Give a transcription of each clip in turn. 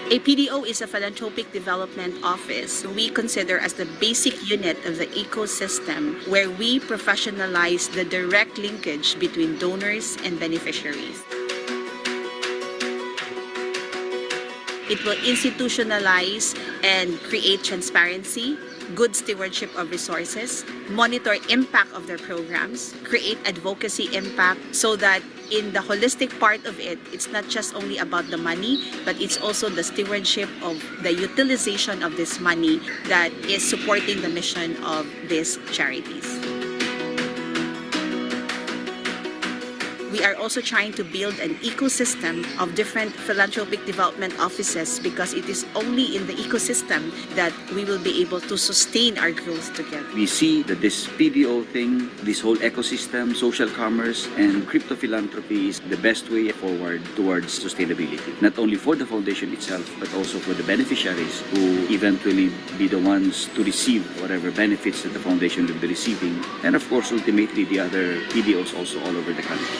A PDO is a philanthropic development office we consider as the basic unit of the ecosystem where we professionalize the direct linkage between donors and beneficiaries. It will institutionalize and create transparency, good stewardship of resources, monitor impact of their programs, create advocacy impact so that in the holistic part of it, it's not just only about the money, but it's also the stewardship of the utilization of this money that is supporting the mission of these charities. We are also trying to build an ecosystem of different philanthropic development offices because it is only in the ecosystem that we will be able to sustain our growth together. We see that this PDO thing, this whole ecosystem, social commerce, and crypto philanthropy is the best way forward towards sustainability. Not only for the foundation itself, but also for the beneficiaries who eventually be the ones to receive whatever benefits that the foundation will be receiving. And of course, ultimately, the other PDOs also all over the country.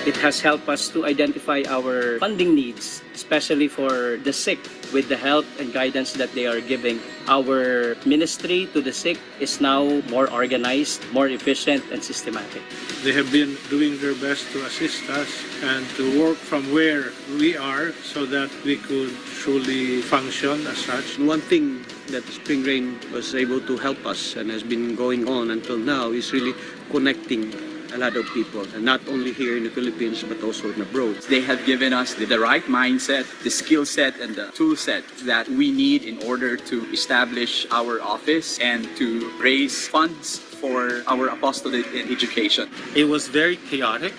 It has helped us to identify our funding needs, especially for the sick, with the help and guidance that they are giving. Our ministry to the sick is now more organized, more efficient, and systematic. They have been doing their best to assist us and to work from where we are so that we could truly function as such. One thing that Spring Rain was able to help us and has been going on until now is really connecting a lot of people, and not only here in the Philippines but also abroad. They have given us the right mindset, the skill set, and the tool set that we need in order to establish our office and to raise funds for our apostolate in education. It was very chaotic.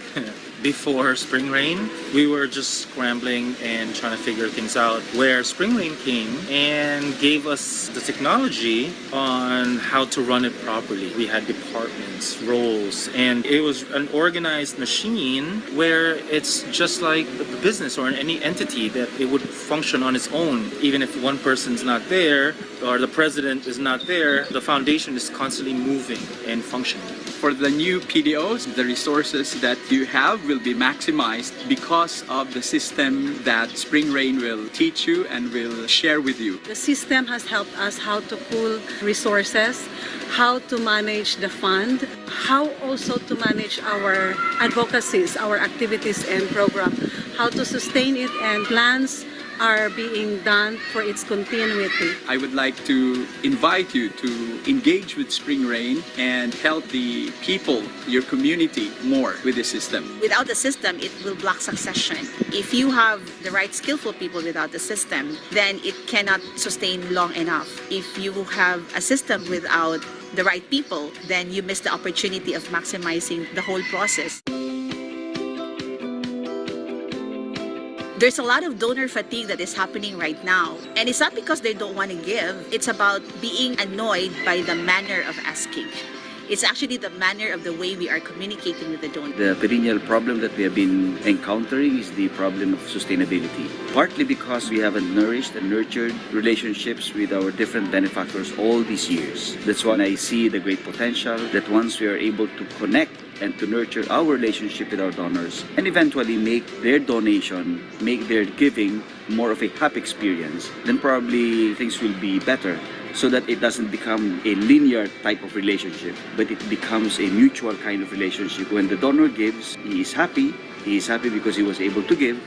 Before Spring Rain, we were just scrambling and trying to figure things out, where Spring Rain came and gave us the technology on how to run it properly. We had departments, roles, and it was an organized machine where it's just like the business or any entity that it would function on its own. Even if one person's not there or the president is not there, the foundation is constantly moving and functioning. For the new PDOs, the resources that you have will be maximized because of the system that Spring Rain will teach you and will share with you. The system has helped us how to pool resources, how to manage the fund, how also to manage our advocacies, our activities and program, how to sustain it, and plans are being done for its continuity. I would like to invite you to engage with Spring Rain and help the people, your community, more with the system. Without the system, it will block succession. If you have the right skillful people without the system, then it cannot sustain long enough. If you have a system without the right people, then you miss the opportunity of maximizing the whole process. There's a lot of donor fatigue that is happening right now. And it's not because they don't want to give. It's about being annoyed by the manner of asking. It's actually the manner of the way we are communicating with the donor. The perennial problem that we have been encountering is the problem of sustainability. Partly because we haven't nourished and nurtured relationships with our different benefactors all these years. That's why I see the great potential that once we are able to connect and to nurture our relationship with our donors and eventually make their donation, make their giving more of a happy experience, then probably things will be better, so that it doesn't become a linear type of relationship, but it becomes a mutual kind of relationship. When the donor gives, he is happy because he was able to give,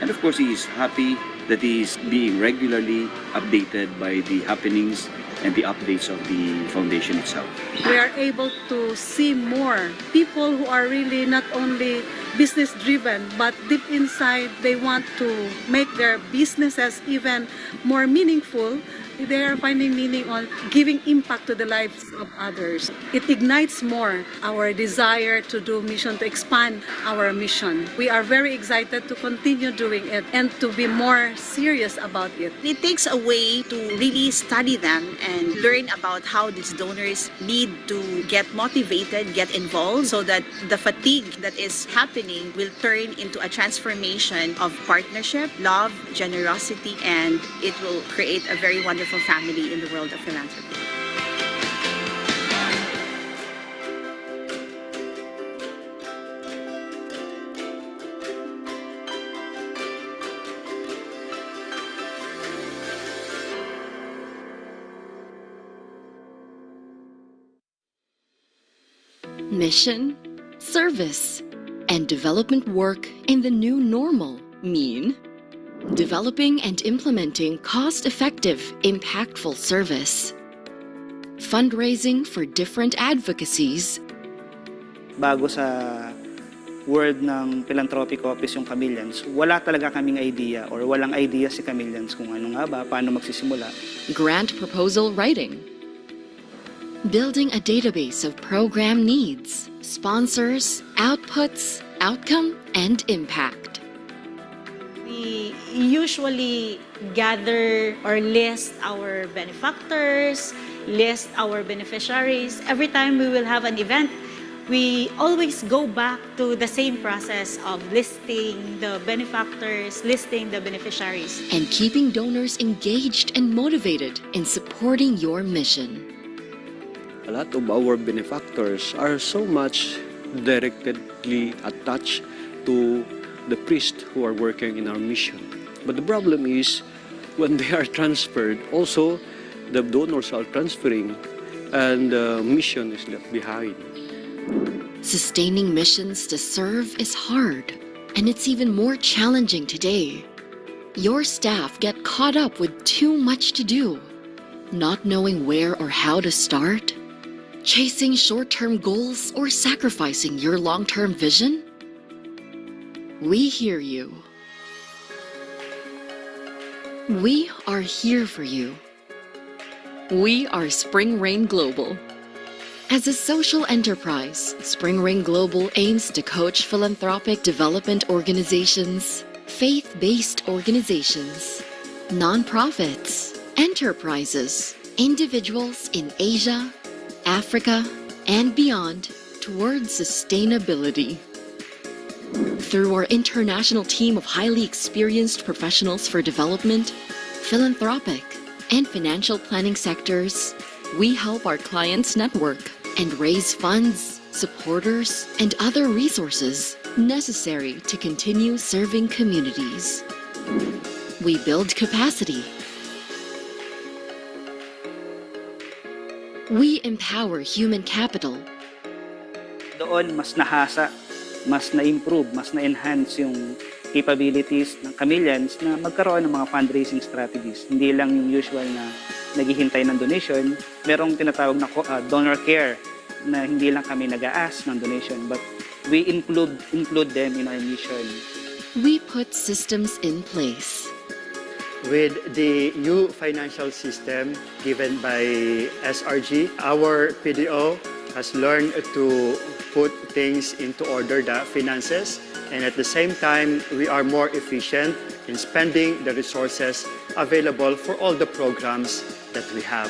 and of course he is happy that he is being regularly updated by the happenings and the updates of the foundation itself. We are able to see more people who are really not only business driven, but deep inside they want to make their businesses even more meaningful. They are finding meaning on giving impact to the lives of others. It ignites more our desire to do mission, to expand our mission. We are very excited to continue doing it and to be more serious about it. It takes a way to really study them and learn about how these donors need to get motivated, get involved, so that the fatigue that is happening will turn into a transformation of partnership, love, generosity, and it will create a very wonderful family in the world of philanthropy. Mission, service, and development work in the new normal mean developing and implementing cost-effective, impactful service, fundraising for different advocacies, bago sa world ng philanthropic office yung Chameleons, wala talaga kaming idea or walang idea si Chameleons kung ano nga ba, paano magsisimula. grant proposal writing, building a database of program needs, sponsors, outputs, outcome, and impact. We usually gather or list our benefactors, list our beneficiaries. Every time we will have an event, we always go back to the same process of listing the benefactors, listing the beneficiaries. And keeping donors engaged and motivated in supporting your mission. A lot of our benefactors are so much directly attached to the priests who are working in our mission. But the problem is, when they are transferred, also the donors are transferring and the mission is left behind. Sustaining missions to serve is hard, and it's even more challenging today. Your staff get caught up with too much to do, not knowing where or how to start, chasing short-term goals or sacrificing your long-term vision. We hear you. We are here for you. We are Spring Rain Global. As a social enterprise, Spring Rain Global aims to coach philanthropic development organizations, faith-based organizations, nonprofits, enterprises, individuals in Asia, Africa, and beyond towards sustainability. Through our international team of highly experienced professionals for development, philanthropic, and financial planning sectors, we help our clients network and raise funds, supporters, and other resources necessary to continue serving communities. We build capacity. We empower human capital. Doon mas nahasa, mas na-improve, mas na-enhance yung capabilities ng Chameleons na magkaroon ng mga fundraising strategies. Hindi lang yung usual na naghihintay ng donation. Merong tinatawag na donor care na hindi lang kami nag-a-ask ng donation but we include them in our mission. We put systems in place. With the new financial system given by SRG, our PDO has learned to put things into order, the finances, and at the same time, we are more efficient in spending the resources available for all the programs that we have.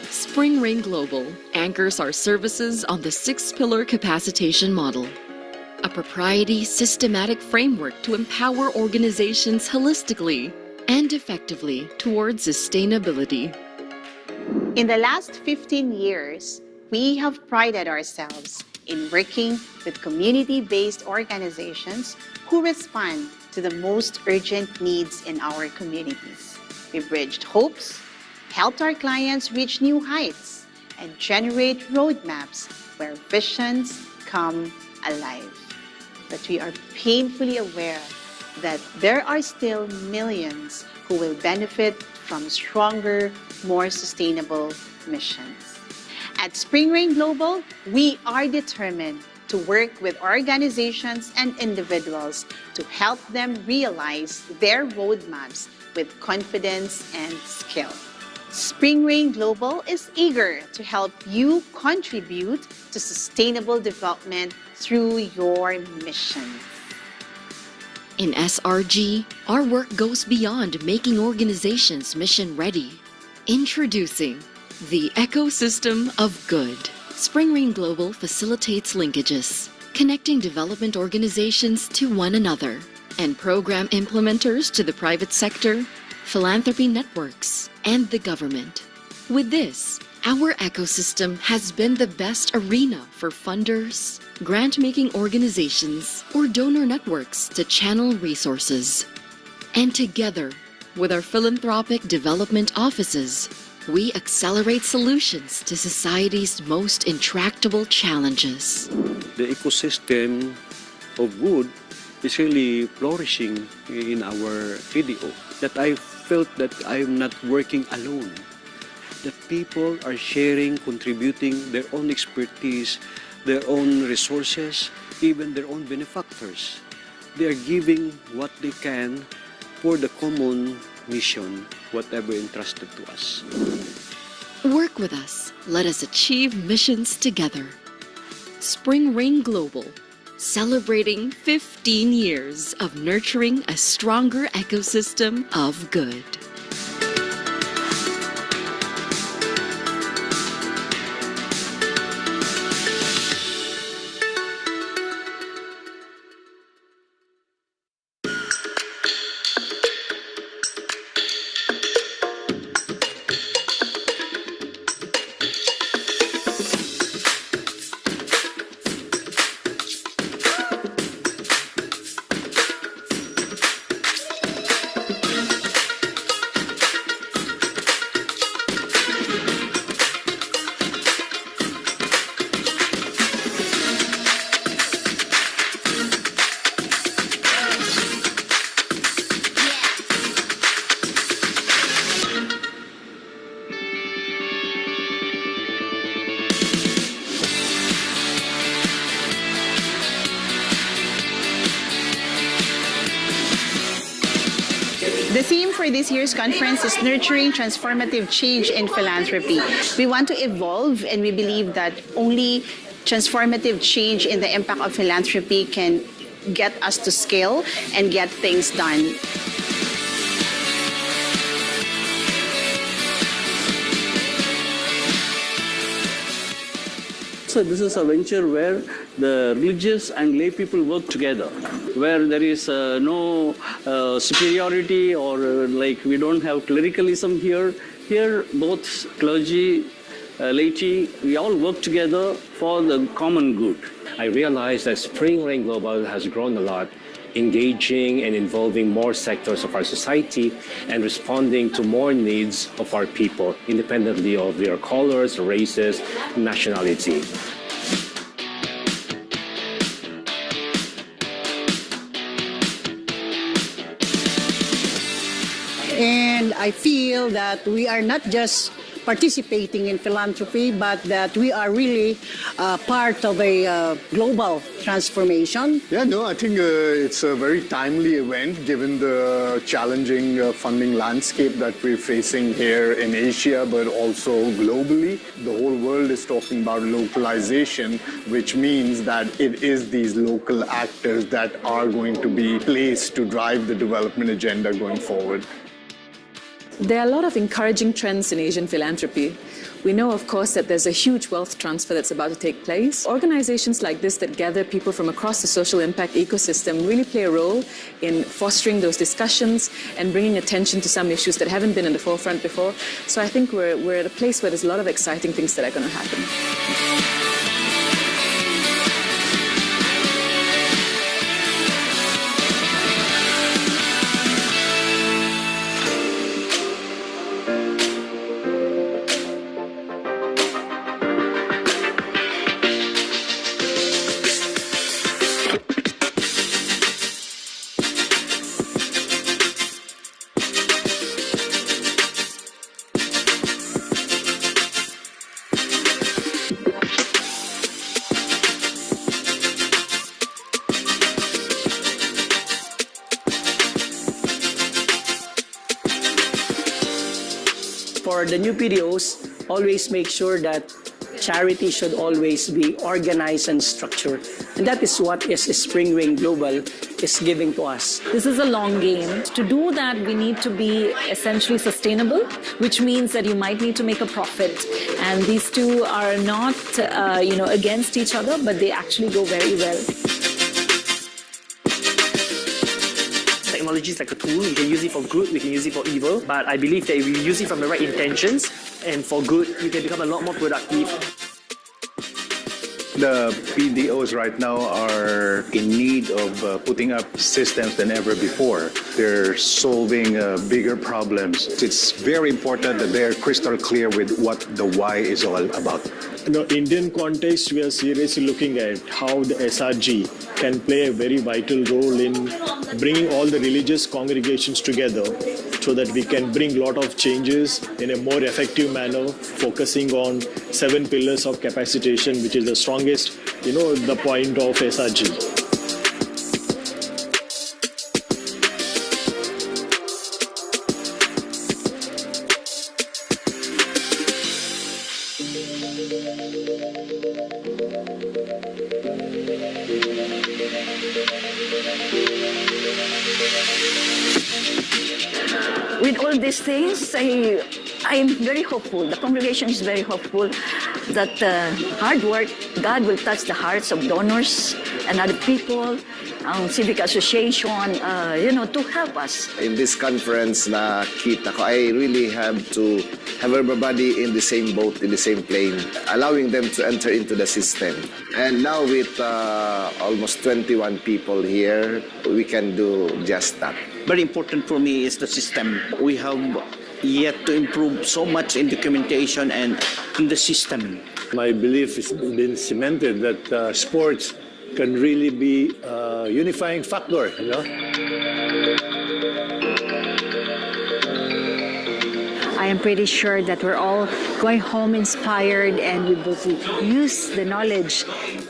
Spring Rain Global anchors our services on the 6-pillar capacitation model, a proprietary systematic framework to empower organizations holistically and effectively towards sustainability. In the last 15 years, we have prided ourselves in working with community-based organizations who respond to the most urgent needs in our communities. We bridged hopes, helped our clients reach new heights, and generate roadmaps where visions come alive. But we are painfully aware that there are still millions who will benefit from stronger, more sustainable missions. At Spring Rain Global, we are determined to work with organizations and individuals to help them realize their roadmaps with confidence and skill. Spring Rain Global is eager to help you contribute to sustainable development through your mission. In SRG, our work goes beyond making organizations mission-ready. Introducing the Ecosystem of Good. Spring Rain Global facilitates linkages, connecting development organizations to one another, and program implementers to the private sector, philanthropy networks, and the government. With this, our ecosystem has been the best arena for funders, grant-making organizations, or donor networks to channel resources. And together, with our philanthropic development offices, we accelerate solutions to society's most intractable challenges. The ecosystem of wood is really flourishing in our PDO. That I felt that I'm not working alone. That people are sharing, contributing their own expertise, their own resources, even their own benefactors. They are giving what they can for the common mission, whatever entrusted to us. Work with us. Let us achieve missions together. Spring Rain Global, celebrating 15 years of nurturing a stronger ecosystem of good. The theme for this year's conference is Nurturing Transformative Change in Philanthropy. We want to evolve, and we believe that only transformative change in the impact of philanthropy can get us to scale and get things done. So this is a venture where the religious and lay people work together, where there is no superiority or like we don't have clericalism here. Here both clergy, laity, we all work together for the common good. I realized that Spring Rain Global has grown a lot, engaging and involving more sectors of our society and responding to more needs of our people, independently of their colors, races, nationality. And I feel that we are not just participating in philanthropy, but that we are really part of a global transformation. Yeah, no, I think it's a very timely event given the challenging funding landscape that we're facing here in Asia, but also globally. The whole world is talking about localization, which means that it is these local actors that are going to be placed to drive the development agenda going forward. There are a lot of encouraging trends in Asian philanthropy. We know, of course, that there's a huge wealth transfer that's about to take place. Organizations like this that gather people from across the social impact ecosystem really play a role in fostering those discussions and bringing attention to some issues that haven't been in the forefront before. So I think we're at a place where there's a lot of exciting things that are going to happen. For the new PDOs, always make sure that charity should always be organized and structured. And that is what Spring Rain Global is giving to us. This is a long game. To do that, we need to be essentially sustainable, which means that you might need to make a profit. And these two are not, against each other, but they actually go very well. Technology is like a tool. We can use it for good, we can use it for evil. But I believe that if we use it from the right intentions and for good, you can become a lot more productive. The PDOs right now are in need of putting up systems than ever before. They're solving bigger problems. It's very important that they're crystal clear with what the why is all about. In the Indian context, we are seriously looking at how the SRG can play a very vital role in bringing all the religious congregations together so that we can bring a lot of changes in a more effective manner, focusing on 7 pillars of capacitation, which is the strongest, the point of SRG. With all these things, I am very hopeful. The congregation is very hopeful that hard work, God will touch the hearts of donors and other people, civic association, to help us. In this conference na kita ko, I really have to have everybody in the same boat, in the same plane, allowing them to enter into the system. And now with almost 21 people here, we can do just that. Very important for me is the system. We have yet to improve so much in documentation and in the system. My belief has been cemented that sports can really be a unifying factor, I am pretty sure that we're all going home inspired and we will use the knowledge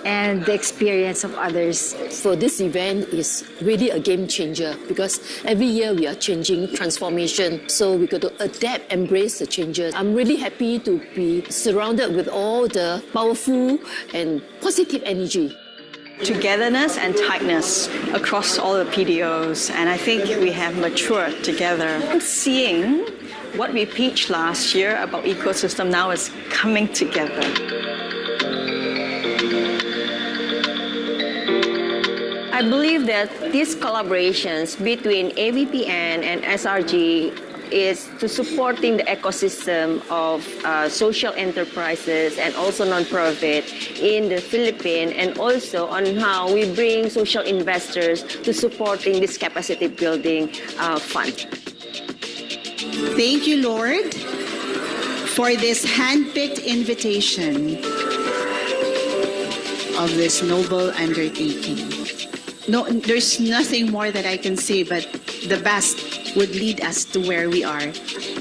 and the experience of others. So this event is really a game changer because every year we are changing transformation. So we got to adapt, embrace the changes. I'm really happy to be surrounded with all the powerful and positive energy. Togetherness and tightness across all the PDOs, and I think we have matured together. Seeing what we pitched last year about ecosystem now is coming together. I believe that these collaborations between AVPN and SRG is to supporting the ecosystem of social enterprises and also non-profit in the Philippines, and also on how we bring social investors to supporting this capacity building fund. Thank you, Lord, for this hand-picked invitation of this noble undertaking. No, there's nothing more that I can say, but the best would lead us to where we are.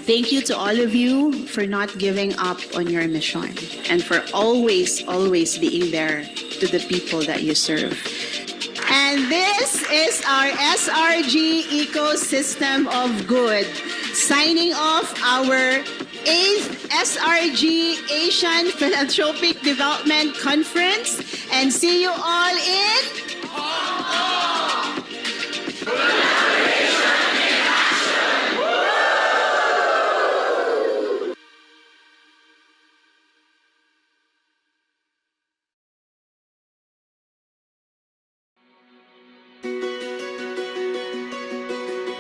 Thank you to all of you for not giving up on your mission and for always being there to the people that you serve. And this is our SRG ecosystem of good. Signing off our 8th SRG Asian Philanthropic Development Conference, and see you all in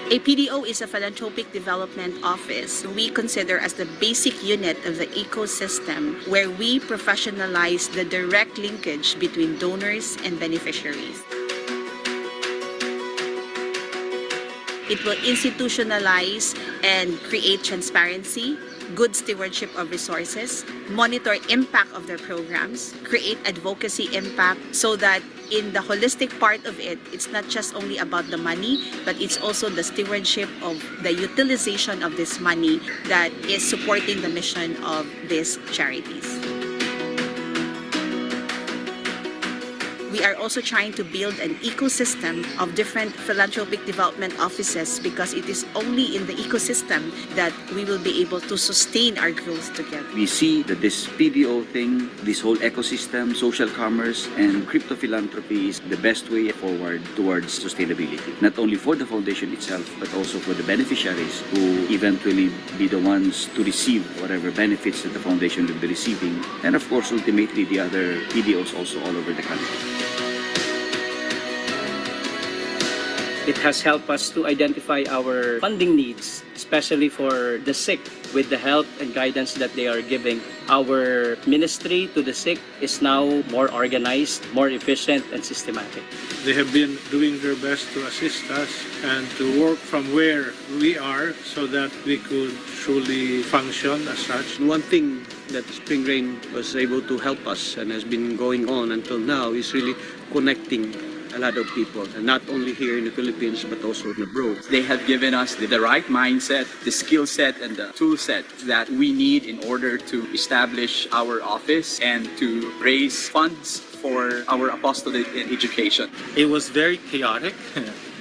A PDO is a philanthropic development office we consider as the basic unit of the ecosystem where we professionalize the direct linkage between donors and beneficiaries. It will institutionalize and create transparency, good stewardship of resources, monitor impact of their programs, create advocacy impact so that in the holistic part of it, it's not just only about the money, but it's also the stewardship of the utilization of this money that is supporting the mission of these charities. We are also trying to build an ecosystem of different philanthropic development offices because it is only in the ecosystem that we will be able to sustain our growth together. We see that this PDO thing, this whole ecosystem, social commerce, and crypto philanthropy is the best way forward towards sustainability. Not only for the foundation itself, but also for the beneficiaries who eventually be the ones to receive whatever benefits that the foundation will be receiving. And of course, ultimately, the other PDOs also all over the country. It has helped us to identify our funding needs, especially for the sick with the help and guidance that they are giving, our ministry to the sick is now more organized, more efficient, and systematic. They have been doing their best to assist us and to work from where we are so that we could truly function as such. One thing that Spring Rain was able to help us and has been going on until now is really connecting a lot of people, and not only here in the Philippines but also abroad. They have given us the right mindset, the skill set, and the tool set that we need in order to establish our office and to raise funds for our apostolate in education. It was very chaotic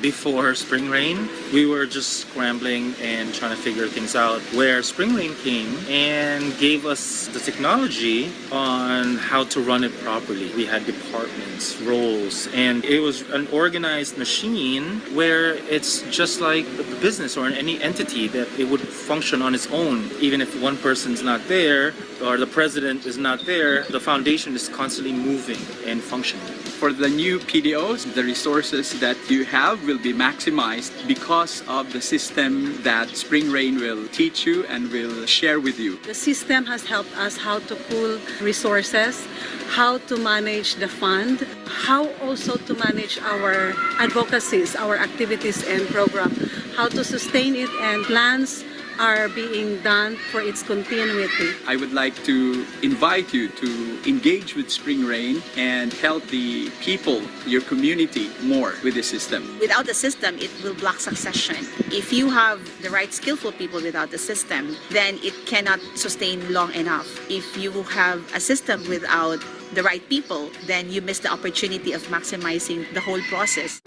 before Spring Rain. We were just scrambling and trying to figure things out, where Spring Rain came and gave us the technology on how to run it properly. We had departments, roles, and it was an organized machine where it's just like a business or any entity that it would function on its own. Even if one person's not there or the president is not there, the foundation is constantly moving and functioning. For the new PDOs, the resources that you have will be maximized because of the system that Spring Rain will teach you and will share with you. The system has helped us how to pool resources, how to manage the fund, how also to manage our advocacies, our activities and program, how to sustain it, and plans are being done for its continuity. I would like to invite you to engage with Spring Rain and help the people, your community, more with the system. Without the system, it will block succession. If you have the right skillful people without the system, then it cannot sustain long enough. If you have a system without the right people, then you miss the opportunity of maximizing the whole process.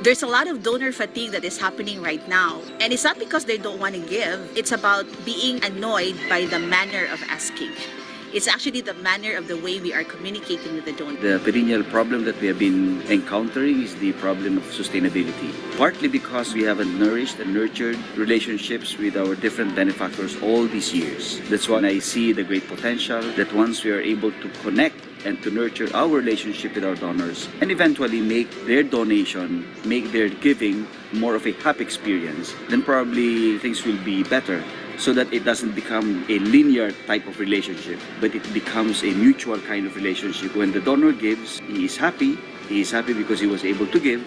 There's a lot of donor fatigue that is happening right now. And it's not because they don't want to give. It's about being annoyed by the manner of asking. It's actually the manner of the way we are communicating with the donor. The perennial problem that we have been encountering is the problem of sustainability. Partly because we haven't nourished and nurtured relationships with our different benefactors all these years. That's why I see the great potential that once we are able to connect and to nurture our relationship with our donors and eventually make their donation, make their giving more of a happy experience, then probably things will be better, so that it doesn't become a linear type of relationship, but it becomes a mutual kind of relationship. When the donor gives, he is happy because he was able to give,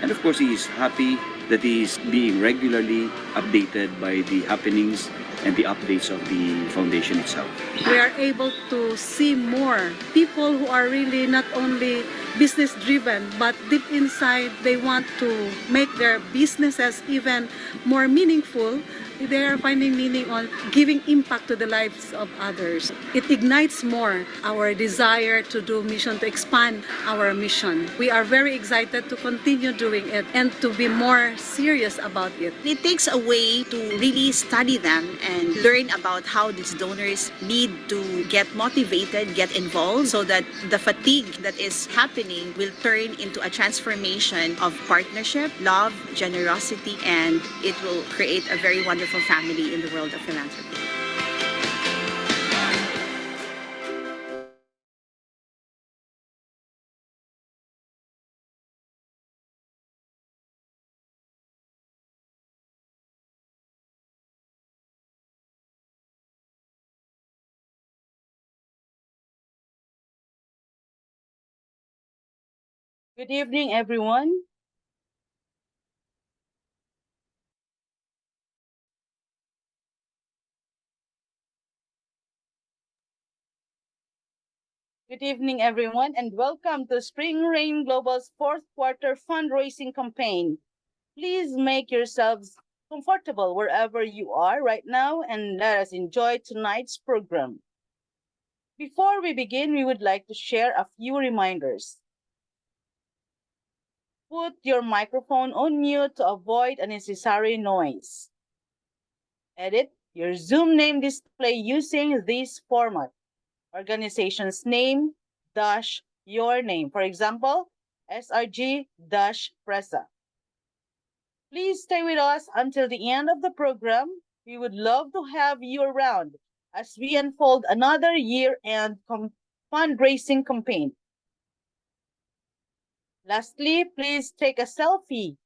and of course he is happy that he is being regularly updated by the happenings and the updates of the foundation itself. We are able to see more people who are really not only business driven, but deep inside they want to make their businesses even more meaningful. They are finding meaning on giving impact to the lives of others. It ignites more our desire to do mission, to expand our mission. We are very excited to continue doing it and to be more serious about it. It takes a way to really study them and learn about how these donors need to get motivated, get involved, so that the fatigue that is happening will turn into a transformation of partnership, love, generosity, and it will create a very wonderful family in the world of philanthropy. Good evening, everyone. Good evening, everyone, and welcome to Spring Rain Global's fourth quarter fundraising campaign. Please make yourselves comfortable wherever you are right now, and let us enjoy tonight's program. Before we begin, we would like to share a few reminders. Put your microphone on mute to avoid unnecessary noise. Edit your Zoom name display using this format. Organization's name dash your name. For example, SRG dash PRESA. Please stay with us until the end of the program. We would love to have you around as we unfold another year-end fundraising campaign. Lastly, please take a selfie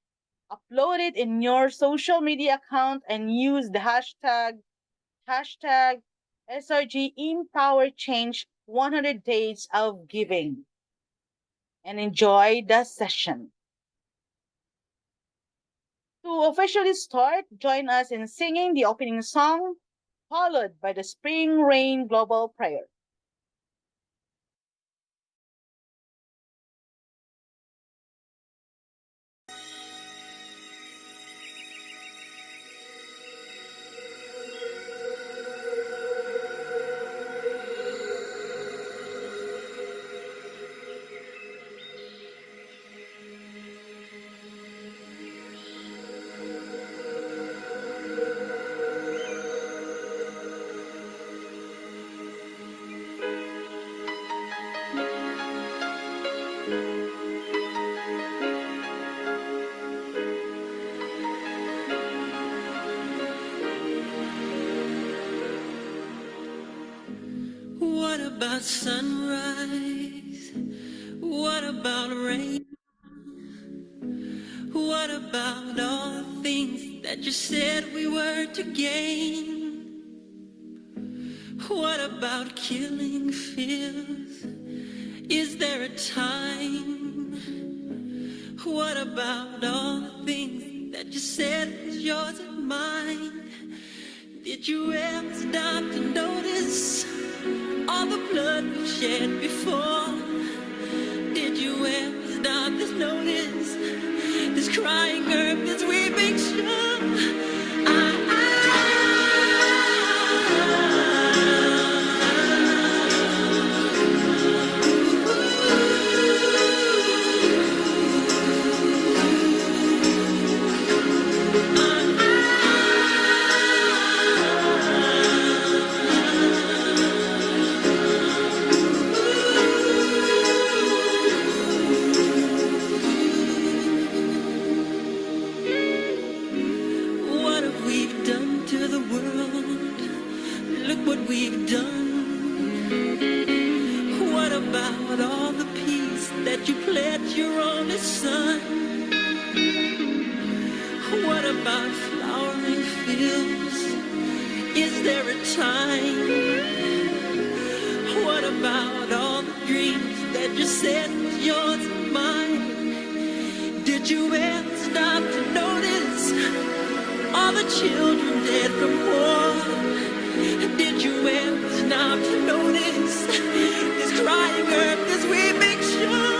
Upload it in your social media account and use the hashtag SRG Empower Change 100 Days of Giving. And enjoy the session. To officially start, join us in singing the opening song, followed by the Spring Rain Global Prayer. What about sunrise? What about rain? What about all the things that you said we were to gain? What about killing fears? Is there a time? What about all the things that you said was yours and mine? Did you ever stop to notice all the blood we've shed before? Did you ever stop to notice this crying earth, this weeping shore? What have we done to the world? Look what we've done. What about all the peace that you pledged your only son? What about flowering fields? Is there a time? What about all the dreams that you said was yours and mine? Did you ever stop to notice all the children dead from war? Did you ever stop to notice this crying earth, this weeping shore?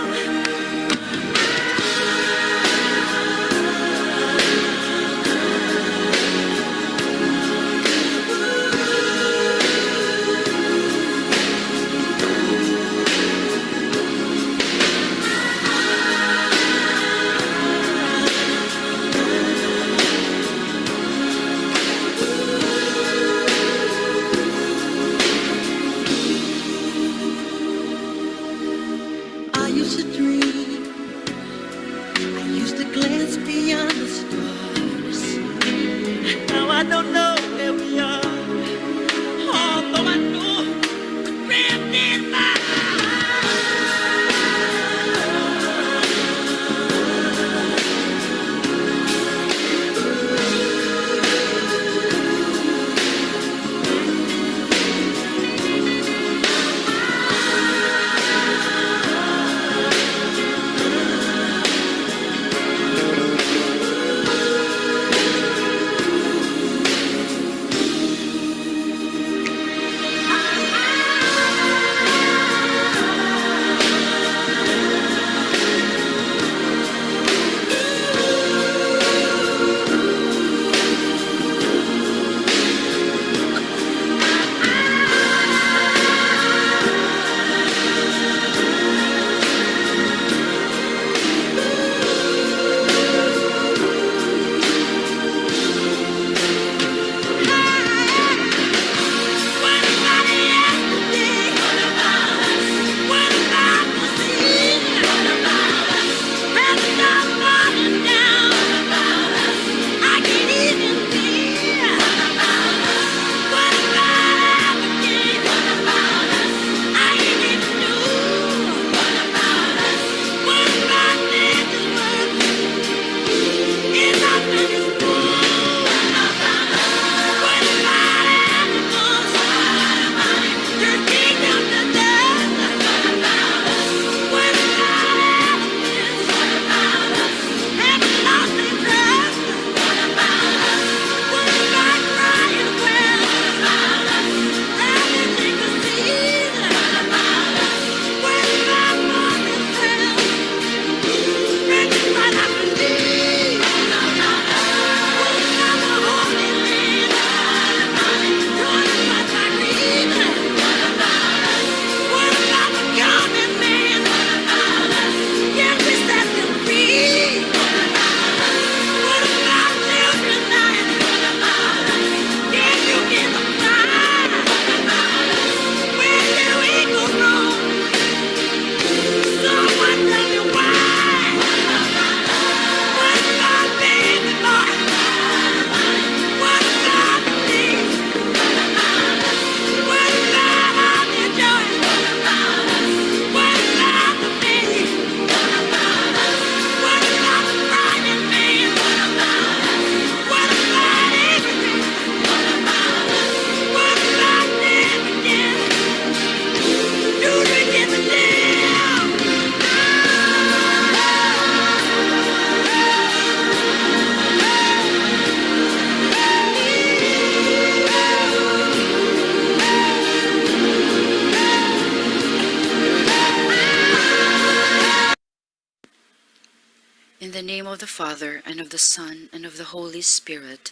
of the Father, and of the Son, and of the Holy Spirit.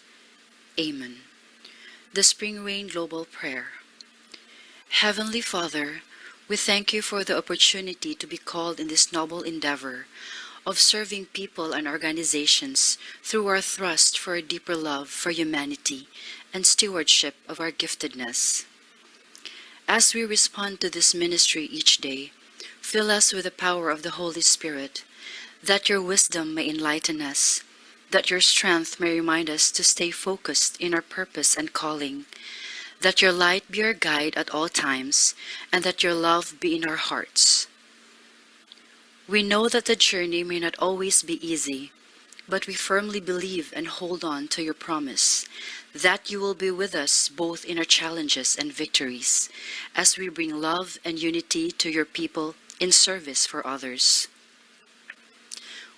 Amen. The Spring Rain Global Prayer. Heavenly Father, we thank you for the opportunity to be called in this noble endeavor of serving people and organizations through our thrust for a deeper love for humanity and stewardship of our giftedness. As we respond to this ministry each day, fill us with the power of the Holy Spirit, that your wisdom may enlighten us, that your strength may remind us to stay focused in our purpose and calling, that your light be our guide at all times, and that your love be in our hearts. We know that the journey may not always be easy, but we firmly believe and hold on to your promise that you will be with us both in our challenges and victories, as we bring love and unity to your people in service for others.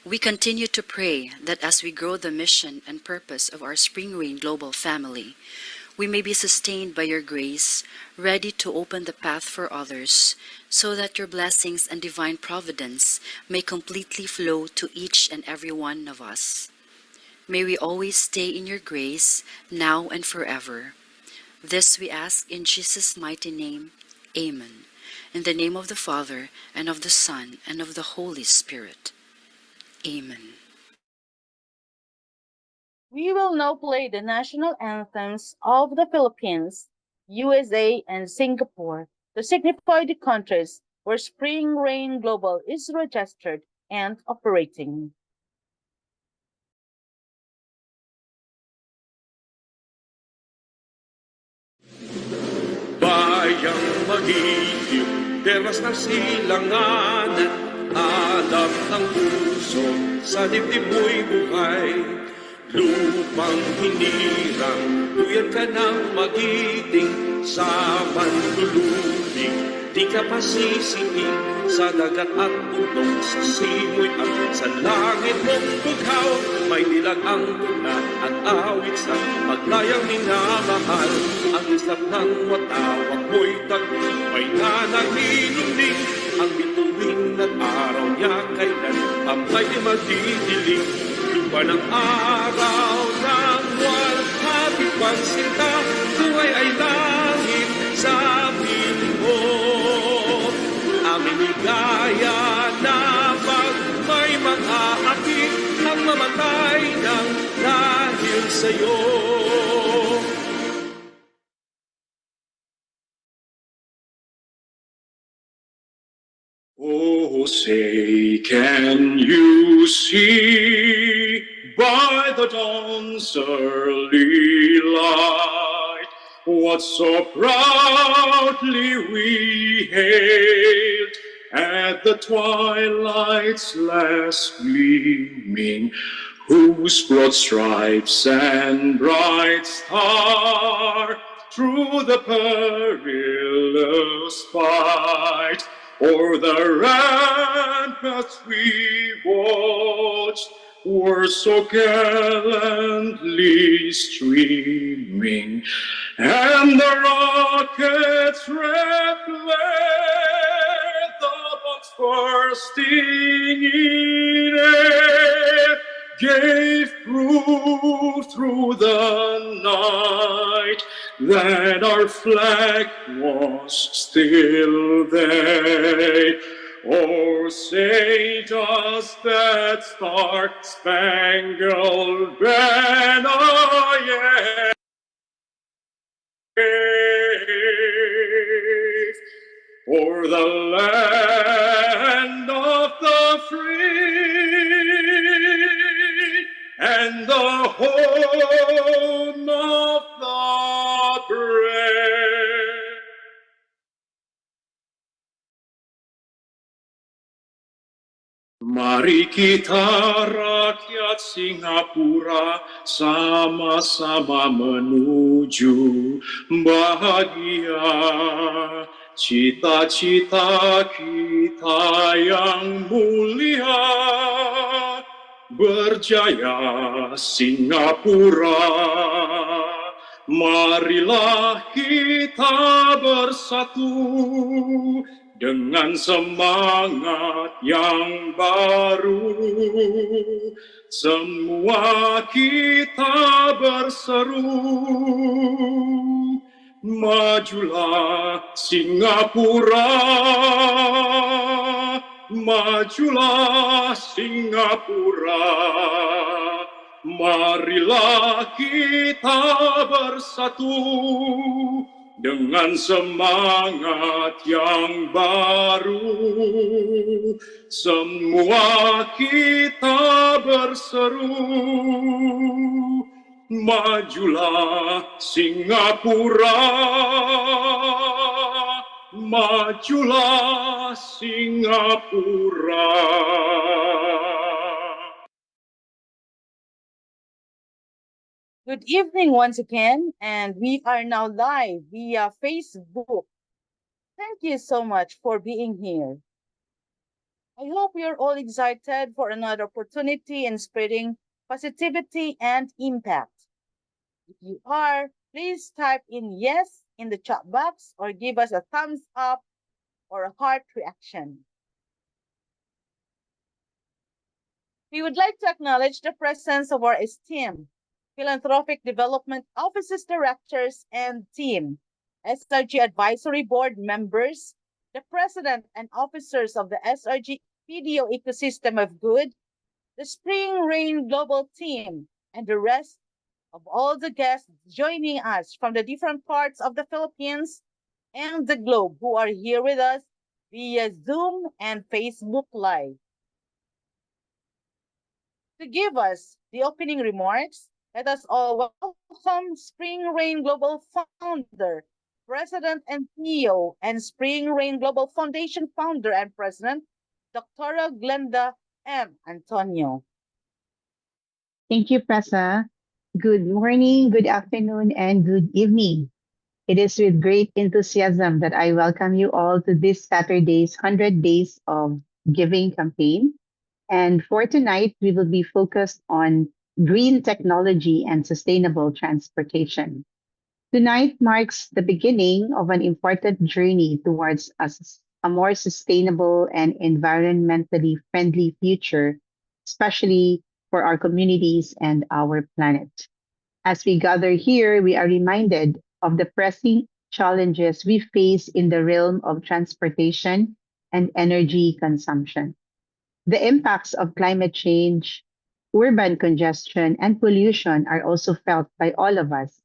We continue to pray that as we grow the mission and purpose of our Spring Rain Global family, we may be sustained by your grace, ready to open the path for others, so that your blessings and divine providence may completely flow to each and every one of us. May we always stay in your grace, now and forever. This we ask in Jesus' mighty name. Amen. In the name of the Father, and of the Son, and of the Holy Spirit. Amen. We will now play the national anthems of the Philippines, USA, and Singapore to signify the countries where Spring Rain Global is registered and operating. Bayang magiging, teras ng silanganan, alap ng puso, sa dibdib mo'y buhay. Lupang hinirang, tuyad ka ng magiting, sa manlulubing, di ka pasisiing, sa dagat at bundok, sa simoy at sa langit mong bughaw, may dilag ang tuna at awit sa paglayang minamahal, ang islap ng watawang mo'y tagumpay na naghihiling, ang bituin at araw niya kailan tambay di magdidiling, lupa ng araw ng walhati pansin ka, buhay ay langit sa piling mo. Aming ligaya na pag may mga akit ang mamatay ng dahil sa'yo. Oh, say, can you see by the dawn's early light what so proudly we hailed at the twilight's last gleaming, whose broad stripes and bright star through the perilous fight o'er the ramparts we watched were so gallantly streaming, and the rockets' red flare, the bombs bursting in air, gave proof through the night that our flag was still there. Oh, say does that star-spangled banner yet wave o'er the land of the free and the home of the brave? Mari kita rakyat Singapura sama-sama menuju bahagia. Cita-cita kita yang mulia, berjaya Singapura. Marilah kita bersatu dengan semangat yang baru, semua kita berseru, majulah Singapura, majulah Singapura, marilah kita bersatu dengan semangat yang baru, semua kita berseru, majulah Singapura, majulah Singapura. Good evening once again, and we are now live via Facebook. Thank you so much for being here. I hope you're all excited for another opportunity in spreading positivity and impact. If you are, please type in yes in the chat box or give us a thumbs up or a heart reaction. We would like to acknowledge the presence of our esteemed Philanthropic Development Offices Directors and team, SRG Advisory Board members, the President and officers of the SRG PDO Ecosystem of Good, the Spring Rain Global team, and the rest of all the guests joining us from the different parts of the Philippines and the globe who are here with us via Zoom and Facebook Live. To give us the opening remarks, let us all welcome Spring Rain Global Founder, President and CEO, and Spring Rain Global Foundation Founder and President, Dr. Glenda M. Antonio. Thank you, Prasa. Good morning, good afternoon, and good evening. It is with great enthusiasm that I welcome you all to this Saturday's 100 Days of Giving campaign. And for tonight, we will be focused on green technology and sustainable transportation. Tonight marks the beginning of an important journey towards a more sustainable and environmentally friendly future, especially for our communities and our planet. As we gather here, we are reminded of the pressing challenges we face in the realm of transportation and energy consumption. The impacts of climate change, urban congestion, and pollution are also felt by all of us.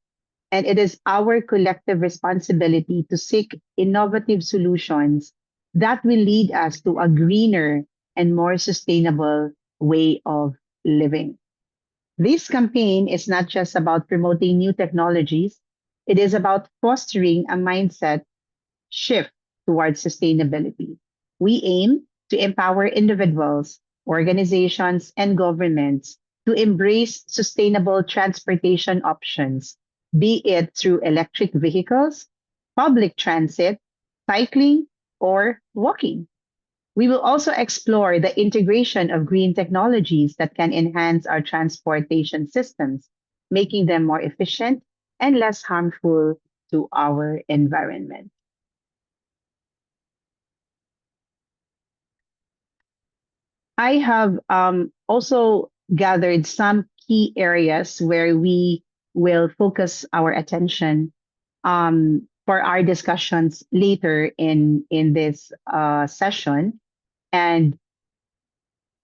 And it is our collective responsibility to seek innovative solutions that will lead us to a greener and more sustainable way of living. This campaign is not just about promoting new technologies, it is about fostering a mindset shift towards sustainability. We aim to empower individuals, organizations, and governments to embrace sustainable transportation options, be it through electric vehicles, public transit, cycling, or walking. We will also explore the integration of green technologies that can enhance our transportation systems, making them more efficient and less harmful to our environment. I have also gathered some key areas where we will focus our attention for our discussions later in this session. And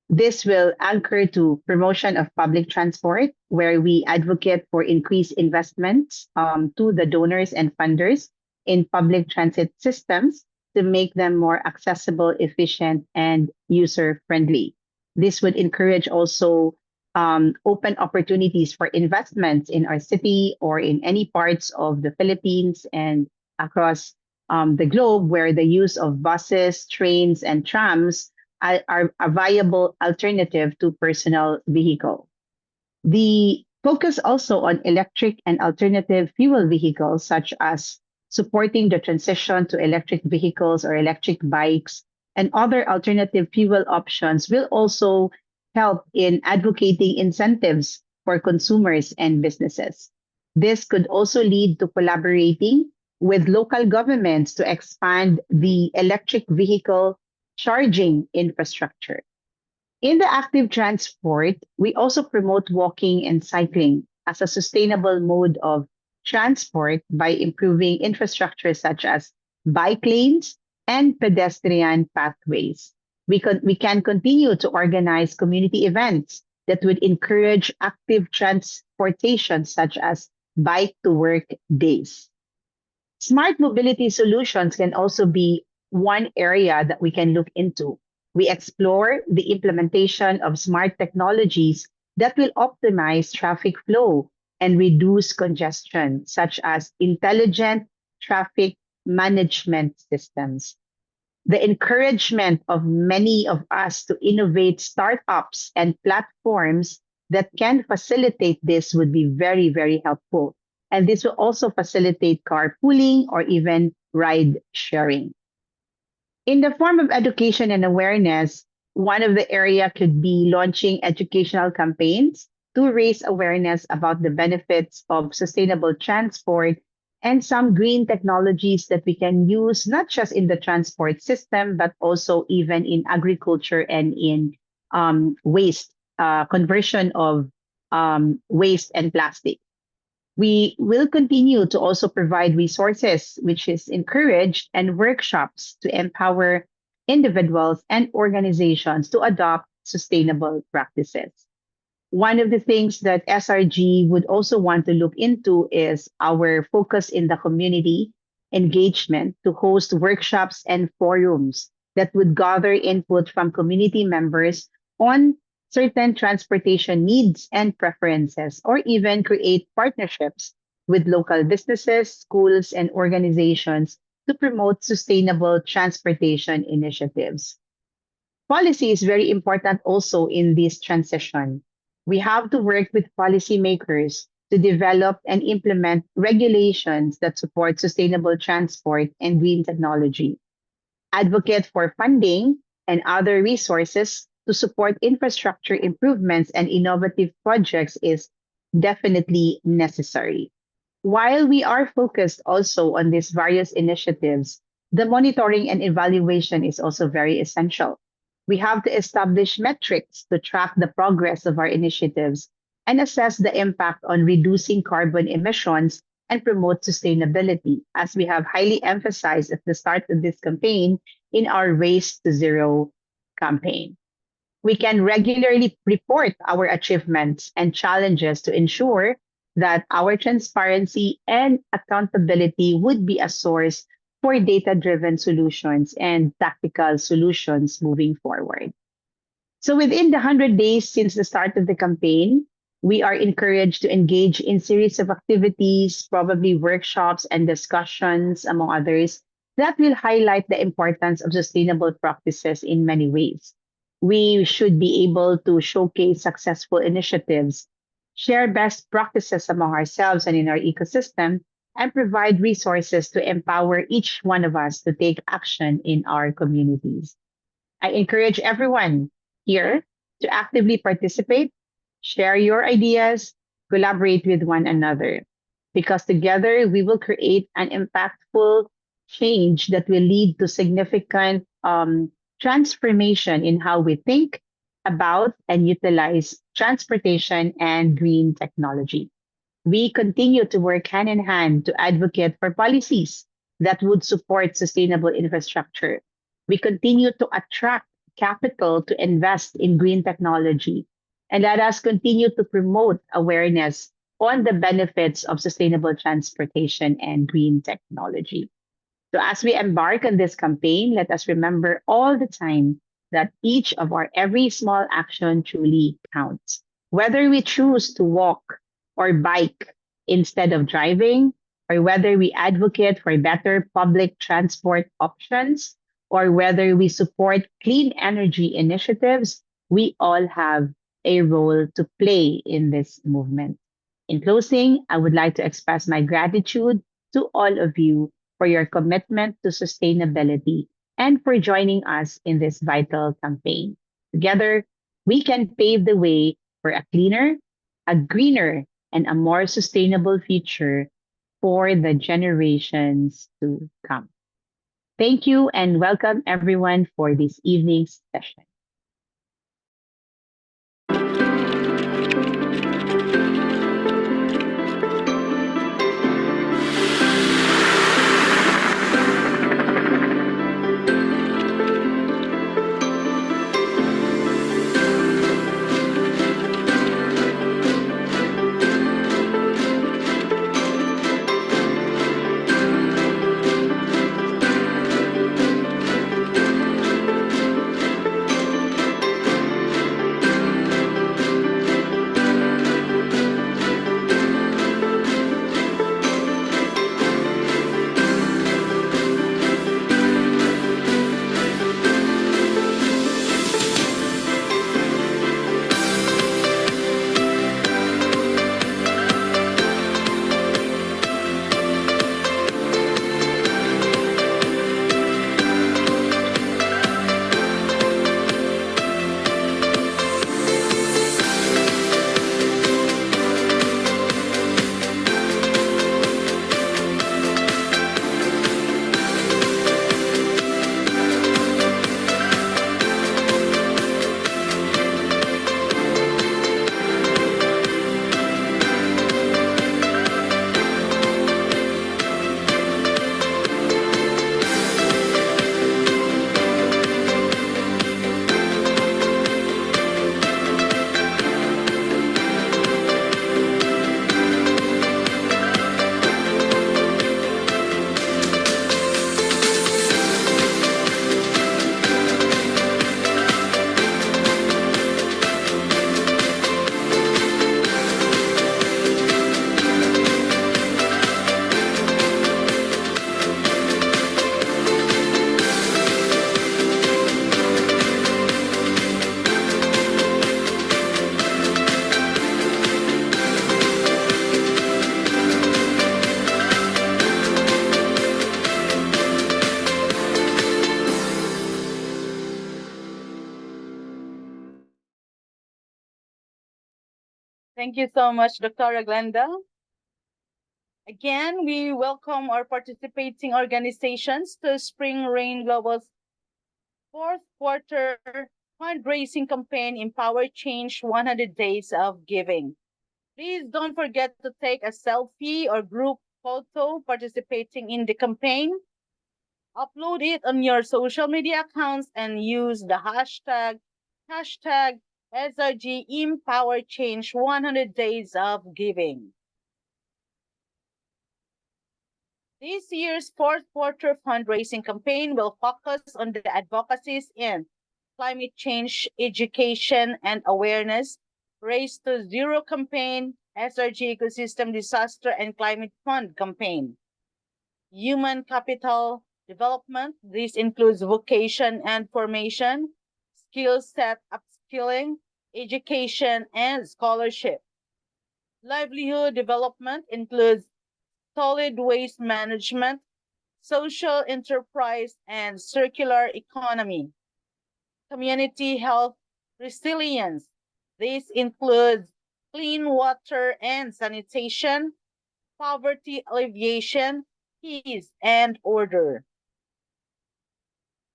this will anchor to promotion of public transport, where we advocate for increased investments to the donors and funders in public transit systems to make them more accessible, efficient, and user-friendly. This would encourage also open opportunities for investments in our city or in any parts of the Philippines and across the globe, where the use of buses, trains, and trams are a viable alternative to personal vehicle. The focus also on electric and alternative fuel vehicles, such as supporting the transition to electric vehicles or electric bikes and other alternative fuel options, will also help in advocating incentives for consumers and businesses. This could also lead to collaborating with local governments to expand the electric vehicle charging infrastructure. In the active transport, we also promote walking and cycling as a sustainable mode of transport by improving infrastructure such as bike lanes and pedestrian pathways. We can continue to organize community events that would encourage active transportation, such as bike to work days. Smart mobility solutions can also be one area that we can look into. We explore the implementation of smart technologies that will optimize traffic flow and reduce congestion, such as intelligent traffic management systems. The encouragement of many of us to innovate startups and platforms that can facilitate this would be very, very helpful. And this will also facilitate carpooling or even ride sharing. In the form of education and awareness, one of the area could be launching educational campaigns to raise awareness about the benefits of sustainable transport and some green technologies that we can use not just in the transport system, but also even in agriculture and in waste, conversion of waste and plastic. We will continue to also provide resources, which is encouraged, and workshops to empower individuals and organizations to adopt sustainable practices. One of the things that SRG would also want to look into is our focus in the community engagement to host workshops and forums that would gather input from community members on certain transportation needs and preferences, or even create partnerships with local businesses, schools, and organizations to promote sustainable transportation initiatives. Policy is very important also in this transition. We have to work with policymakers to develop and implement regulations that support sustainable transport and green technology. Advocate for funding and other resources to support infrastructure improvements and innovative projects is definitely necessary. While we are focused also on these various initiatives, the monitoring and evaluation is also very essential. We have to establish metrics to track the progress of our initiatives and assess the impact on reducing carbon emissions and promote sustainability, as we have highly emphasized at the start of this campaign in our Race to Zero campaign. We can regularly report our achievements and challenges to ensure that our transparency and accountability would be a source for data-driven solutions and tactical solutions moving forward. So within the 100 days since the start of the campaign, we are encouraged to engage in series of activities, probably workshops and discussions, among others, that will highlight the importance of sustainable practices in many ways. We should be able to showcase successful initiatives, share best practices among ourselves and in our ecosystem, and provide resources to empower each one of us to take action in our communities. I encourage everyone here to actively participate, share your ideas, collaborate with one another, because together we will create an impactful change that will lead to significant transformation in how we think about and utilize transportation and green technology. We continue to work hand in hand to advocate for policies that would support sustainable infrastructure. We continue to attract capital to invest in green technology, and let us continue to promote awareness on the benefits of sustainable transportation and green technology. So as we embark on this campaign, let us remember all the time that each of our every small action truly counts. Whether we choose to walk or bike instead of driving, or whether we advocate for better public transport options, or whether we support clean energy initiatives, we all have a role to play in this movement. In closing, I would like to express my gratitude to all of you for your commitment to sustainability and for joining us in this vital campaign. Together, we can pave the way for a cleaner, a greener, and a more sustainable future for the generations to come. Thank you and welcome everyone for this evening's session. Thank you so much, Dr. Glenda. Again, we welcome our participating organizations to Spring Rain Global's fourth quarter fundraising campaign, Empower Change 100 Days of Giving. Please don't forget to take a selfie or group photo participating in the campaign. Upload it on your social media accounts and use the hashtag SRG Empower Change 100 Days of Giving. This year's fourth quarter fundraising campaign will focus on the advocacies in climate change, education, and awareness, Race to Zero campaign, SRG Ecosystem Disaster and Climate Fund campaign, human capital development. This includes vocation and formation, skill set upskilling, education, and scholarship. Livelihood development includes solid waste management, social enterprise, and circular economy. Community health resilience. This includes clean water and sanitation, poverty alleviation, peace and order.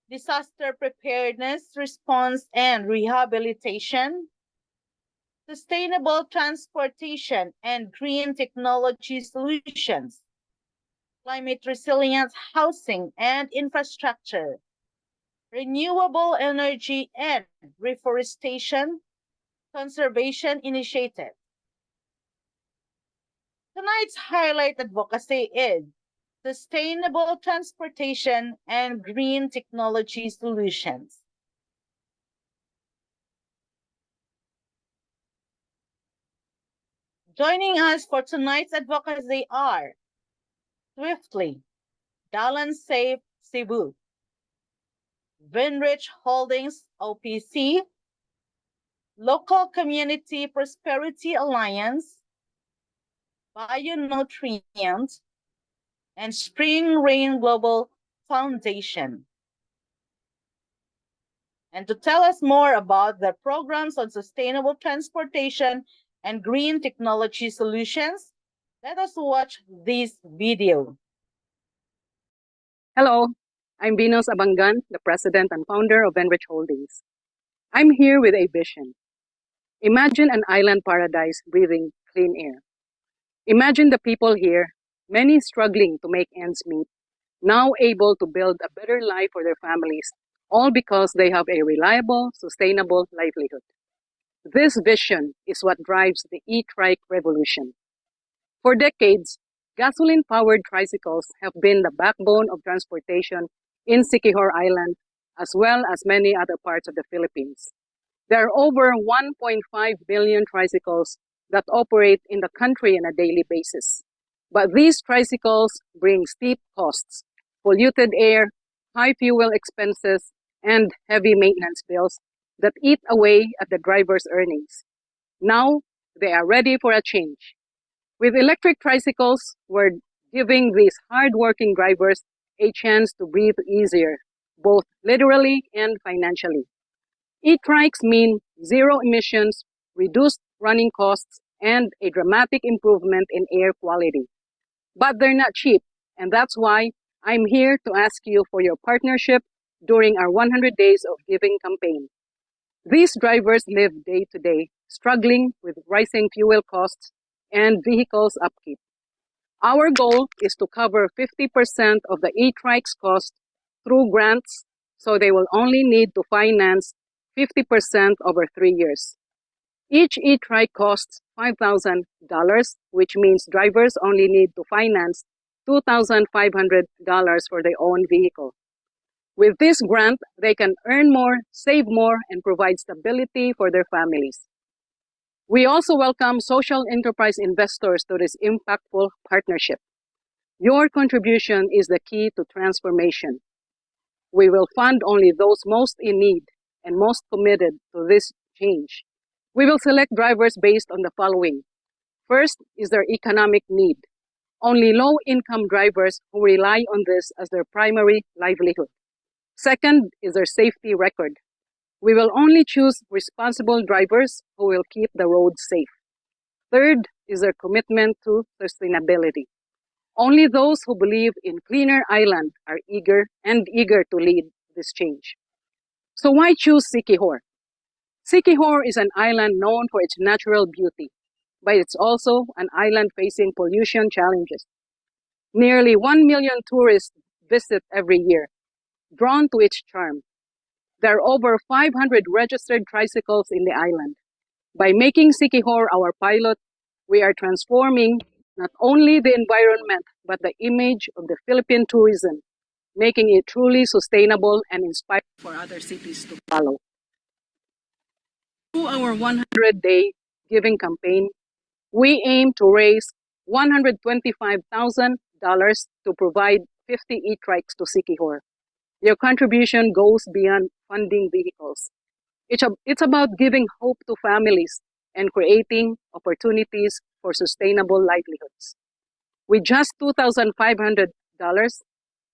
Disaster preparedness, response, and rehabilitation. Sustainable transportation and green technology solutions. Climate resilient housing and infrastructure. Renewable energy and reforestation conservation initiative. Tonight's highlight advocacy is sustainable transportation and green technology solutions. Joining us for tonight's advocacy are Swiftly, Dalan Safe Cebu, Vinrich Holdings OPC, Local Community Prosperity Alliance, Bionutrient, and Spring Rain Global Foundation. And to tell us more about the programs on sustainable transportation and green technology solutions, Let us watch this video. Hello, I'm Venus Abangan, the president and founder of Enrich Holdings. I'm here with a vision. Imagine an island paradise breathing clean air. Imagine the people here, many struggling to make ends meet, now able to build a better life for their families, all because they have a reliable, sustainable livelihood. This vision is what drives the e-trike revolution. For decades, gasoline-powered tricycles have been the backbone of transportation in Siquijor Island, as well as many other parts of the Philippines. There are over 1.5 million tricycles that operate in the country on a daily basis. But these tricycles bring steep costs, polluted air, high fuel expenses, and heavy maintenance bills that eat away at the driver's earnings. Now, they are ready for a change. With electric tricycles, we're giving these hard-working drivers a chance to breathe easier, both literally and financially. E-trikes mean zero emissions, reduced running costs, and a dramatic improvement in air quality. But they're not cheap, and that's why I'm here to ask you for your partnership during our 100 Days of Giving campaign. These drivers live day to day, struggling with rising fuel costs and vehicles upkeep. Our goal is to cover 50% of the e-trike's cost through grants, so they will only need to finance 50% over 3 years. Each e-trike costs $5,000, which means drivers only need to finance $2,500 for their own vehicle. With this grant, they can earn more, save more, and provide stability for their families. We also welcome social enterprise investors to this impactful partnership. Your contribution is the key to transformation. We will fund only those most in need and most committed to this change. We will select drivers based on the following. First is their economic need. Only low-income drivers who rely on this as their primary livelihood. Second is their safety record. We will only choose responsible drivers who will keep the roads safe. Third is their commitment to sustainability. Only those who believe in cleaner island are eager to lead this change. So why choose Siquijor? Siquijor is an island known for its natural beauty, but it's also an island facing pollution challenges. Nearly 1 million tourists visit every year, drawn to its charm. There are over 500 registered tricycles in the island. By making Siquijor our pilot, we are transforming not only the environment, but the image of the Philippine tourism, making it truly sustainable and inspiring for other cities to follow. Through our 100-day giving campaign, we aim to raise $125,000 to provide 50 e-trikes to Siquijor. Your contribution goes beyond funding vehicles. It's about giving hope to families and creating opportunities for sustainable livelihoods. With just $2,500,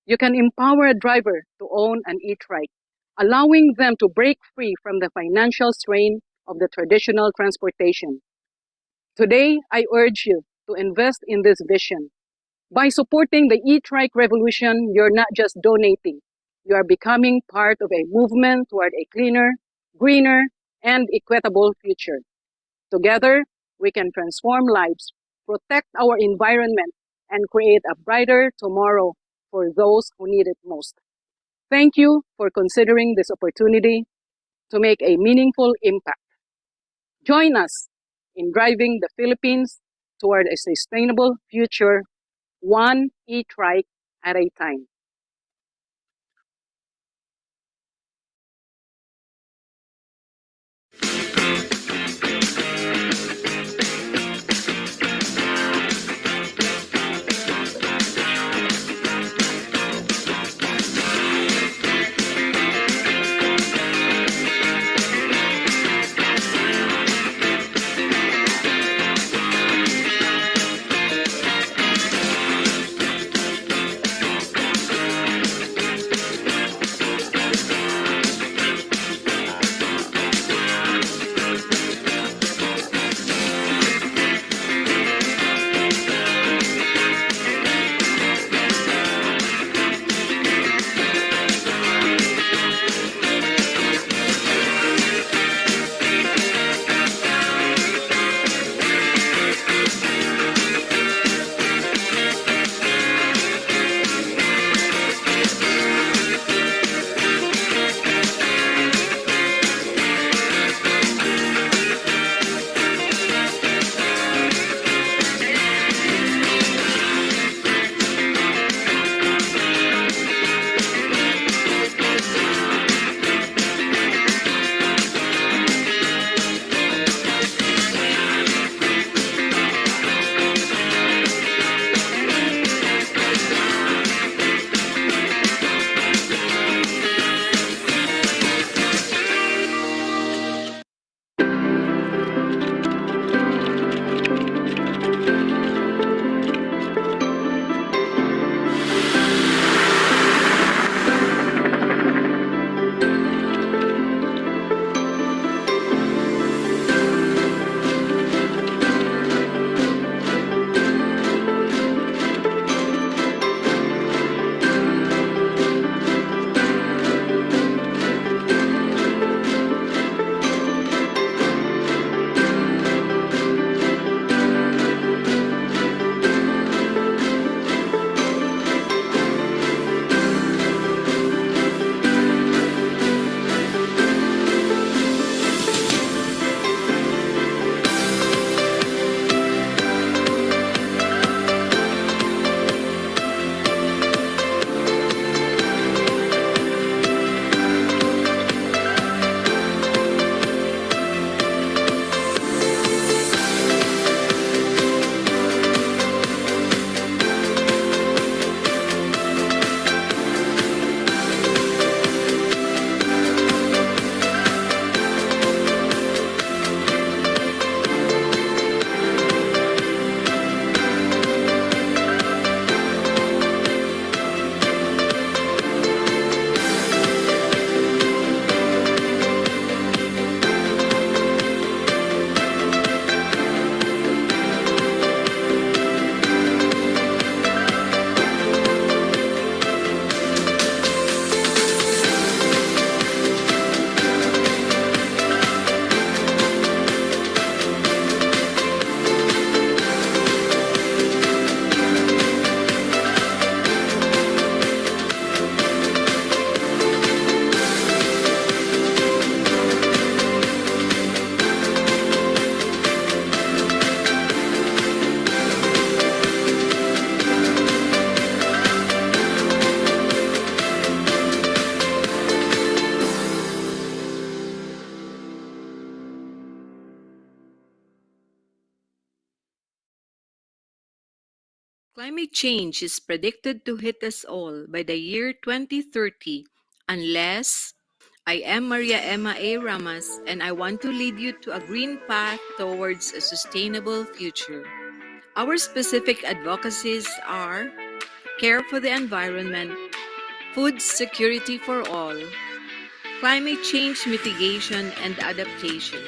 you can empower a driver to own an e-trike, allowing them to break free from the financial strain of the traditional transportation. Today, I urge you to invest in this vision. By supporting the e-trike revolution, you're not just donating, you are becoming part of a movement toward a cleaner, greener, and equitable future. Together, we can transform lives, protect our environment, and create a brighter tomorrow for those who need it most. Thank you for considering this opportunity to make a meaningful impact. Join us in driving the Philippines toward a sustainable future, one e-trike at a time. Climate change is predicted to hit us all by the year 2030 unless I am Maria Emma A. Ramas and I want to lead you to a green path towards a sustainable future. Our specific advocacies are care for the environment, food security for all, climate change mitigation and adaptation.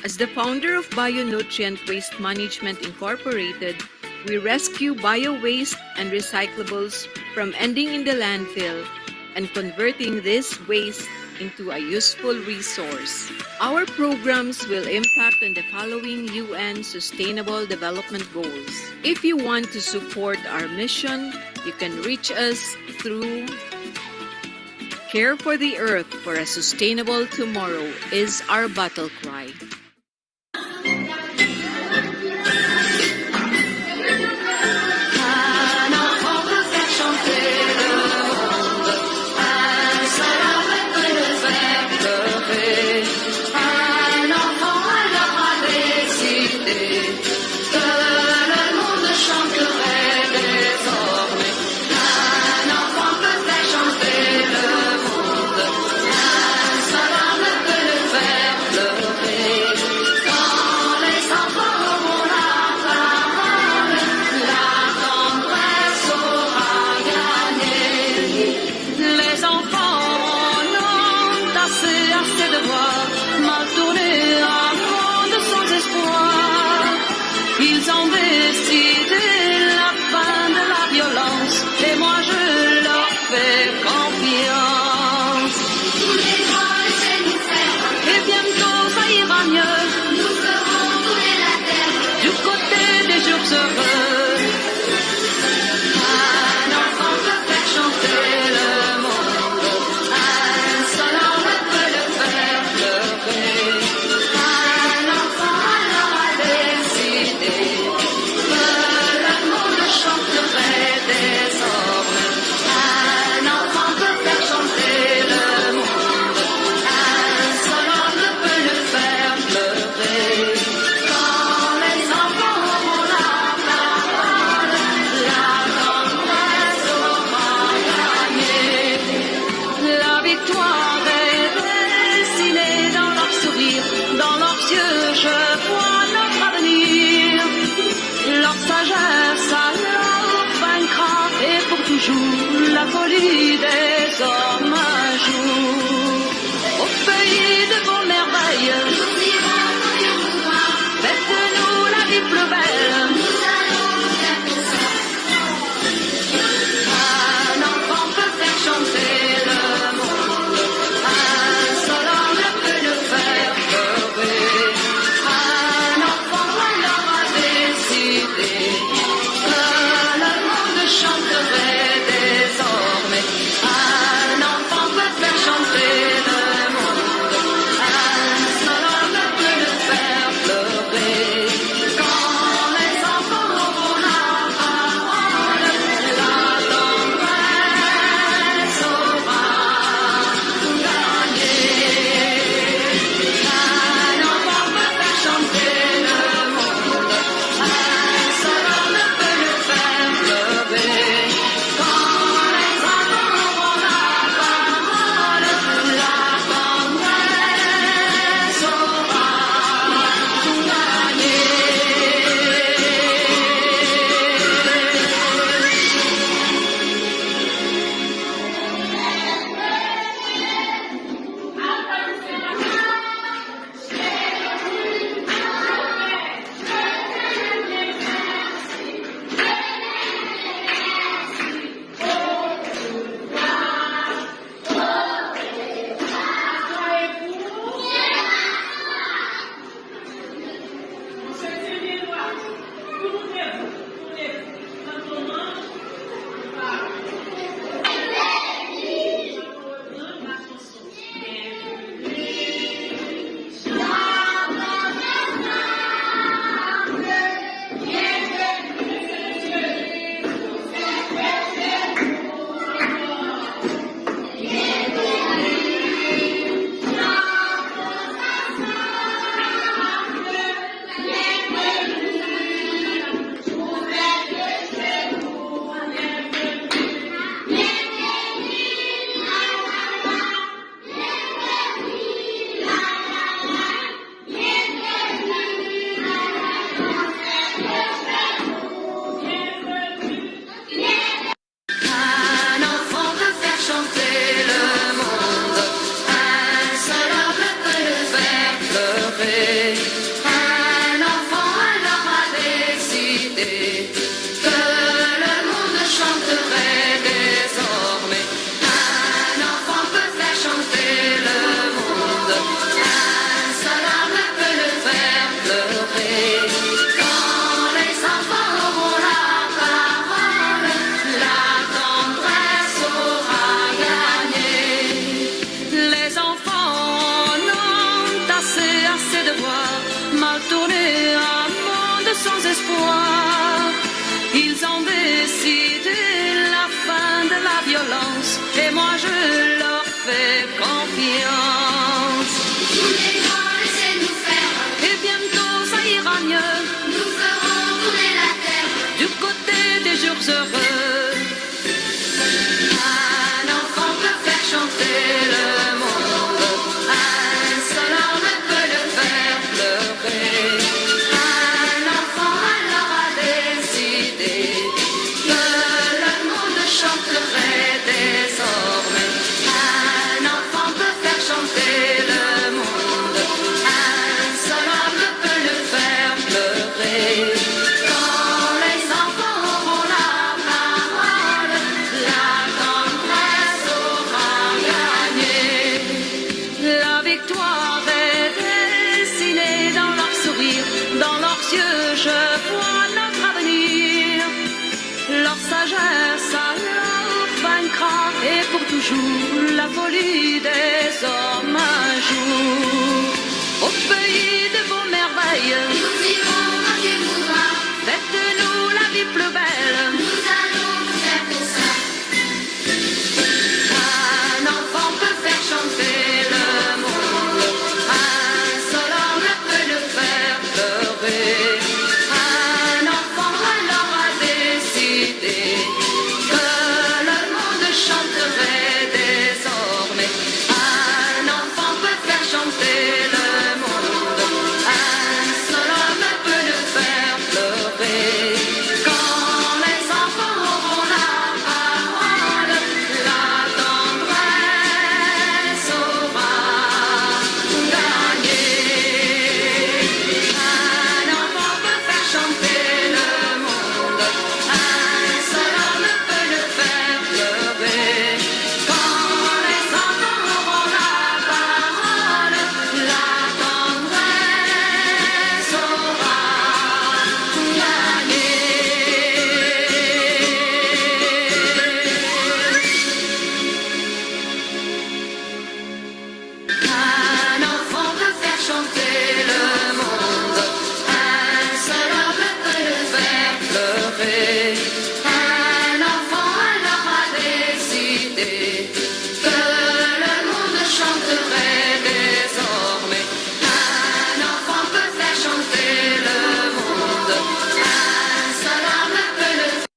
As the founder of Bionutrient Waste Management Incorporated, we rescue bio-waste and recyclables from ending in the landfill and converting this waste into a useful resource. Our programs will impact on the following UN Sustainable Development Goals. If you want to support our mission, you can reach us through Care for the Earth for a Sustainable Tomorrow is our battle cry. Ils ont décidé la fin de la violence et moi je leur fais confiance. Tous les droits laissez nous faire et bientôt ça ira mieux. Nous ferons couler la terre du côté des jours heureux. Un enfant peut faire chanter le monde, un seul homme peut le faire pleurer. Un enfant alors a décidé que le monde chanterait désormais. Un enfant peut faire chanter le monde, un seul homme peut le faire pleurer. Quand les enfants auront la parole, la tendresse aura gagné. La victoire est dessinée dans leurs sourires, dans leurs yeux je vois notre avenir. Leur sagesse alors vaincra et pour toujours la folie des hommes un jour. Au pays de vos merveilles, nous irons courir tout droit. Faites-nous la vie plus belle, nous allons faire tout ça. Un enfant peut faire chanter le monde, un seul homme peut le faire pleurer. Un enfant alors a décidé que le monde chanterait désormais. Un enfant peut faire chanter le monde, un seul homme peut le faire pleurer. Quand les enfants jours heureux. Un enfant peut faire chanter le monde, un seul homme peut le faire pleurer. Un enfant alors a décidé que le monde chanterait désormais. Un enfant peut faire chanter le monde, un seul homme peut le faire pleurer. Quand les enfants auront la parole, la tendresse aura gagné. La victoire est dessinée dans leurs sourires, dans leurs yeux je vois notre avenir. Leur sagesse alors vaincra et pour toujours la folie des hommes un jour. Au pays de vos merveilles, nous irons quand Dieu voudra. Faites-nous la vie plus belle, nous allons tout faire pour ça. Un enfant peut faire chanter le monde, un seul homme peut le faire pleurer. Un enfant alors a décidé que le monde chanterait désormais. Un enfant peut faire chanter le monde, un seul homme peut le faire pleurer. Quand les enfants auront la parole, la tendresse aura gagné. Un enfant peut faire chanter le monde, un seul homme peut le faire pleurer. Quand les enfants auront la parole, la tendresse aura gagné. Un enfant peut faire chanter le monde, un seul homme peut le faire pleurer. Un enfant alors a décidé que le monde chanterait désormais. Un enfant peut faire chanter le monde, un seul homme peut le faire.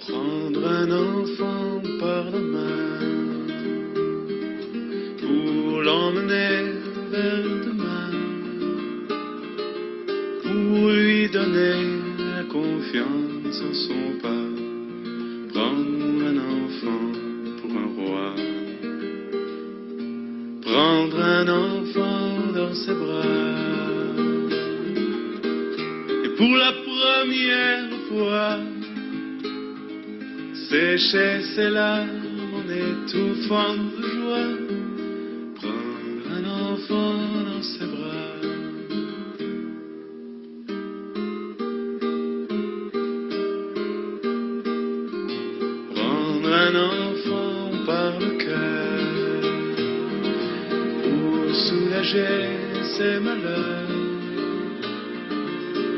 Prendre un enfant par la main pour l'emmener vers demain, pour lui donner la confiance en son pas. Prendre un enfant pour un roi, prendre un enfant dans ses bras, et pour la première fois sécher ses larmes en étouffant de joie, prendre un enfant dans ses bras. Prendre un enfant par le cœur pour soulager ses malheurs,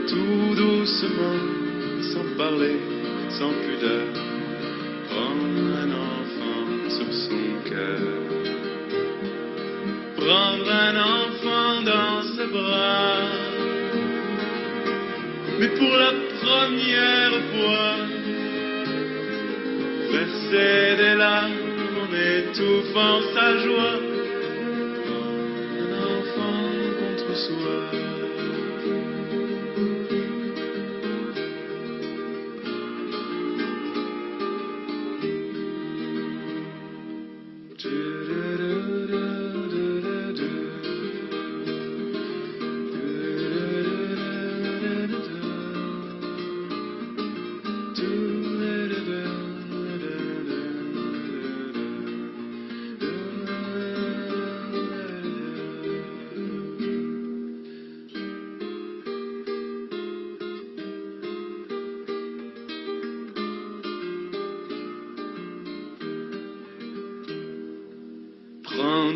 tout doucement, sans parler, sans pudeur. Prendre un enfant sur son cœur, prendre un enfant dans ses bras, mais pour la première fois, verser des larmes en étouffant sa joie, prendre un enfant contre soi.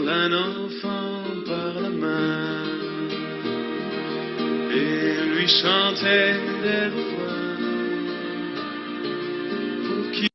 prendre un enfant par la main et lui chanter des refrains pour qu'il...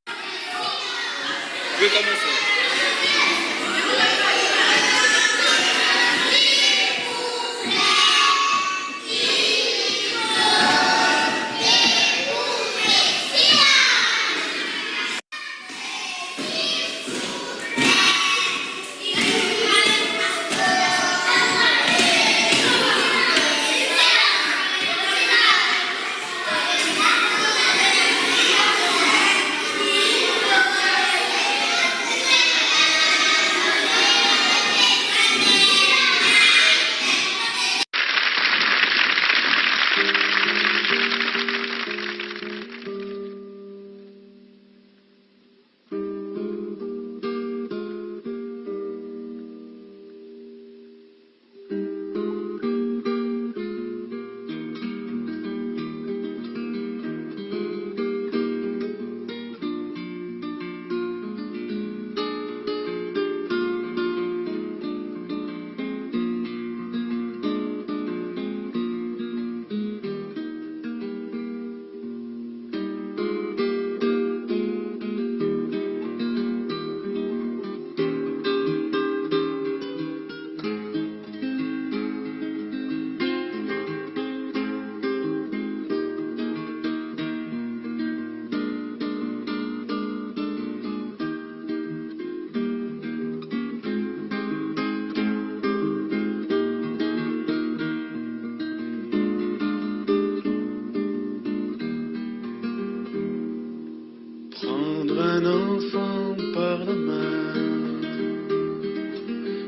Prendre un enfant par la main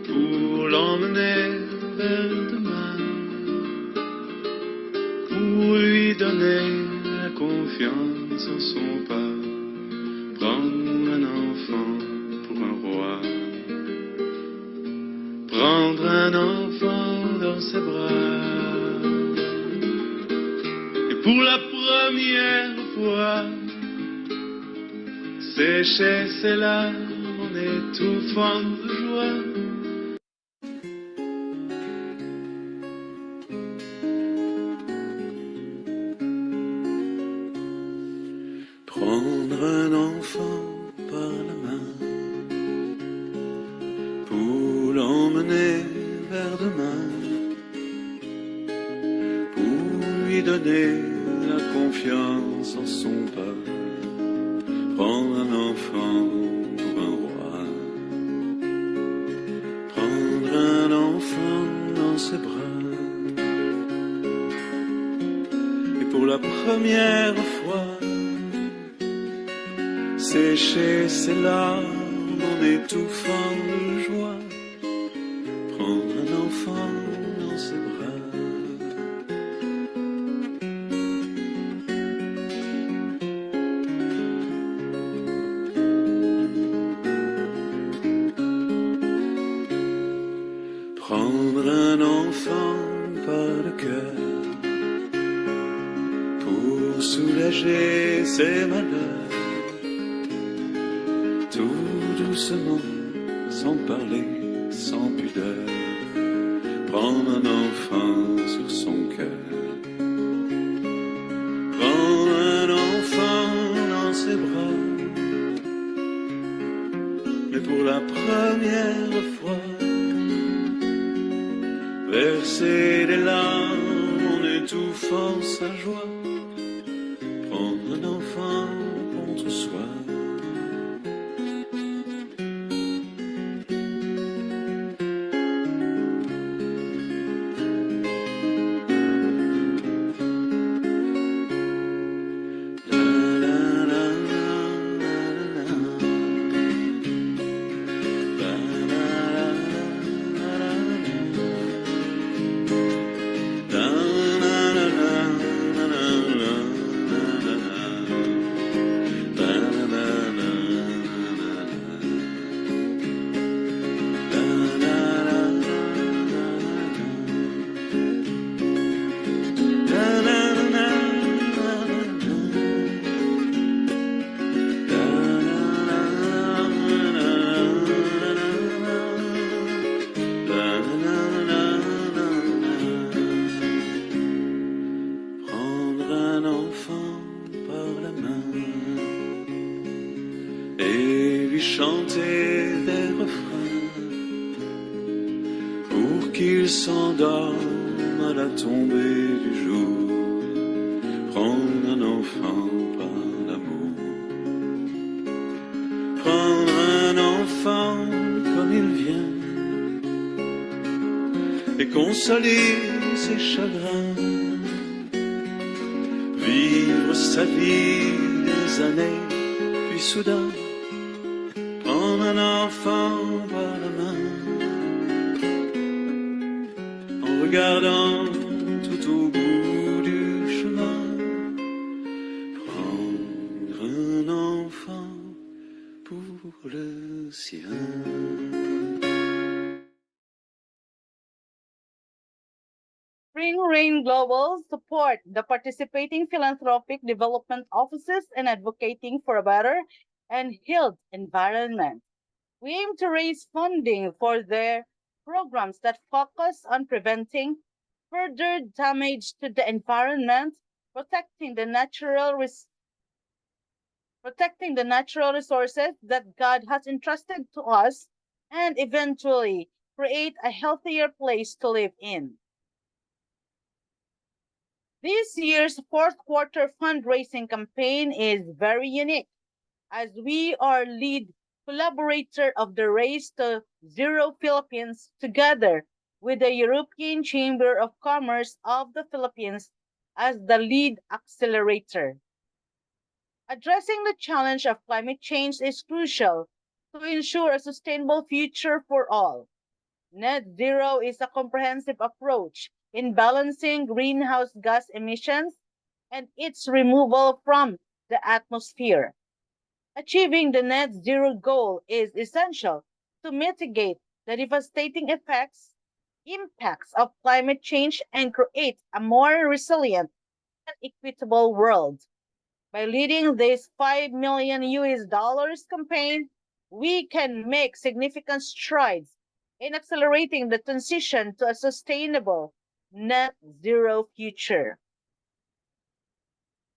pour l'emmener vers demain, pour lui donner la confiance en son pas. Prendre un enfant pour un roi, prendre un enfant dans ses bras, et pour la première fois sécher ses larmes en étouffant de joie. Prendre un enfant par la main pour l'emmener vers demain, pour lui donner la confiance en son pas. Prendre un enfant pour un roi, prendre un enfant dans ses bras, et pour la première fois sécher ses larmes en étouffant de joie. Prendre un enfant dans ses bras. Prendre un enfant par le cœur pour soulager ses malheurs, tout doucement, sans parler, sans pudeur. Prendre un enfant sur son cœur, prendre un enfant dans ses bras, mais pour la première fois verser des larmes en étouffant sa joie. Prendre un enfant contre soi. et lui chanter des refrains pour qu'il s'endorme à la tombée du jour. Prendre un enfant par l'amour, prendre un enfant comme il vient et consoler ses chagrins, vivre sa vie des années, puis soudain prendre un enfant par la main, en regardant tout au bout du chemin, prendre un enfant pour le sien. Spring Rain Global support the participating philanthropic development offices in advocating for a better and healed environment. We aim to raise funding for their programs that focus on preventing further damage to the environment, protecting the natural resources that God has entrusted to us, and eventually create a healthier place to live in. This year's fourth quarter fundraising campaign is very unique, as we are lead collaborator of the Race to Zero Philippines together with the European Chamber of Commerce of the Philippines as the lead accelerator. Addressing the challenge of climate change is crucial to ensure a sustainable future for all. Net zero is a comprehensive approach in balancing greenhouse gas emissions and its removal from the atmosphere. Achieving the net zero goal is essential to mitigate the devastating impacts of climate change and create a more resilient and equitable world. By leading this $5 million campaign, we can make significant strides in accelerating the transition to a sustainable net zero future.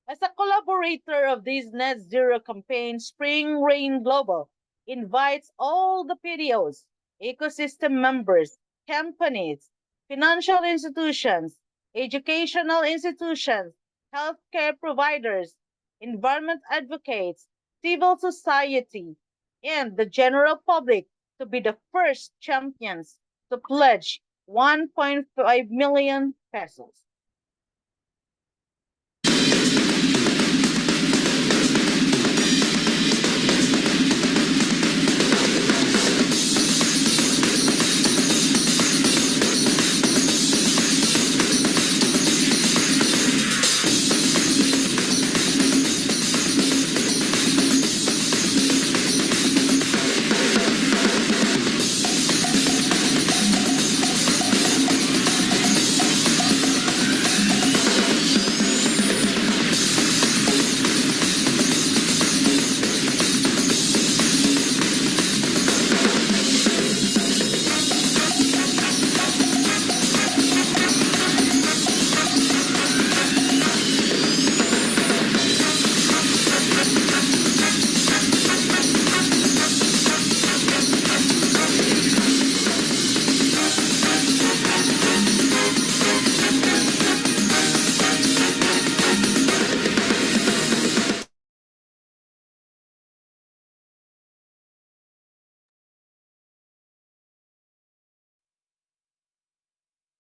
As a collaborator of this net zero campaign, Spring Rain Global invites all the PDOs, ecosystem members, companies, financial institutions, educational institutions, healthcare providers, environment advocates, civil society, and the general public to be the first champions to pledge 1.5 million pesos.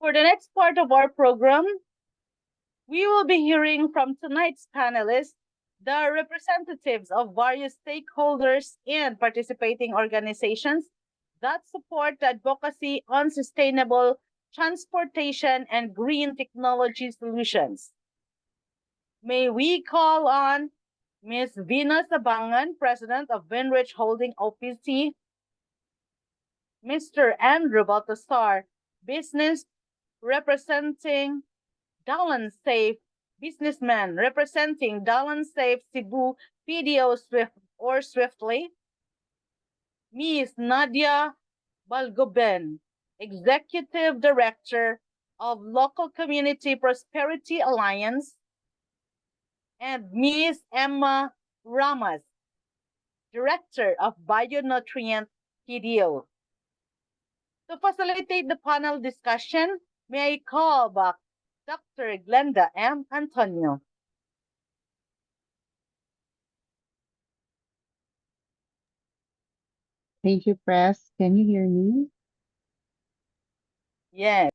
For the next part of our program, we will be hearing from tonight's panelists, the representatives of various stakeholders and participating organizations that support the advocacy on sustainable transportation and green technology solutions. May we call on Ms. Venus Abangan, President of Winrich Holding OPC, Mr. Andrew Baltasar, business representing Dalan Safe, businessman representing Dalan Safe Cebu PDO Swiftly, Ms. Nadia Balgoben, Executive Director of Local Community Prosperity Alliance, and Ms. Emma Ramas, Director of Bionutrient PDO. To facilitate the panel discussion, may I call back Dr. Glenda M. Antonio. Thank you, Press. Can you hear me? Yes.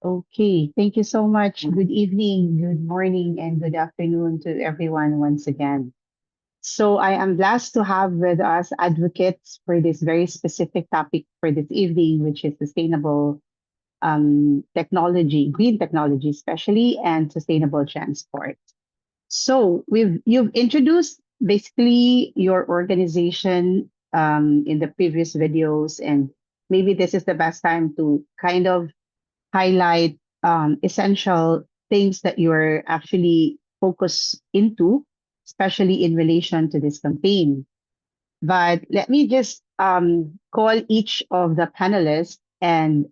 Okay, thank you so much. Good evening, good morning, and good afternoon to everyone once again. So I am blessed to have with us advocates for this very specific topic for this evening, which is sustainable technology, green technology especially, and sustainable transport. So you've introduced basically your organization in the previous videos, and maybe this is the best time to kind of highlight essential things that you're actually focused into, especially in relation to this campaign. But let me just call each of the panelists and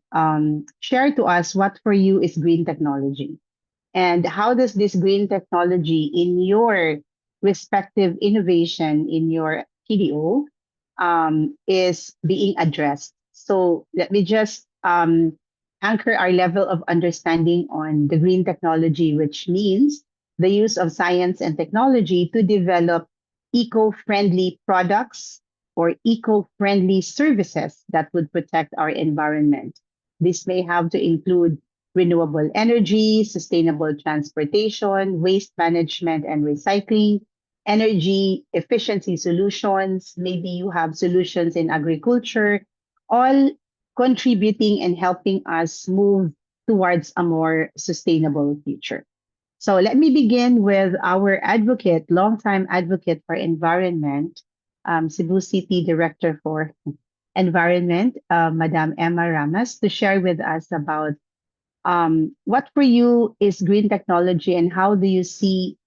share to us what for you is green technology. And how does this green technology in your respective innovation in your PDO is being addressed? So let me just anchor our level of understanding on the green technology, which means the use of science and technology to develop eco-friendly products or eco-friendly services that would protect our environment. This may have to include renewable energy, sustainable transportation, waste management and recycling, energy efficiency solutions. Maybe you have solutions in agriculture, all contributing and helping us move towards a more sustainable future. So let me begin with our advocate, longtime advocate for environment, Cebu City Director for Environment, Madam Emma Ramas, to share with us about what for you is green technology and how do you see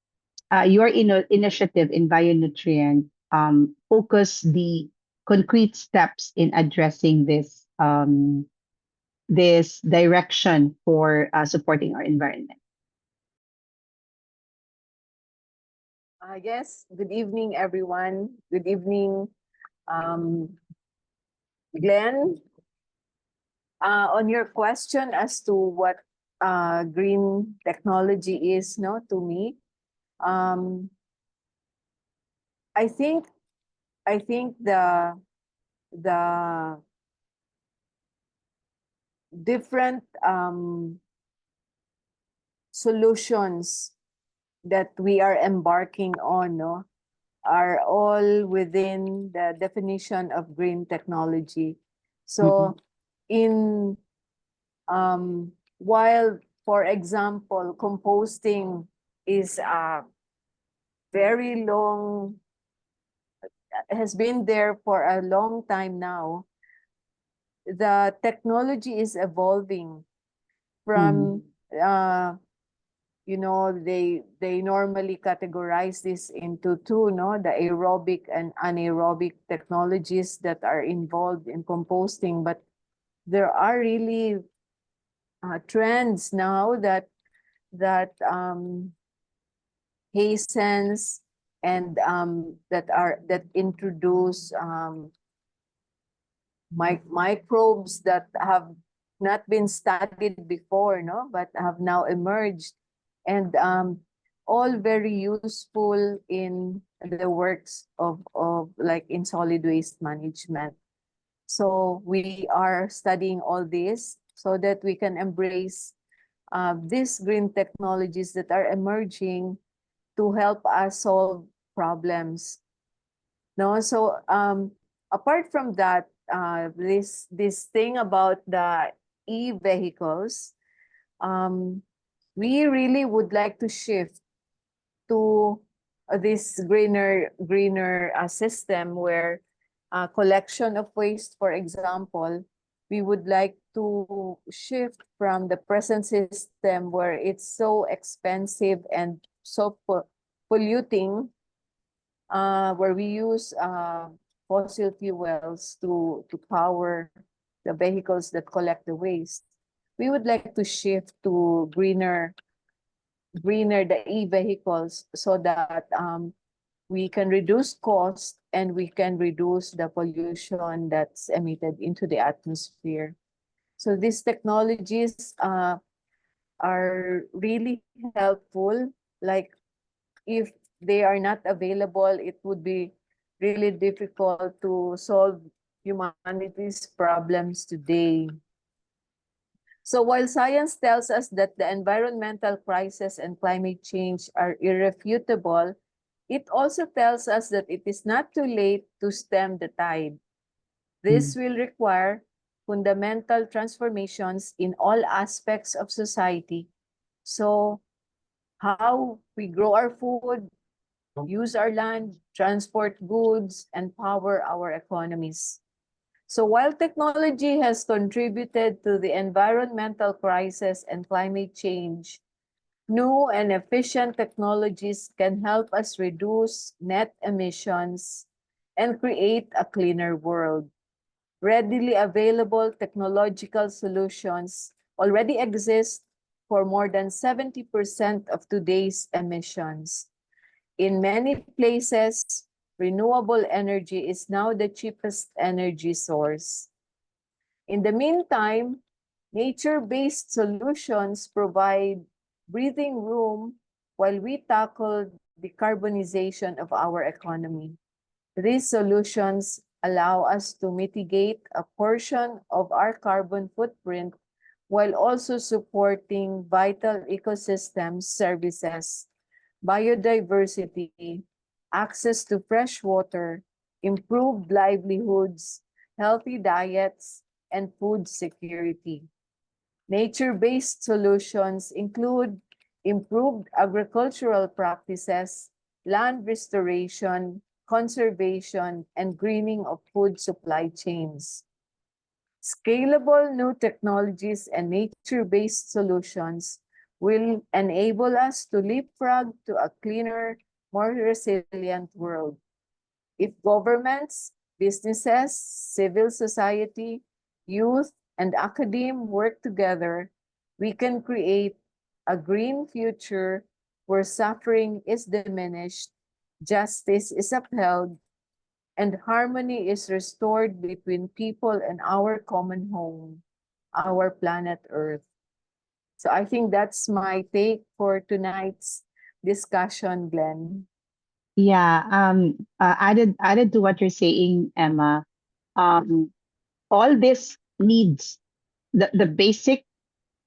your initiative in bionutrient focus the concrete steps in addressing this direction for supporting our environment? Yes, good evening, everyone. Good evening, Glenn. On your question as to what green technology is, no, to me, um, I think the different solutions that we are embarking on, no, are all within the definition of green technology. So, in while, for example, composting is a very long, has been there for a long time now, the technology is evolving from they normally categorize this into two, no, the aerobic and anaerobic technologies that are involved in composting, but there are really trends now that hastens and that introduce microbes that have not been studied before, no, but have now emerged, and all very useful in the works of like in solid waste management. So we are studying all this so that we can embrace these green technologies that are emerging to help us solve problems. No, so apart from that, this thing about the e-vehicles, we really would like to shift to this greener system where collection of waste, for example, we would like to shift from the present system where it's so expensive and so polluting, where we use fossil fuels to power the vehicles that collect the waste. We would like to shift to greener the e-vehicles so that we can reduce cost, and we can reduce the pollution that's emitted into the atmosphere. So these technologies are really helpful. Like if they are not available, it would be really difficult to solve humanity's problems today. So while science tells us that the environmental crisis and climate change are irrefutable, it also tells us that it is not too late to stem the tide. This will require fundamental transformations in all aspects of society. So how we grow our food, use our land, transport goods, and power our economies. So while technology has contributed to the environmental crisis and climate change, new and efficient technologies can help us reduce net emissions and create a cleaner world. Readily available technological solutions already exist for more than 70% of today's emissions. In many places, renewable energy is now the cheapest energy source. In the meantime, nature-based solutions provide breathing room while we tackle decarbonization of our economy. These solutions allow us to mitigate a portion of our carbon footprint while also supporting vital ecosystem services, biodiversity, access to fresh water, improved livelihoods, healthy diets, and food security. Nature-based solutions include improved agricultural practices, land restoration, conservation, and greening of food supply chains. Scalable new technologies and nature-based solutions will enable us to leapfrog to a cleaner, more resilient world. If governments, businesses, civil society, youth, and academia work together, we can create a green future where suffering is diminished, justice is upheld, and harmony is restored between people and our common home, our planet Earth. So I think that's my take for tonight's discussion, Glenn. Yeah, added to what you're saying, Emma, um, all this needs the basic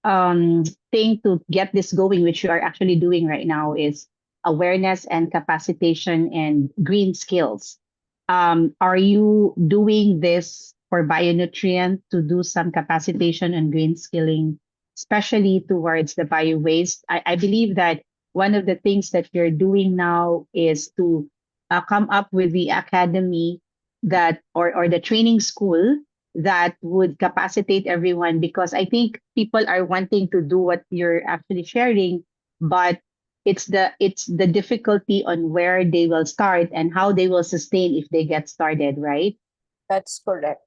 thing to get this going, which you are actually doing right now, is awareness and capacitation and green skills. Are you doing this for bionutrient to do some capacitation and green skilling, especially towards the bio waste? I believe that one of the things that you're doing now is to come up with the academy that or the training school that would capacitate everyone, because I think people are wanting to do what you're actually sharing, but it's the difficulty on where they will start and how they will sustain if they get started, right? That's correct.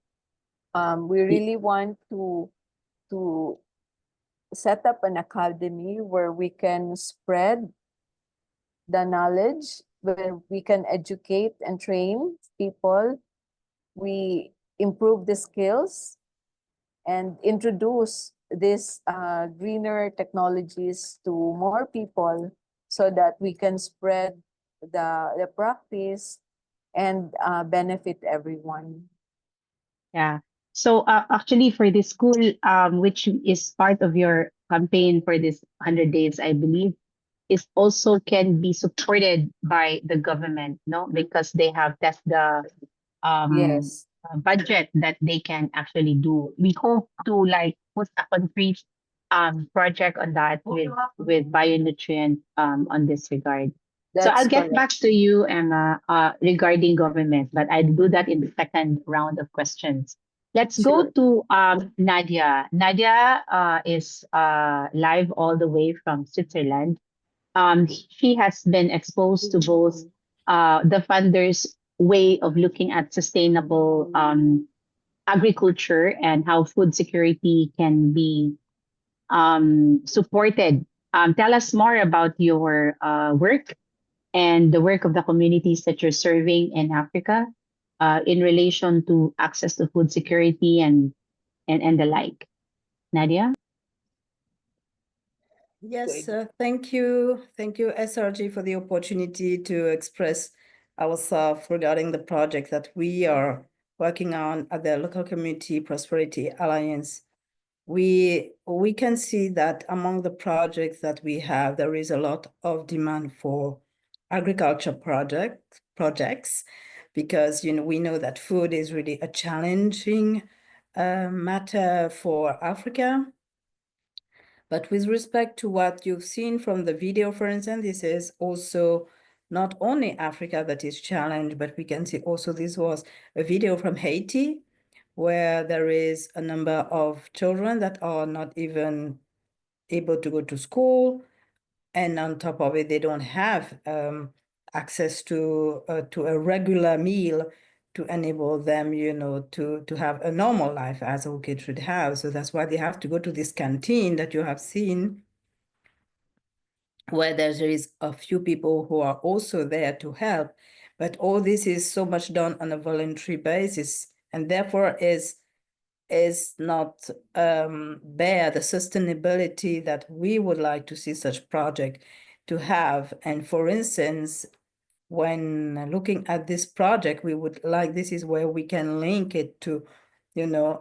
We really want to set up an academy where we can spread the knowledge, where we can educate and train people. We improve the skills and introduce these greener technologies to more people so that we can spread the practice and benefit everyone. Yeah. So actually, for this school, which is part of your campaign for this 100 days, I believe, is also can be supported by the government, no? Because they have that's the Yes. budget that they can actually do. We hope to like put a concrete project on that with bionutrient on this regard. So That's I'll get correct. back to you, Emma, regarding government, but I'll do that in the second round of questions. Let's go Sure. to Nadia. Nadia is live all the way from Switzerland. She has been exposed to both the funders' way of looking at sustainable agriculture and how food security can be supported. Tell us more about your work and the work of the communities that you're serving in Africa in relation to access to food security and the like. Nadia? Yes, thank you. Thank you, SRG, for the opportunity to express ourselves regarding the project that we are working on at the Local Community Prosperity Alliance. We can see that among the projects that we have, there is a lot of demand for agriculture projects because we know that food is really a challenging matter for Africa. But with respect to what you've seen from the video, for instance, this is also not only Africa that is challenged, but we can see also this was a video from Haiti, where there is a number of children that are not even able to go to school. And on top of it, they don't have access to a regular meal to enable them, to have a normal life as a kid should have. So that's why they have to go to this canteen that you have seen, where there is a few people who are also there to help. But all this is so much done on a voluntary basis, and therefore is not bear the sustainability that we would like to see such project to have. And for instance, when looking at this project, we would like, this is where we can link it to,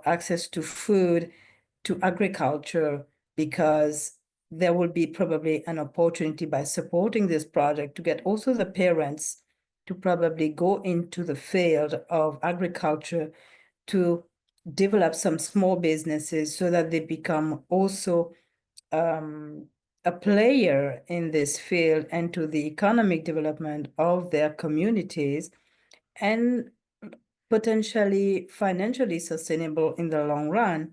access to food, to agriculture, because there will be probably an opportunity by supporting this project to get also the parents to probably go into the field of agriculture to develop some small businesses so that they become also a player in this field and to the economic development of their communities, and potentially financially sustainable in the long run.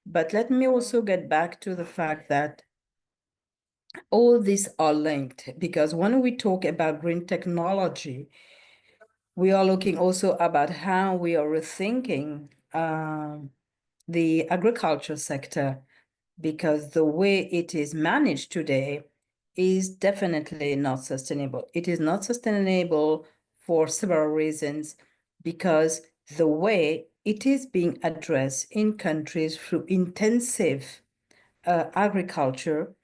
But let me also get back to the fact that all these are linked, because when we talk about green technology, we are looking also about how we are rethinking the agriculture sector, because the way it is managed today is definitely not sustainable. It is not sustainable for several reasons, because the way it is being addressed in countries through intensive agriculture,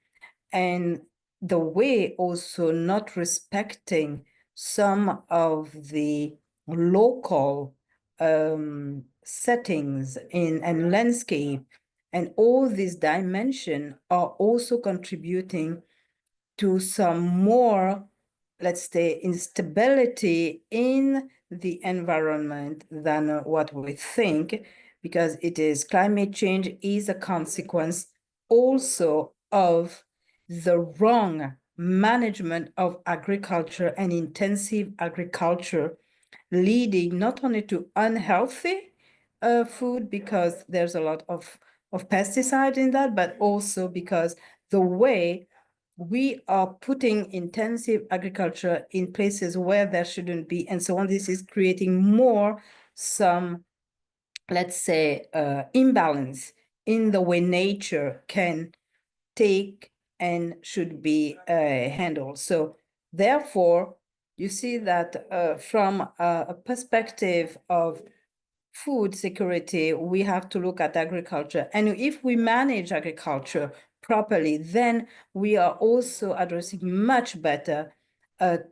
and the way also not respecting some of the local settings and landscape, and all these dimensions are also contributing to some more, let's say, instability in the environment than what we think, because climate change is a consequence also of the wrong management of agriculture and intensive agriculture, leading not only to unhealthy food, because there's a lot of pesticide in that, but also because the way we are putting intensive agriculture in places where there shouldn't be, and so on. This is creating more some, let's say, imbalance in the way nature can take and should be handled. So therefore, you see that from a perspective of food security, we have to look at agriculture. And if we manage agriculture properly, then we are also addressing much better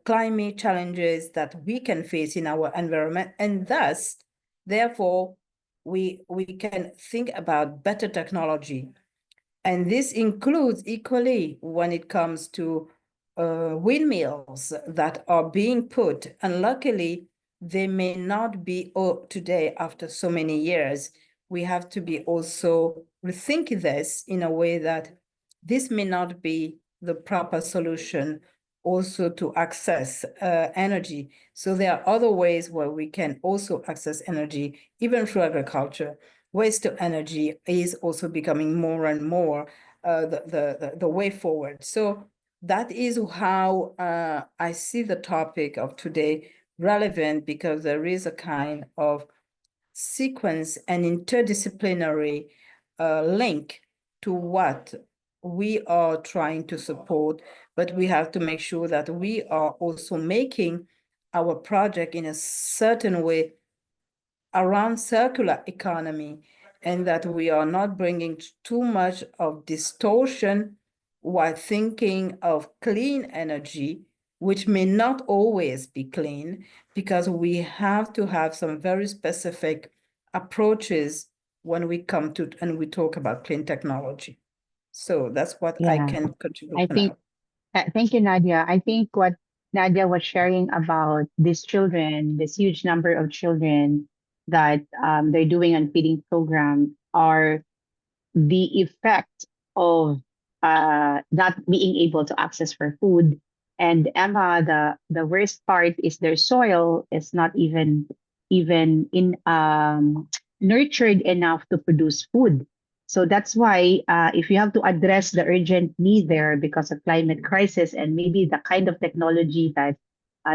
climate challenges that we can face in our environment. And thus, therefore, we can think about better technology. And this includes equally when it comes to windmills that are being put. And luckily, they may not be today after so many years. We have to be also rethinking this in a way that this may not be the proper solution also to access energy. So there are other ways where we can also access energy, even through agriculture. Waste to energy is also becoming more and more the way forward. So that is how I see the topic of today relevant, because there is a kind of sequence and interdisciplinary link to what we are trying to support, but we have to make sure that we are also making our project in a certain way around circular economy, and that we are not bringing too much of distortion while thinking of clean energy, which may not always be clean, because we have to have some very specific approaches when we come to and we talk about clean technology. So that's what I Yeah, can contribute I for think, now. thank you, Nadia. I think what Nadia was sharing about these children, this huge number of children that they're doing on feeding program, are the effect of not being able to access for food. And Emma, the worst part is their soil is not even in nurtured enough to produce food. So that's why if you have to address the urgent need there because of climate crisis and maybe the kind of technology that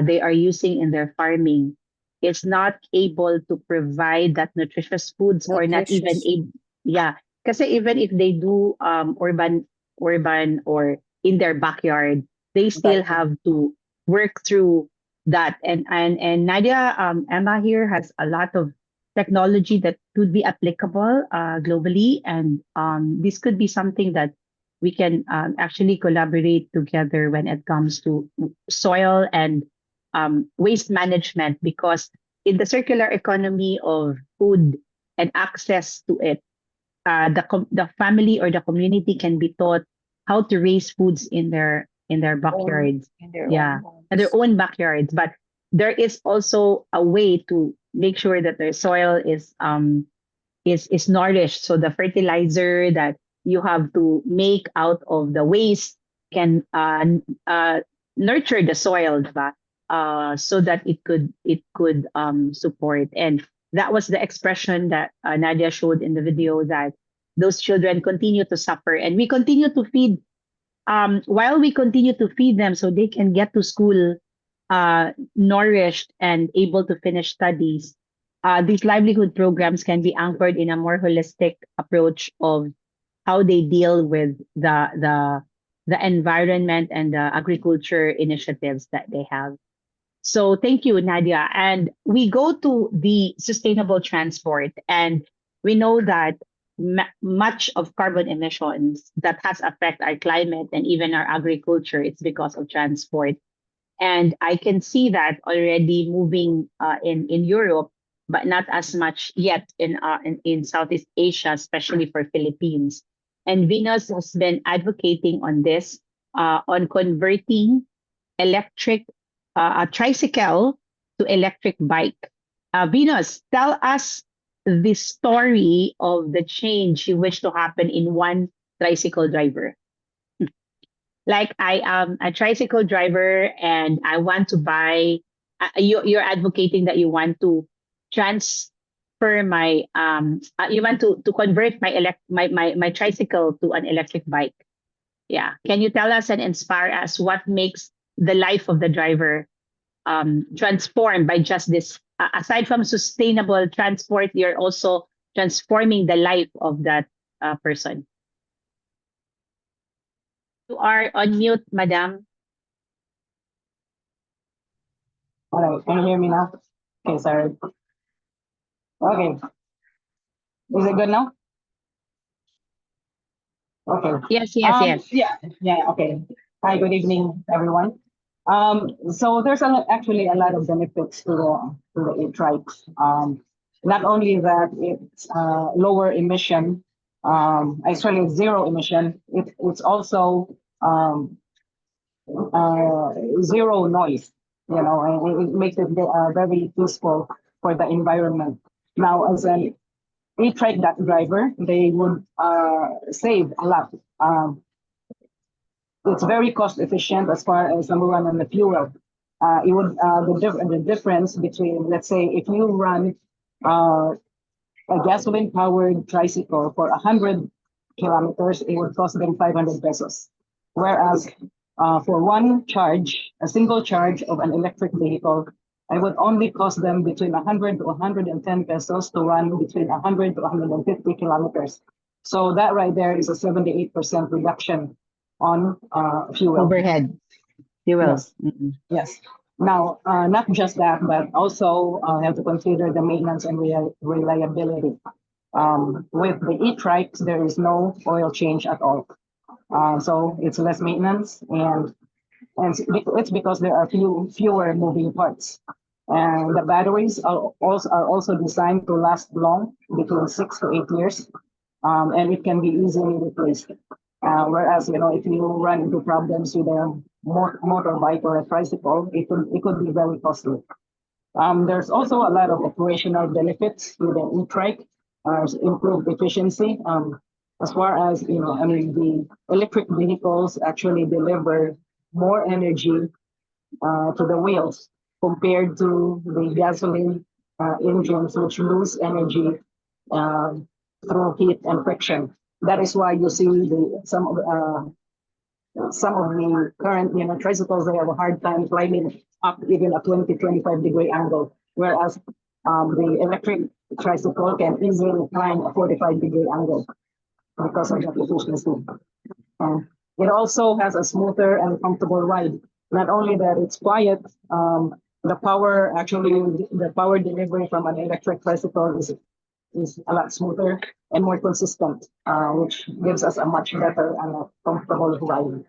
they are using in their farming is not able to provide that nutritious foods, or not even Nutritious. able, yeah, kasi even if they do urban or in their backyard, they still Exactly. have to work through that. And Nadia, Emma here has a lot of technology that could be applicable globally, and this could be something that we can actually collaborate together when it comes to soil and waste management, because in the circular economy of food and access to it, the family or the community can be taught how to raise foods in their backyards. In their Yeah, own in their homes. own backyards. But there is also a way to make sure that their soil is nourished. So the fertilizer that you have to make out of the waste can nurture the soil, diba? So that it could support. And that was the expression that Nadia showed in the video, that those children continue to suffer, and we continue to feed while we continue to feed them so they can get to school nourished and able to finish studies. These livelihood programs can be anchored in a more holistic approach of how they deal with the environment and the agriculture initiatives that they have. So thank you, Nadia. And we go to the sustainable transport, and we know that much of carbon emissions that has affect our climate and even our agriculture, it's because of transport. And I can see that already moving in Europe, but not as much yet in Southeast Asia, especially for Philippines. And Venus has been advocating on this, on converting electric a tricycle to electric bike. Venus, tell us the story of the change you wish to happen in one tricycle driver. Like I am a tricycle driver and I want to buy. You're advocating that you want to transfer my you want to convert my tricycle to an electric bike. Yeah. Can you tell us and inspire us what makes the life of the driver transformed by just this? Aside from sustainable transport, you're also transforming the life of that person. You are on mute, madam. All right, can you hear me now? Okay, sorry. Okay, is it good now? Okay. Yes, yes, yes. Yeah, okay. Hi, good evening, everyone. So there's actually a lot of benefits to the e-trikes. Not only that it's lower emission, actually zero emission, it's also zero noise, and it makes it very useful for the environment. Now, as an e-trike driver, they would save a lot. It's very cost efficient as far as number one on the fuel. It would the difference between, let's say, if you run a gasoline powered tricycle for 100 kilometers, it would cost them 500 pesos. Whereas for one charge, a single charge of an electric vehicle, it would only cost them between 100 to 110 pesos to run between 100 to 150 kilometers. So that right there is a 78% reduction on fuel. Overhead fuels. Yes. Yes. Now, not just that, but also have to consider the maintenance and reliability. With the e-trikes, there is no oil change at all. So it's less maintenance, and it's because there are fewer moving parts. And the batteries are also designed to last long, between 6 to 8 years, and it can be easily replaced. Whereas, if you run into problems with a motorbike or a tricycle, it could be very costly. There's also a lot of operational benefits with the e-trike, improved efficiency. As far as, the electric vehicles actually deliver more energy to the wheels compared to the gasoline engines, which lose energy uh, through heat and friction. That is why you see some of the current, tricycles, they have a hard time climbing up even a 20-25 degree angle, whereas the electric tricycle can easily climb a 45-degree angle because of that efficiency. It also has a smoother and comfortable ride. Not only that, it's quiet. The power delivery from an electric tricycle is a lot smoother and more consistent, which gives us a much better and a comfortable ride.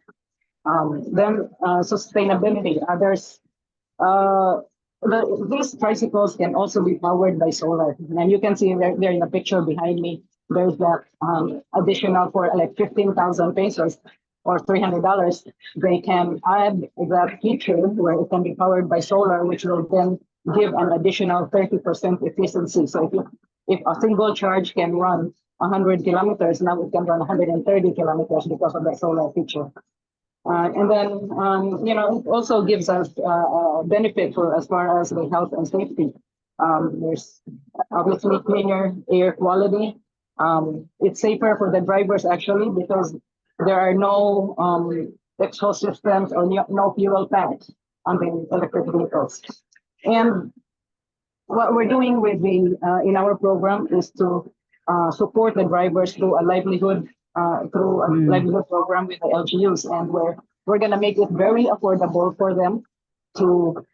Then sustainability. These tricycles can also be powered by solar. And you can see there in the picture behind me, there's that additional for like 15,000 pesos or $300. They can add that feature where it can be powered by solar, which will then give an additional 30% efficiency. So if a single charge can run 100 kilometers, now it can run 130 kilometers because of the solar feature. And then, it also gives us a benefit for as far as the health and safety. There's obviously cleaner air quality. It's safer for the drivers actually because there are no exhaust systems or no fuel tanks on the electric vehicles. And what we're doing with in our program is to support the drivers through a livelihood program with the LGUs, and we're gonna make it very affordable for them to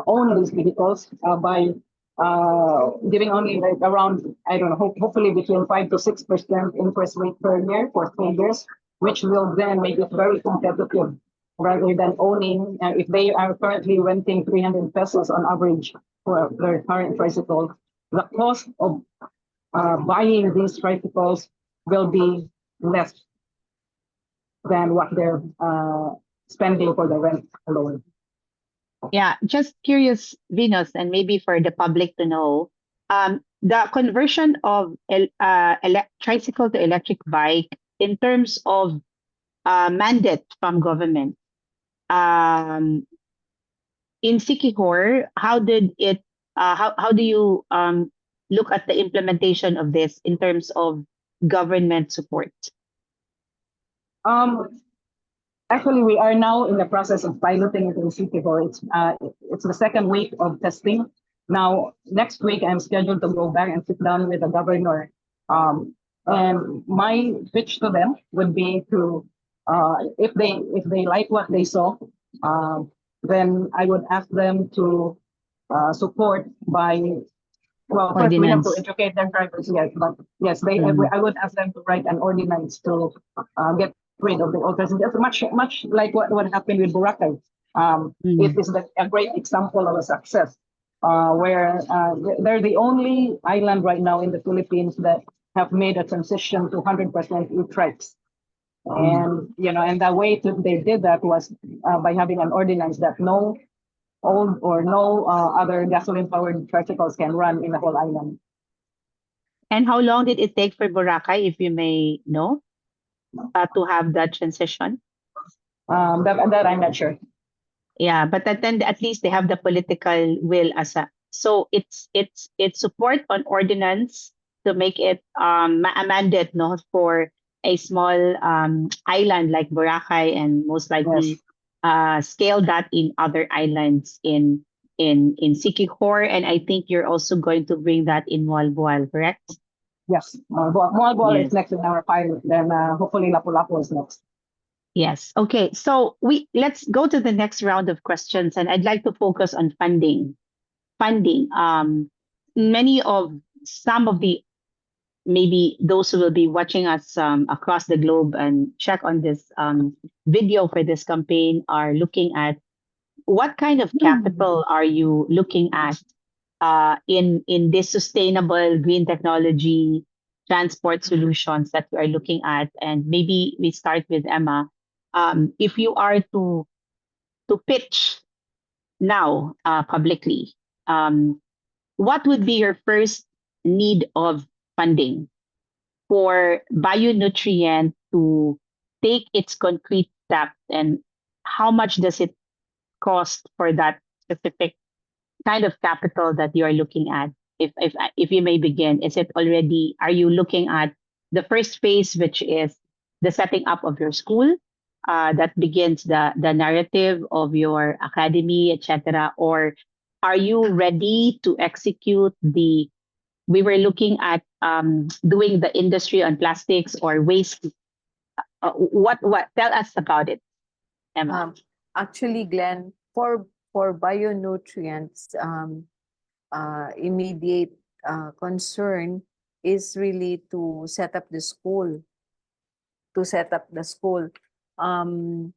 own these vehicles by giving only like around, I don't know, hopefully between 5 to 6% interest rate per year for 3 years, which will then make it very competitive rather than owning. If they are currently renting 300 pesos on average for their current tricycle, the cost of buying these tricycles will be less than what they're spending for the rent alone. Yeah, just curious, Venus, and maybe for the public to know, the conversion of tricycle to electric bike in terms of mandate from government. In Sikihor, how did it? How do you look at the implementation of this in terms of government support? Actually, we are now in the process of piloting it in Sikihor. It's the second week of testing. Now, next week, I'm scheduled to go back and sit down with the governor. And my pitch to them would be to, if they like what they saw, then I would ask them to support by, well, first we have to educate their drivers, yes, but yes, I would ask them to write an ordinance to get rid of the old president. Much like what happened with Boracay. It is a great example of a success, where they're the only island right now in the Philippines that have made a transition to 100% e-trikes. And and the way they did that was by having an ordinance that no old or no other gasoline-powered tricycles can run in the whole island. And how long did it take for Boracay, if you may know, to have that transition? That I'm not sure. Yeah, but then at least they have the political will as a. So it's support on ordinance to make it amended, no, for a small island like Boracay, and most likely scale that in other islands in Sikihor, and I think you're also going to bring that in Moalboal, correct? Yes, Moalboal is next in our pilot. Then hopefully Lapu-Lapu is next. Yes. Okay. So let's go to the next round of questions, and I'd like to focus on funding. Funding. Many of some of the maybe those who will be watching us across the globe and check on this video for this campaign are looking at what kind of capital are you looking at in this sustainable green technology transport solutions that we are looking at? And maybe we start with Emma. If you are to pitch now publicly, um, what would be your first need of funding for bionutrient to take its concrete step, and how much does it cost for that specific kind of capital that you are looking at? If you may begin, is it already, are you looking at the first phase, which is the setting up of your school, that begins the narrative of your academy, etc., or are you ready to execute the, we were looking at doing the industry on plastics or waste? What tell us about it, Emma? Actually, Glenn, for bionutrients, immediate concern is really to set up the school. Um,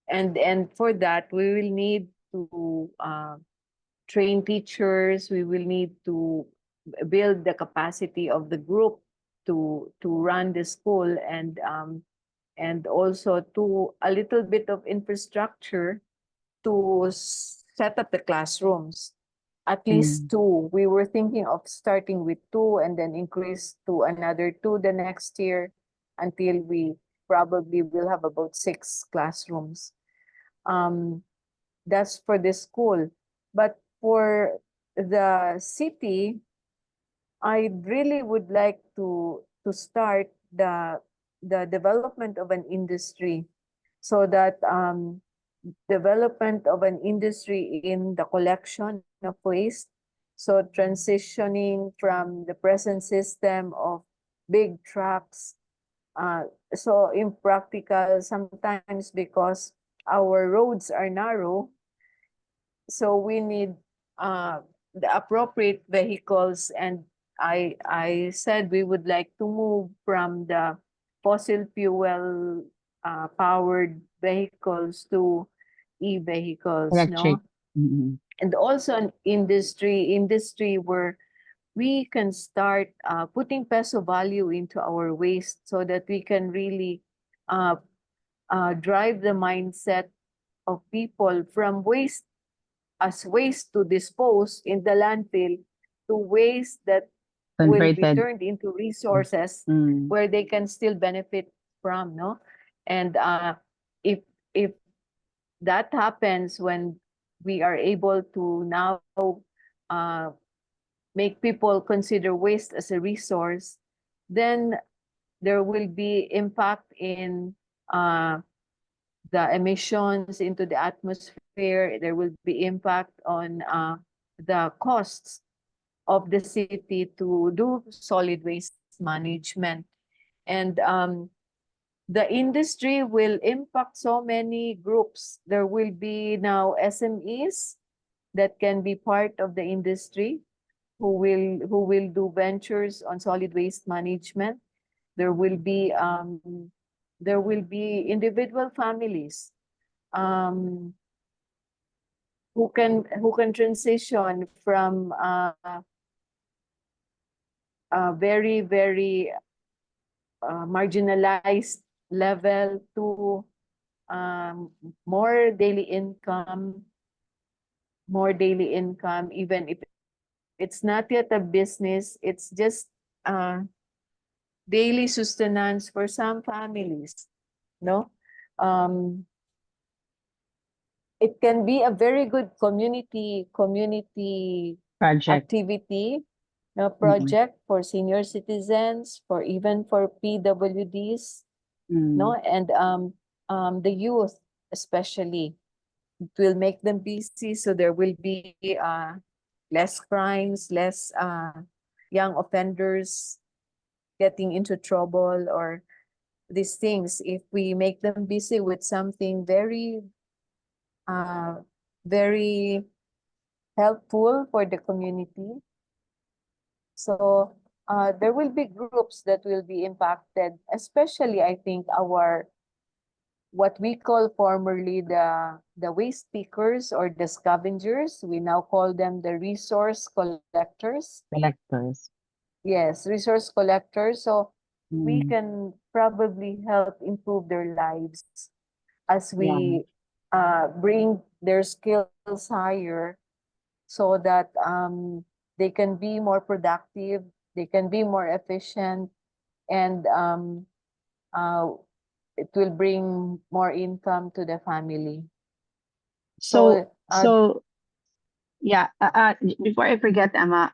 and for that, we will need to train teachers. We will need to build the capacity of the group to run the school, and also to a little bit of infrastructure to set up the classrooms. At least two. We were thinking of starting with two and then increase to another two the next year until we probably will have about 6 classrooms. That's for the school. But for the city, I really would like to start the development of an industry, so that development of an industry in the collection of waste. So transitioning from the present system of big trucks, so impractical sometimes because our roads are narrow. So we need the appropriate vehicles, and I said we would like to move from the fossil fuel powered vehicles to e-vehicles, Electric. no? And also an industry where we can start putting peso value into our waste, so that we can really drive the mindset of people from waste as waste to dispose in the landfill to waste that will be Converted. turned into resources where they can still benefit from, no? And if if that happens, when we are able to now uh, make people consider waste as a resource, then there will be impact in the emissions into the atmosphere. There will be impact on the costs of the city to do solid waste management. And the industry will impact so many groups. There will be now SMEs that can be part of the industry who will do ventures on solid waste management. There will be individual families who can transition from a very marginalized level to more daily income, even if it's not yet a business. It's just daily sustenance for some families, no? It can be a very good community Project. activity, no, project for senior citizens, for even for PWDs, no, and the youth especially. It will make them busy, so there will be less crimes, less young offenders getting into trouble, or these things, if we make them busy with something very very helpful for the community. So there will be groups that will be impacted, especially I think our what we call formerly the waste pickers or the scavengers. We now call them the resource collectors. Collectors. Yes, resource collectors. So we Mm. can probably help improve their lives as Yeah. we bring their skills higher so that they can be more productive, they can be more efficient, and uh, it will bring more income to the family. So, So, so yeah, before I forget, Emma,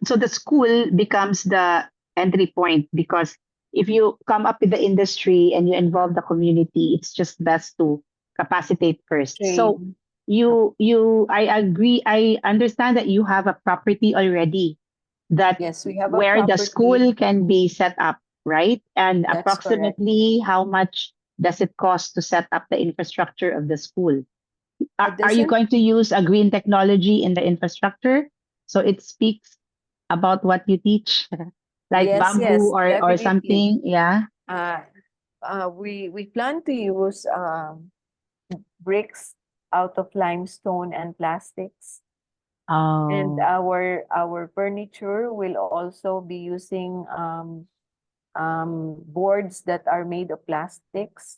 so the school becomes the entry point because if you come up with the industry and you involve the community, it's just best to capacitate first. So train. I agree. I understand that you have a property already that Yes, we have a where the property. school can be set up, right? And That's correct. approximately how much does it cost to set up the infrastructure of the school? It Are you doesn't. going to use a green technology in the infrastructure? So it speaks about what you teach, like Yes, bamboo yes, or definitely. something. Yeah. Uh, we plan to use bricks out of limestone and plastics. And Oh, our furniture will also be using boards that are made of plastics.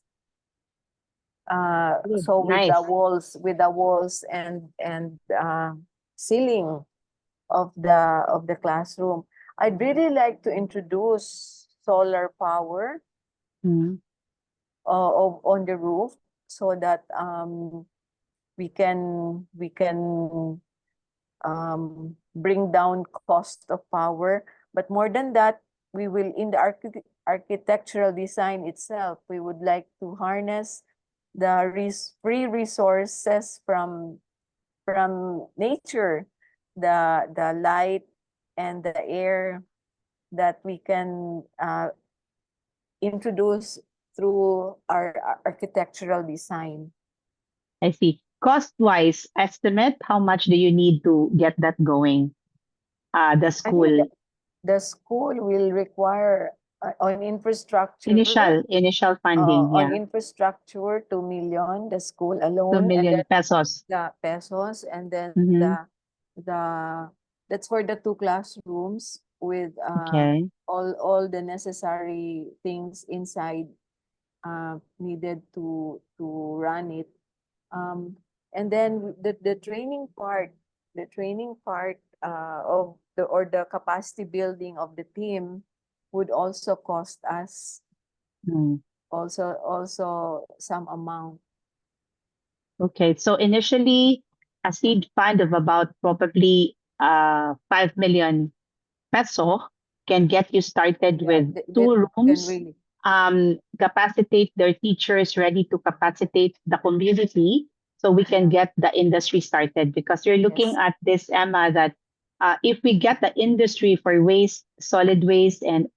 good. So Nice. with the walls and ceiling of the classroom, I'd really like to introduce solar power Mm. on the roof so that we can bring down cost of power. But more than that, we will in the architectural design itself, we would like to harness the free resources from nature, the light and the air that we can introduce through our architectural design. I see. Cost wise, estimate how much do you need to get that going? The I think school the school will require on infrastructure initial funding. on Yeah, infrastructure 2 million, the school two alone, and million then pesos. the pesos, and then Mm-hmm. the that's for the two classrooms with Okay. all the necessary things inside needed to run it. Um, and then the training part, of the capacity building of the team would also cost us Mm. also some amount. Okay. So initially, a seed fund of about probably 5 million peso can get you started Yeah, with that two can rooms, really. capacitate their teachers, ready to capacitate the community so we can get the industry started. Because you're looking Yes, at this, Emma, that if we get the industry for waste, solid waste, and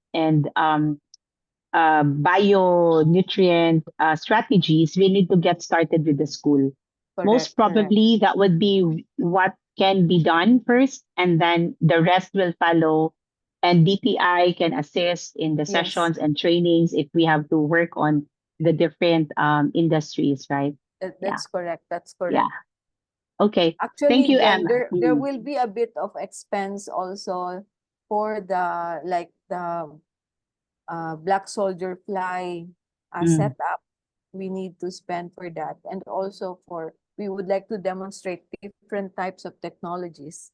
bio-nutrient strategies, we need to get started with the school. correct, Most correct. probably, that would be what can be done first, and then the rest will follow. And DTI can assist in the Yes, sessions and trainings if we have to work on the different industries, right? Yeah, that's correct. That's yeah. correct. Okay. Thank Actually, you, then Emma. there will be a bit of expense also for the like the black soldier fly Mm, setup. We need to spend for that, and also for we would like to demonstrate different types of technologies: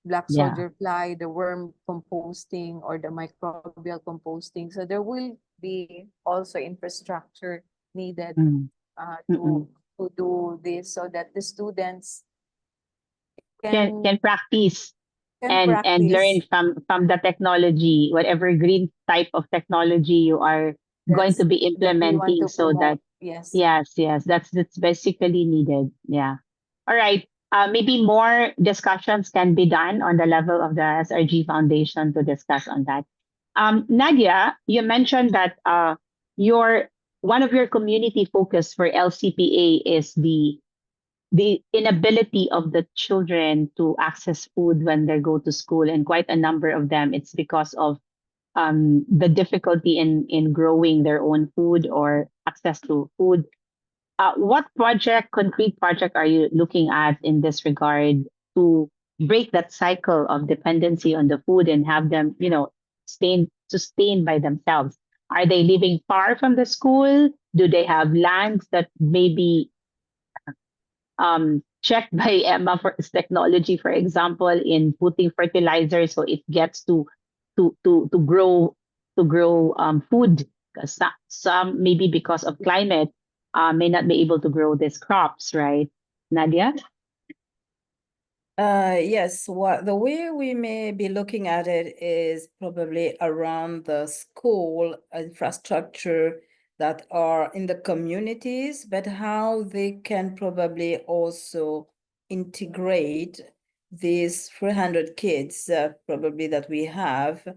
black yeah. soldier fly, the worm composting, or the microbial composting. So there will be also infrastructure needed Mm, to mm-mm. do this so that the students Can can practice can and learn practice. from the technology, whatever green type of technology you are going to That's be that we want implementing, to so that promote. Yes, yes, that's basically needed. Yeah. All right. Maybe more discussions can be done on the level of the SRG Foundation to discuss on that. Nadia, you mentioned that your one of your community focus for LCPA is the inability of the children to access food when they go to school, and quite a number of them it's because of the difficulty in growing their own food or access to food. What concrete project are you looking at in this regard to break that cycle of dependency on the food and have them, sustained by themselves? Are they living far from the school? Do they have lands that maybe checked by Emma for its technology, for example, in putting fertilizer so it gets to grow food? Because some maybe because of climate may not be able to grow these crops, right, Nadia? Yes, the way we may be looking at it is probably around the school infrastructure that are in the communities, but how they can probably also integrate these 300 kids probably that we have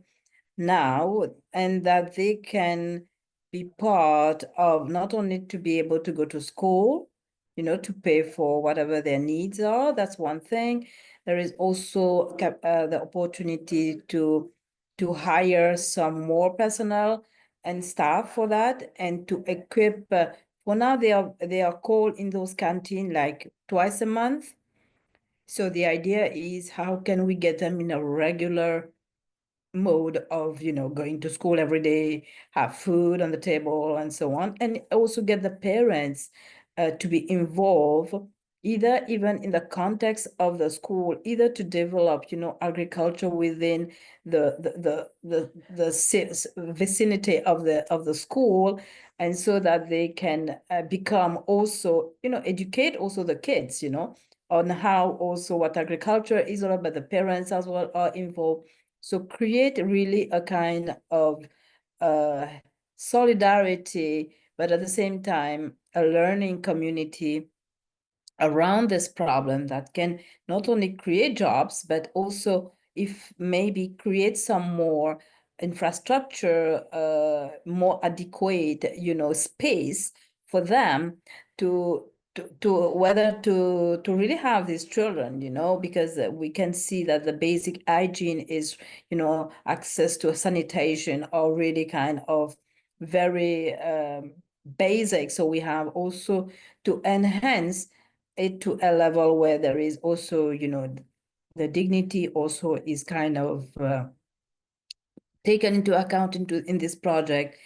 now, and that they can be part of not only to be able to go to school, to pay for whatever their needs are. That's one thing. There is also the opportunity to hire some more personnel and staff for that, and to equip. For now, they are called in those canteen like twice a month. So the idea is, how can we get them in a regular mode of going to school every day, have food on the table and so on, and also get the parents to be involved, either even in the context of the school, either to develop agriculture within the vicinity of the school, and so that they can become also educate also the kids on how also what agriculture is all about. The parents as well are involved, so create really a kind of solidarity, but at the same time, a learning community around this problem that can not only create jobs, but also, if maybe, create some more infrastructure, more adequate, space for them to whether to really have these children, because we can see that the basic hygiene is, access to sanitation are really kind of very basic. So we have also to enhance it to a level where there is also, the dignity also is kind of taken into account in this project,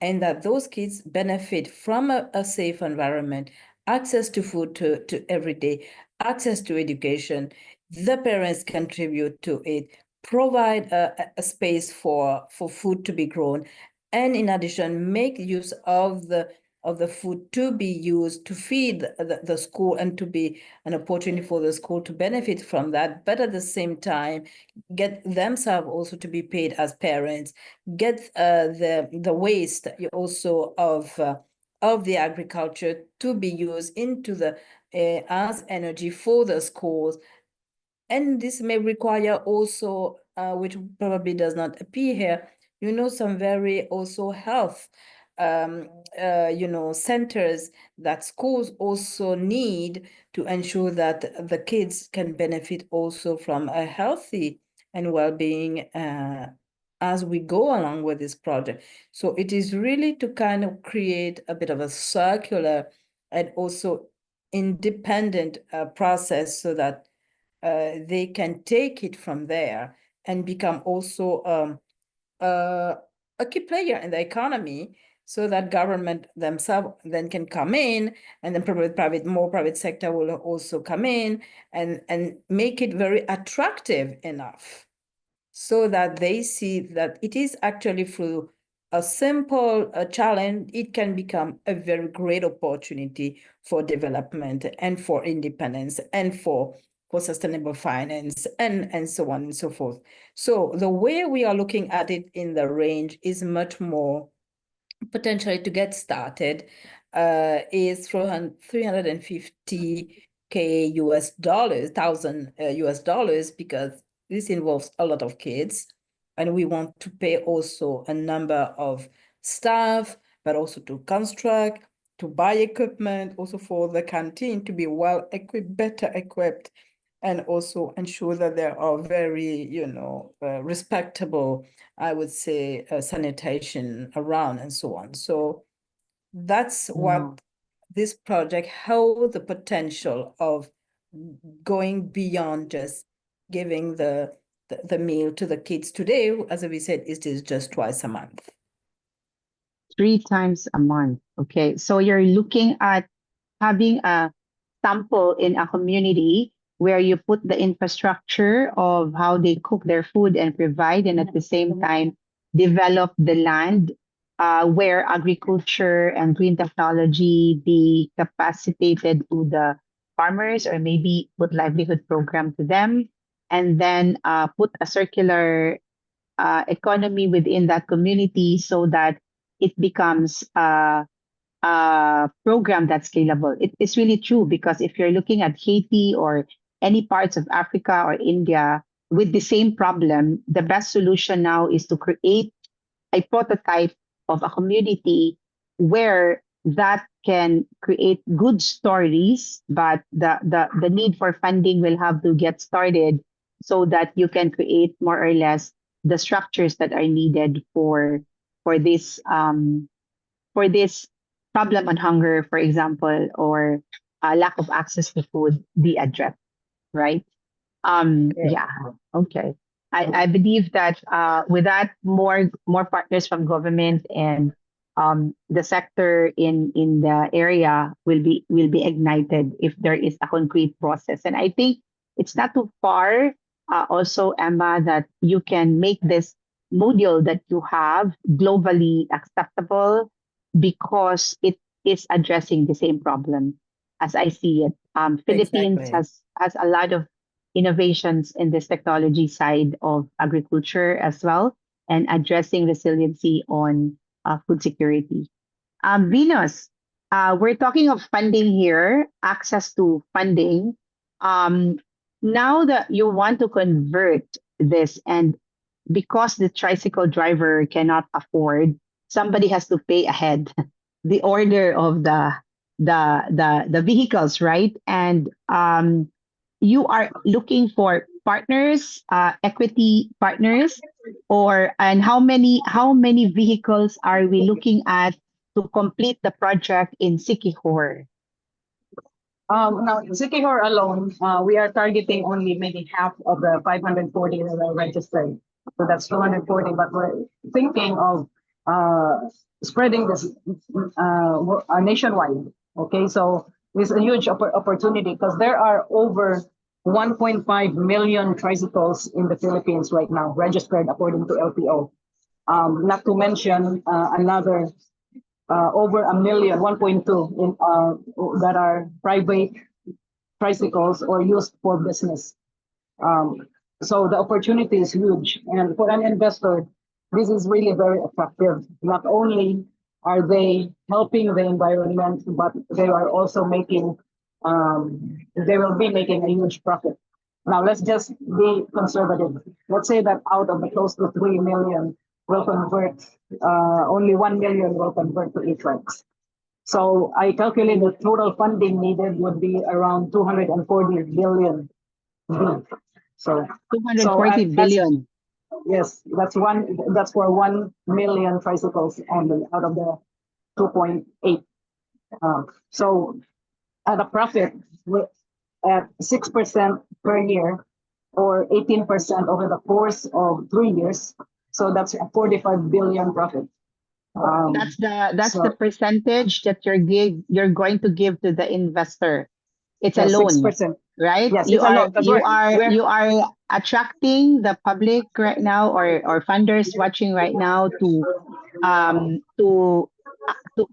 and that those kids benefit from a safe environment, access to food to every day, access to education. The parents contribute to it, provide a space for food to be grown, and in addition, make use of the food to be used to feed the school, and to be an opportunity for the school to benefit from that, but at the same time, get themselves also to be paid as parents, get the waste also of the agriculture to be used into the as energy for the schools. And this may require also, which probably does not appear here, some very also health centers that schools also need, to ensure that the kids can benefit also from a healthy and well-being as we go along with this project. So it is really to kind of create a bit of a circular and also independent process, so that they can take it from there and become also a key player in the economy, so that government themselves then can come in, and then probably more private sector will also come in and make it very attractive enough, so that they see that it is actually through a simple challenge, it can become a very great opportunity for development and for independence and for sustainable finance and so on and so forth. So the way we are looking at it in the range is much more potentially to get started is 350K US dollars, thousand US dollars, because this involves a lot of kids, and we want to pay also a number of staff, but also to construct, to buy equipment, also for the canteen to be well equipped, better equipped, and also ensure that there are very, respectable, I would say, sanitation around and so on. So that's what this project held the potential of going beyond just giving the meal to the kids. Today, as we said, it is just twice a month. 3 times a month. Okay. So you're looking at having a sample in a community where you put the infrastructure of how they cook their food and provide, and at the same time, develop the land where agriculture and green technology be capacitated to the farmers, or maybe put livelihood program to them, and then put a circular economy within that community so that it becomes a program that's scalable. It's really true, because if you're looking at Haiti or any parts of Africa or India with the same problem, the best solution now is to create a prototype of a community where that can create good stories, but the need for funding will have to get started so that you can create more or less the structures that are needed for this for this problem on hunger, for example, or lack of access to food be addressed, right? Yeah. Okay. I believe that with that, more partners from government and the sector in the area will be ignited if there is a concrete process. And I think it's not too far, also, Emma, that you can make this module that you have globally acceptable, because it is addressing the same problem as I see it. Philippines Exactly. has a lot of innovations in this technology side of agriculture as well, and addressing resiliency on food security. Venus, we're talking of funding here, access to funding. Um, Now that you want to convert this, and because the tricycle driver cannot afford, somebody has to pay ahead the order of the vehicles, right? And you are looking for partners, equity partners, or and how many vehicles are we looking at to complete the project in Sikihor? Now, Sikihor alone, we are targeting only maybe half of the 540 that are registered. So that's 240, but we're thinking of spreading this nationwide. Okay, so it's a huge opportunity because there are over 1.5 million tricycles in the Philippines right now, registered according to LTO. Not to mention another over a million, 1.2 in that are private tricycles or used for business. So the opportunity is huge, and for an investor, this is really very attractive. Not only are they helping the environment, but they are also making, they will be making a huge profit. Now let's just be conservative. Let's say that out of the close to 3 million will convert, only 1 million will convert to e-trikes. So I calculate the total funding needed would be around 240 billion. So 240 billion. Yes, that's for 1 million tricycles only out of the 2.8. So at a profit at 6% per year, or 18% over the course of 3 years. So that's a 45 billion profit. That's the percentage that you're going to give to the investor. It's a loan, 6%. right? Yes, You it's a are loan. That's you right. are you are attracting the public right now, or funders watching right now to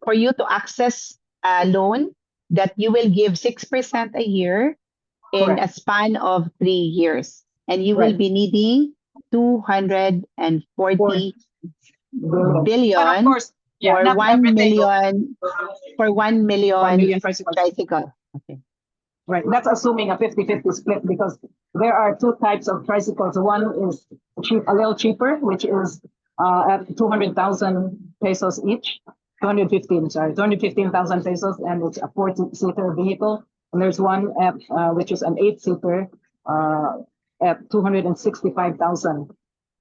for you to access a loan that you will give 6% a year in a Correct. span of 3 years, and you will Right. be needing 240 But of billion course, yeah, for not 1 everything. million for 1 1 million million tricycles. tricycle. Okay. Right. That's assuming a 50-50 split, because there are two types of tricycles. One is cheap, a little cheaper, which is at 200,000 pesos each. 215,000 pesos, and it's a 4-seater vehicle. And there's one at which is an 8-seater at 265,000.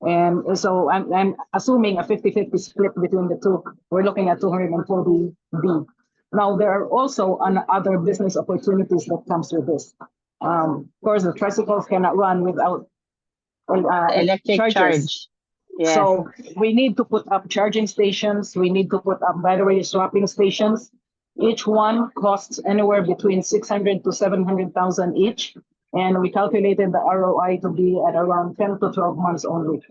And so I'm assuming a 50-50 split between the two. We're looking at 240B. Now, there are also other business opportunities that comes with this. Of course, the tricycles cannot run without Electric chargers. charge. Yes. So we need to put up charging stations. We need to put up battery swapping stations. Each one costs anywhere between 600 to 700,000 each. And we calculated the ROI to be at around 10 to 12 months only.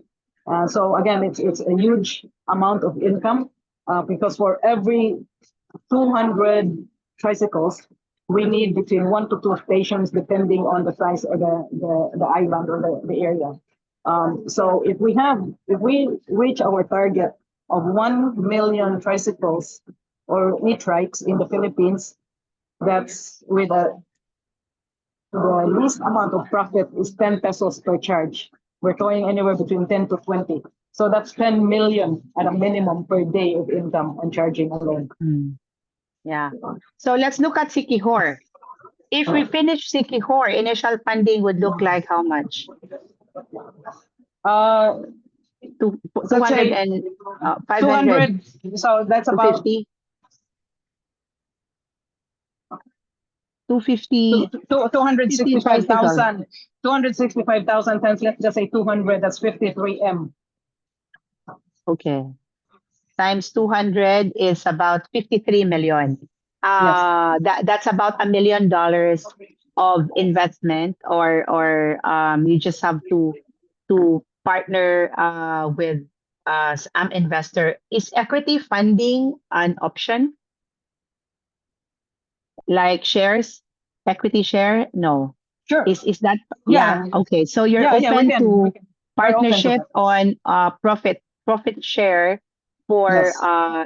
So again, it's a huge amount of income because for every 200 tricycles, we need between 1 to 2 stations depending on the size of the island or the area. So if we reach our target of 1 million tricycles or e-trikes in the Philippines, that's with the least amount of profit is 10 pesos per charge. We're throwing anywhere between 10 to 20. So that's 10 million at a minimum per day of income on charging alone. Yeah. So let's look at Sikihor. If we finish Sikihor, initial funding would look like how much? 200 and 500. 200. So that's about 250. 250. 265,000. 265,000 times, let's just say 200, that's 53M. Okay. Times 200 is about 53 million. That's about $1 million of investment, or you just have to partner with some investor. Is equity funding an option? Like shares, equity share? No. Sure. Is that Yeah. okay? So you're Yeah, open we can. to We're open to partnership that. on profit share for Yes.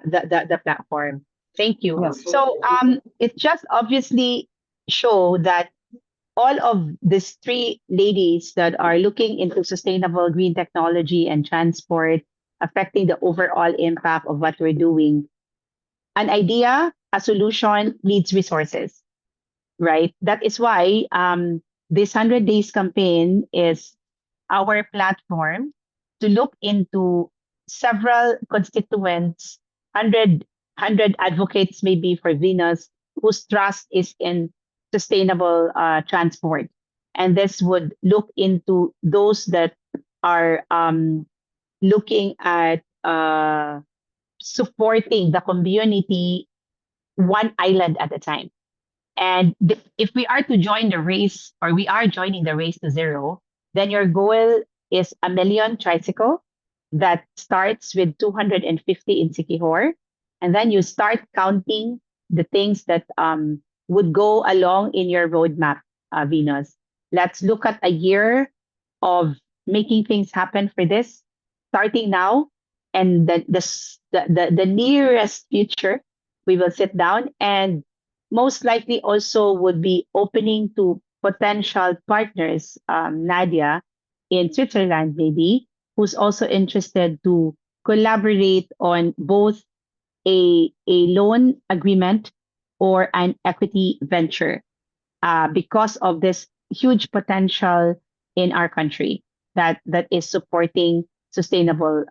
the platform. Thank you. Yes. So it just obviously show that all of these three ladies that are looking into sustainable green technology and transport affecting the overall impact of what we're doing. An idea, a solution needs resources, right? That is why this 100 Days campaign is our platform to look into several constituents, 100 advocates maybe for Venus, whose trust is in sustainable transport. And this would look into those that are looking at supporting the community one island at a time. And if we are to join the race, or we are joining the race to zero, then your goal is 1 million tricycle that starts with 250 in Sikihor. And then you start counting the things that would go along in your roadmap, Venus. Let's look at a year of making things happen for this, starting now. And the nearest future, we will sit down and most likely also would be opening to potential partners, Nadia, in Switzerland, maybe, who's also interested to collaborate on both a loan agreement or an equity venture because of this huge potential in our country that is supporting sustainable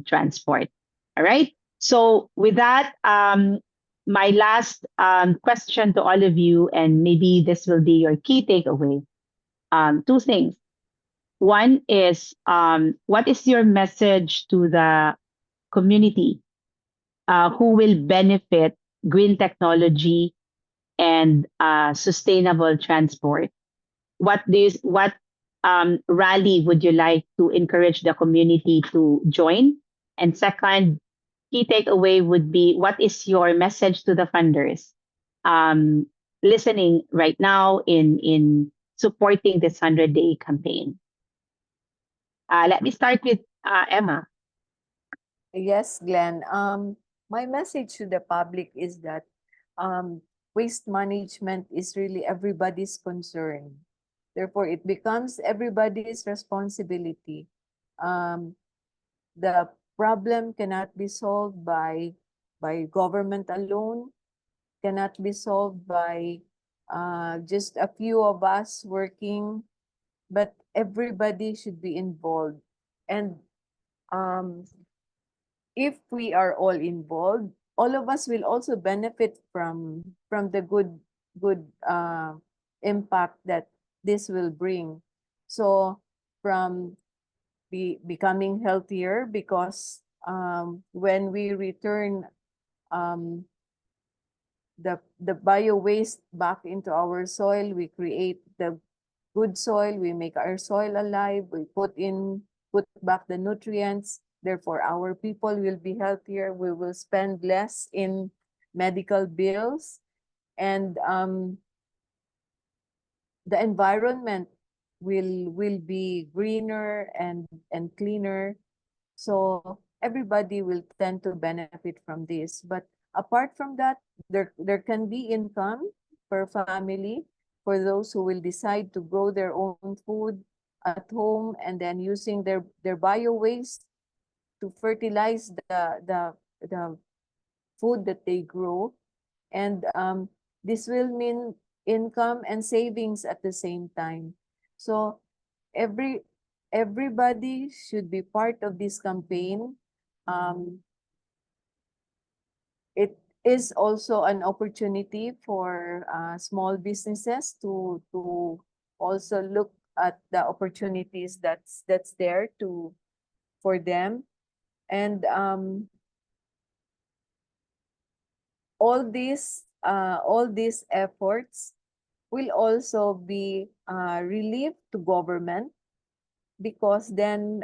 transport. All right. So with that, my last question to all of you, and maybe this will be your key takeaway. Two things. One is, what is your message to the community who will benefit green technology and sustainable transport? What rally would you like to encourage the community to join? And second, key takeaway would be, what is your message to the funders listening right now in supporting this 100-day campaign? Let me start with Emma. Yes, Glenn. My message to the public is that waste management is really everybody's concern. Therefore, it becomes everybody's responsibility. The problem cannot be solved by by government alone, cannot be solved by just a few of us working, but everybody should be involved. And um, if we are all involved, all of us will also benefit from the good impact that this will bring. So from becoming healthier, because when we return um, the bio waste back into our soil, we create the good soil, we make our soil alive, we put back the nutrients, therefore our people will be healthier, we will spend less in medical bills, and the environment will be greener and cleaner. So everybody will tend to benefit from this. But apart from that, there can be income per family for those who will decide to grow their own food at home, and then using their bio waste to fertilize the food that they grow. And this will mean income and savings at the same time. So everybody should be part of this campaign. It is also an opportunity for small businesses to also look at the opportunities that's there for them. And all these efforts will also be relief to government, because then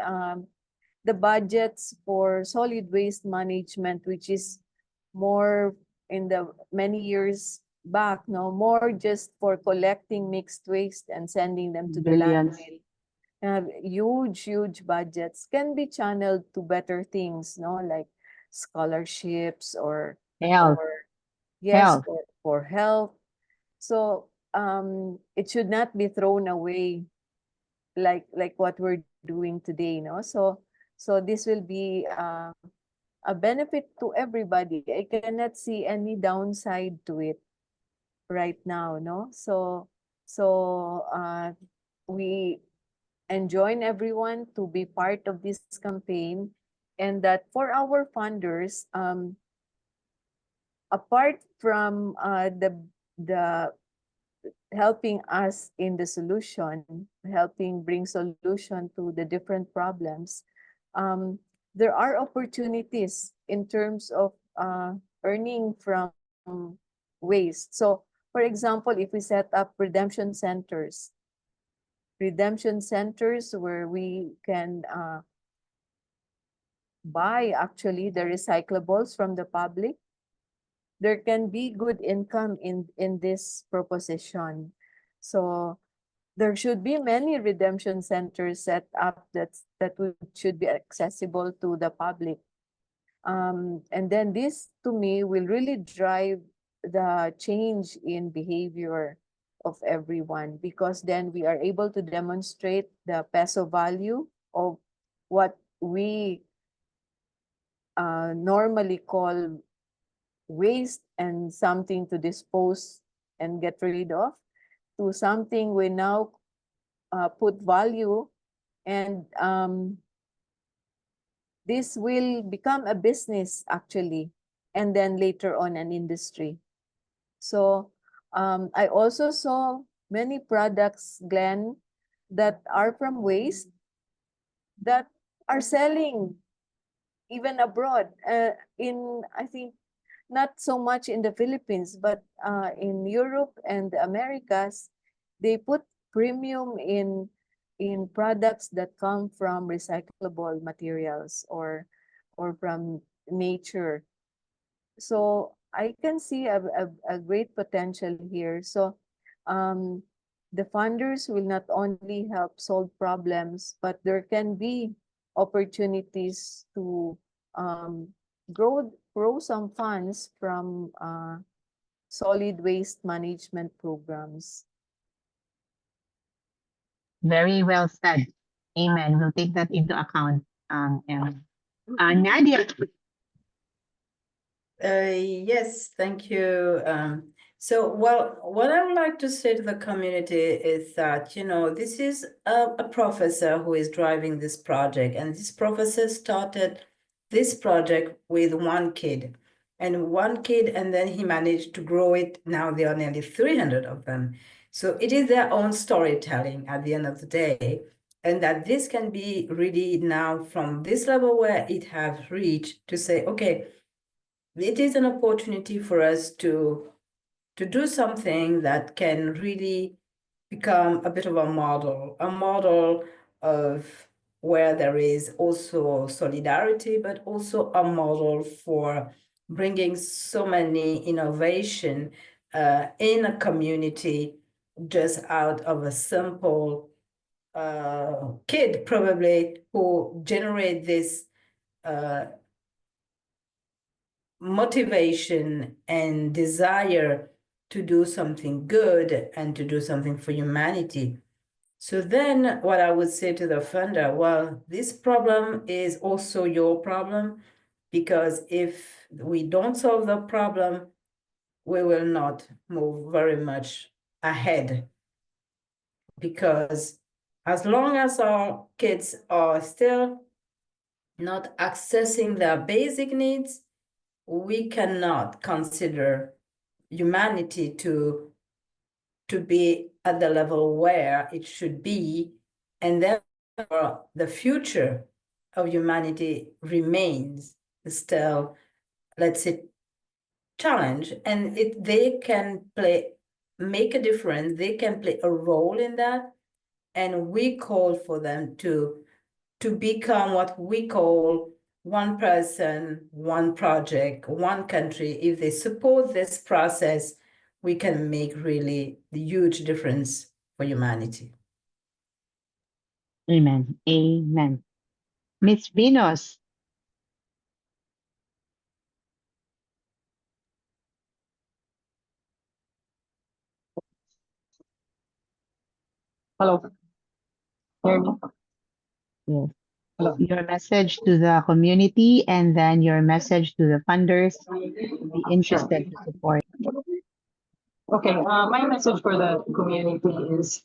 the budgets for solid waste management, which is more in the many years back, no more just for collecting mixed waste and sending them to the Billions. landfill. Huge budgets can be channeled to better things, no, like scholarships or Health. yes, Health. for health. So it should not be thrown away like what we're doing today, no? So this will be a benefit to everybody. I cannot see any downside to it right now, no? So we enjoin everyone to be part of this campaign, and that for our funders, apart from the helping us in the solution, helping bring solution to the different problems, there are opportunities in terms of earning from waste. So, for example, if we set up redemption centers where we can buy actually the recyclables from the public, there can be good income in this proposition. So there should be many redemption centers set up should be accessible to the public. And then this, to me, will really drive the change in behavior of everyone, because then we are able to demonstrate the peso value of what we normally call waste and something to dispose and get rid of, to something we now put value, and this will become a business actually, and then later on an industry. So I also saw many products, Glenn, that are from waste that are selling even abroad. I think not so much in the Philippines, but in Europe and the Americas, they put premium in products that come from recyclable materials or from nature. So I can see a great potential here. So the funders will not only help solve problems, but there can be opportunities to grow some funds from solid waste management programs. Very well said. Amen. We'll take that into account. And Nadia. Yes, thank you. So, well, what I would like to say to the community is that, this is a professor who is driving this project, and this professor started this project with one kid, and then he managed to grow it. Now there are nearly 300 of them. So it is their own storytelling at the end of the day, and that this can be really now from this level where it has reached to say, okay, it is an opportunity for us to do something that can really become a bit of a model of where there is also solidarity, but also a model for bringing so many innovation in a community just out of a simple kid probably who generate this motivation and desire to do something good and to do something for humanity. So then what I would say to the funder, well, this problem is also your problem, because if we don't solve the problem, we will not move very much ahead. Because as long as our kids are still not accessing their basic needs, we cannot consider humanity to be at the level where it should be, and therefore the future of humanity remains still, let's say, challenge, and they can make a difference, they can play a role in that, and we call for them to become what we call one person, one project, one country. If they support this process, we can make really the huge difference for humanity. Amen. Amen. Miss Venus. Hello. Hear me? Yes. Hello. Your message to the community and then your message to the funders to be Sure. interested to support. Okay, my message for the community is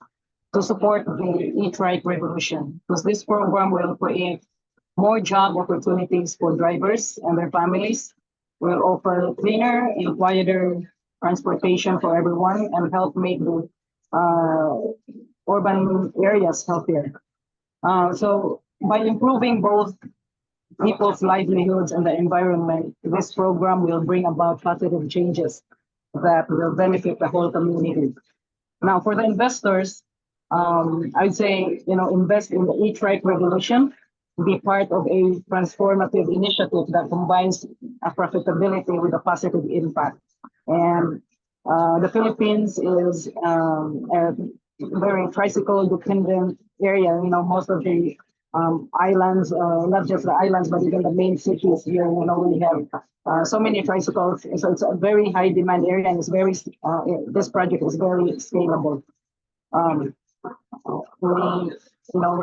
to support the Eat Right revolution, because this program will create more job opportunities for drivers and their families, will offer cleaner and quieter transportation for everyone, and help make the uh, urban areas healthier. So by improving both people's livelihoods and the environment, this program will bring about positive changes that will benefit the whole community. Now, for the investors, I'd say, invest in the E-Trike revolution, be part of a transformative initiative that combines a profitability with a positive impact. And the Philippines is a very tricycle dependent area. Most of the islands, not just the islands, but even the main cities here, we have so many tricycles. So it's a very high demand area, and this project is very scalable. Um, we,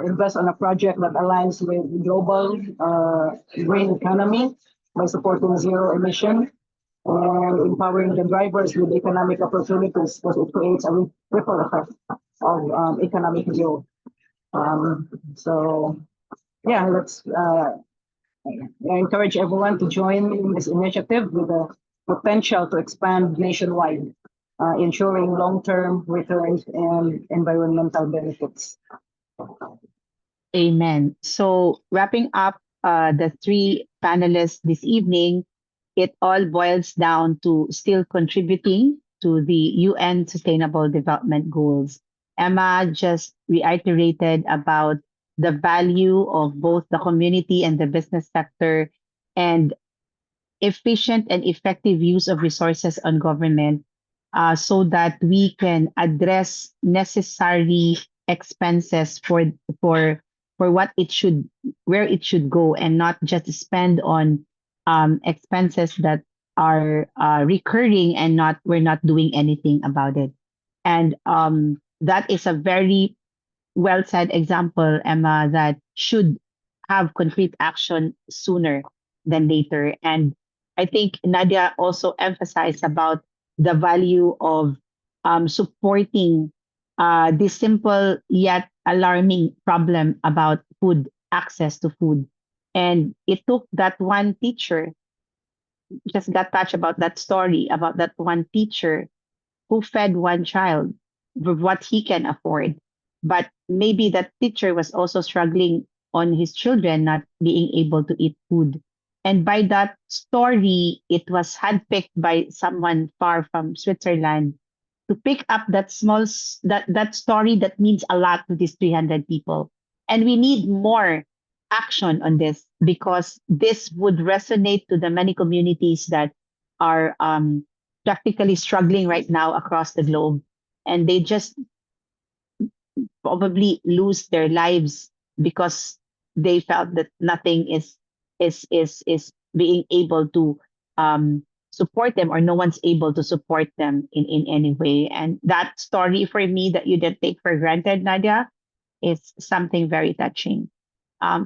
invest on a project that aligns with global green economy by supporting zero emission and empowering the drivers with economic opportunities, because it creates a ripple effect of economic growth. So, yeah, let's I encourage everyone to join in this initiative with the potential to expand nationwide, ensuring long-term returns and environmental benefits. Amen. So wrapping up the three panelists this evening, it all boils down to still contributing to the UN Sustainable Development Goals. Emma just reiterated about the value of both the community and the business sector, and efficient and effective use of resources on government, so that we can address necessary expenses for what it should, where it should go, and not just spend on expenses that are recurring and not we're not doing anything about it. And that is a very well said example, Emma, that should have concrete action sooner than later. And I think Nadia also emphasized about the value of supporting this simple yet alarming problem about food, access to food. And it took that one teacher, just got touched about that story about that one teacher who fed one child with what he can afford. But maybe that teacher was also struggling on his children not being able to eat food. And by that story, it was handpicked by someone far from Switzerland to pick up that that story that means a lot to these 300 people. And we need more action on this because this would resonate to the many communities that are practically struggling right now across the globe, and they just probably lose their lives because they felt that nothing is being able to support them, or no one's able to support them in any way. And that story for me that you didn't take for granted, Nadia, is something very touching.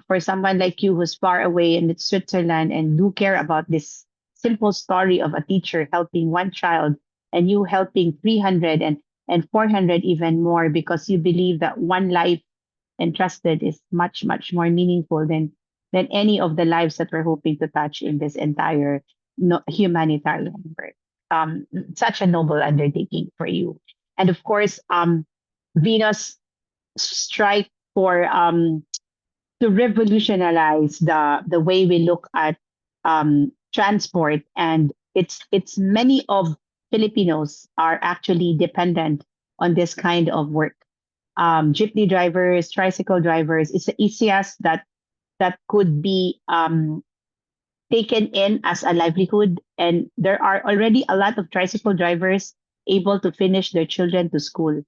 For someone like you who's far away in Switzerland and do care about this simple story of a teacher helping one child and you helping 300 and 400 even more, because you believe that one life entrusted is much, much more meaningful than any of the lives that we're hoping to touch in this entire humanitarian work. Such a noble undertaking for you. And of course, Venus strive for to revolutionize the way we look at transport, and it's many of Filipinos are actually dependent on this kind of work. Jeepney drivers, tricycle drivers, it's the easiest that could be taken in as a livelihood, and there are already a lot of tricycle drivers able to finish their children to school.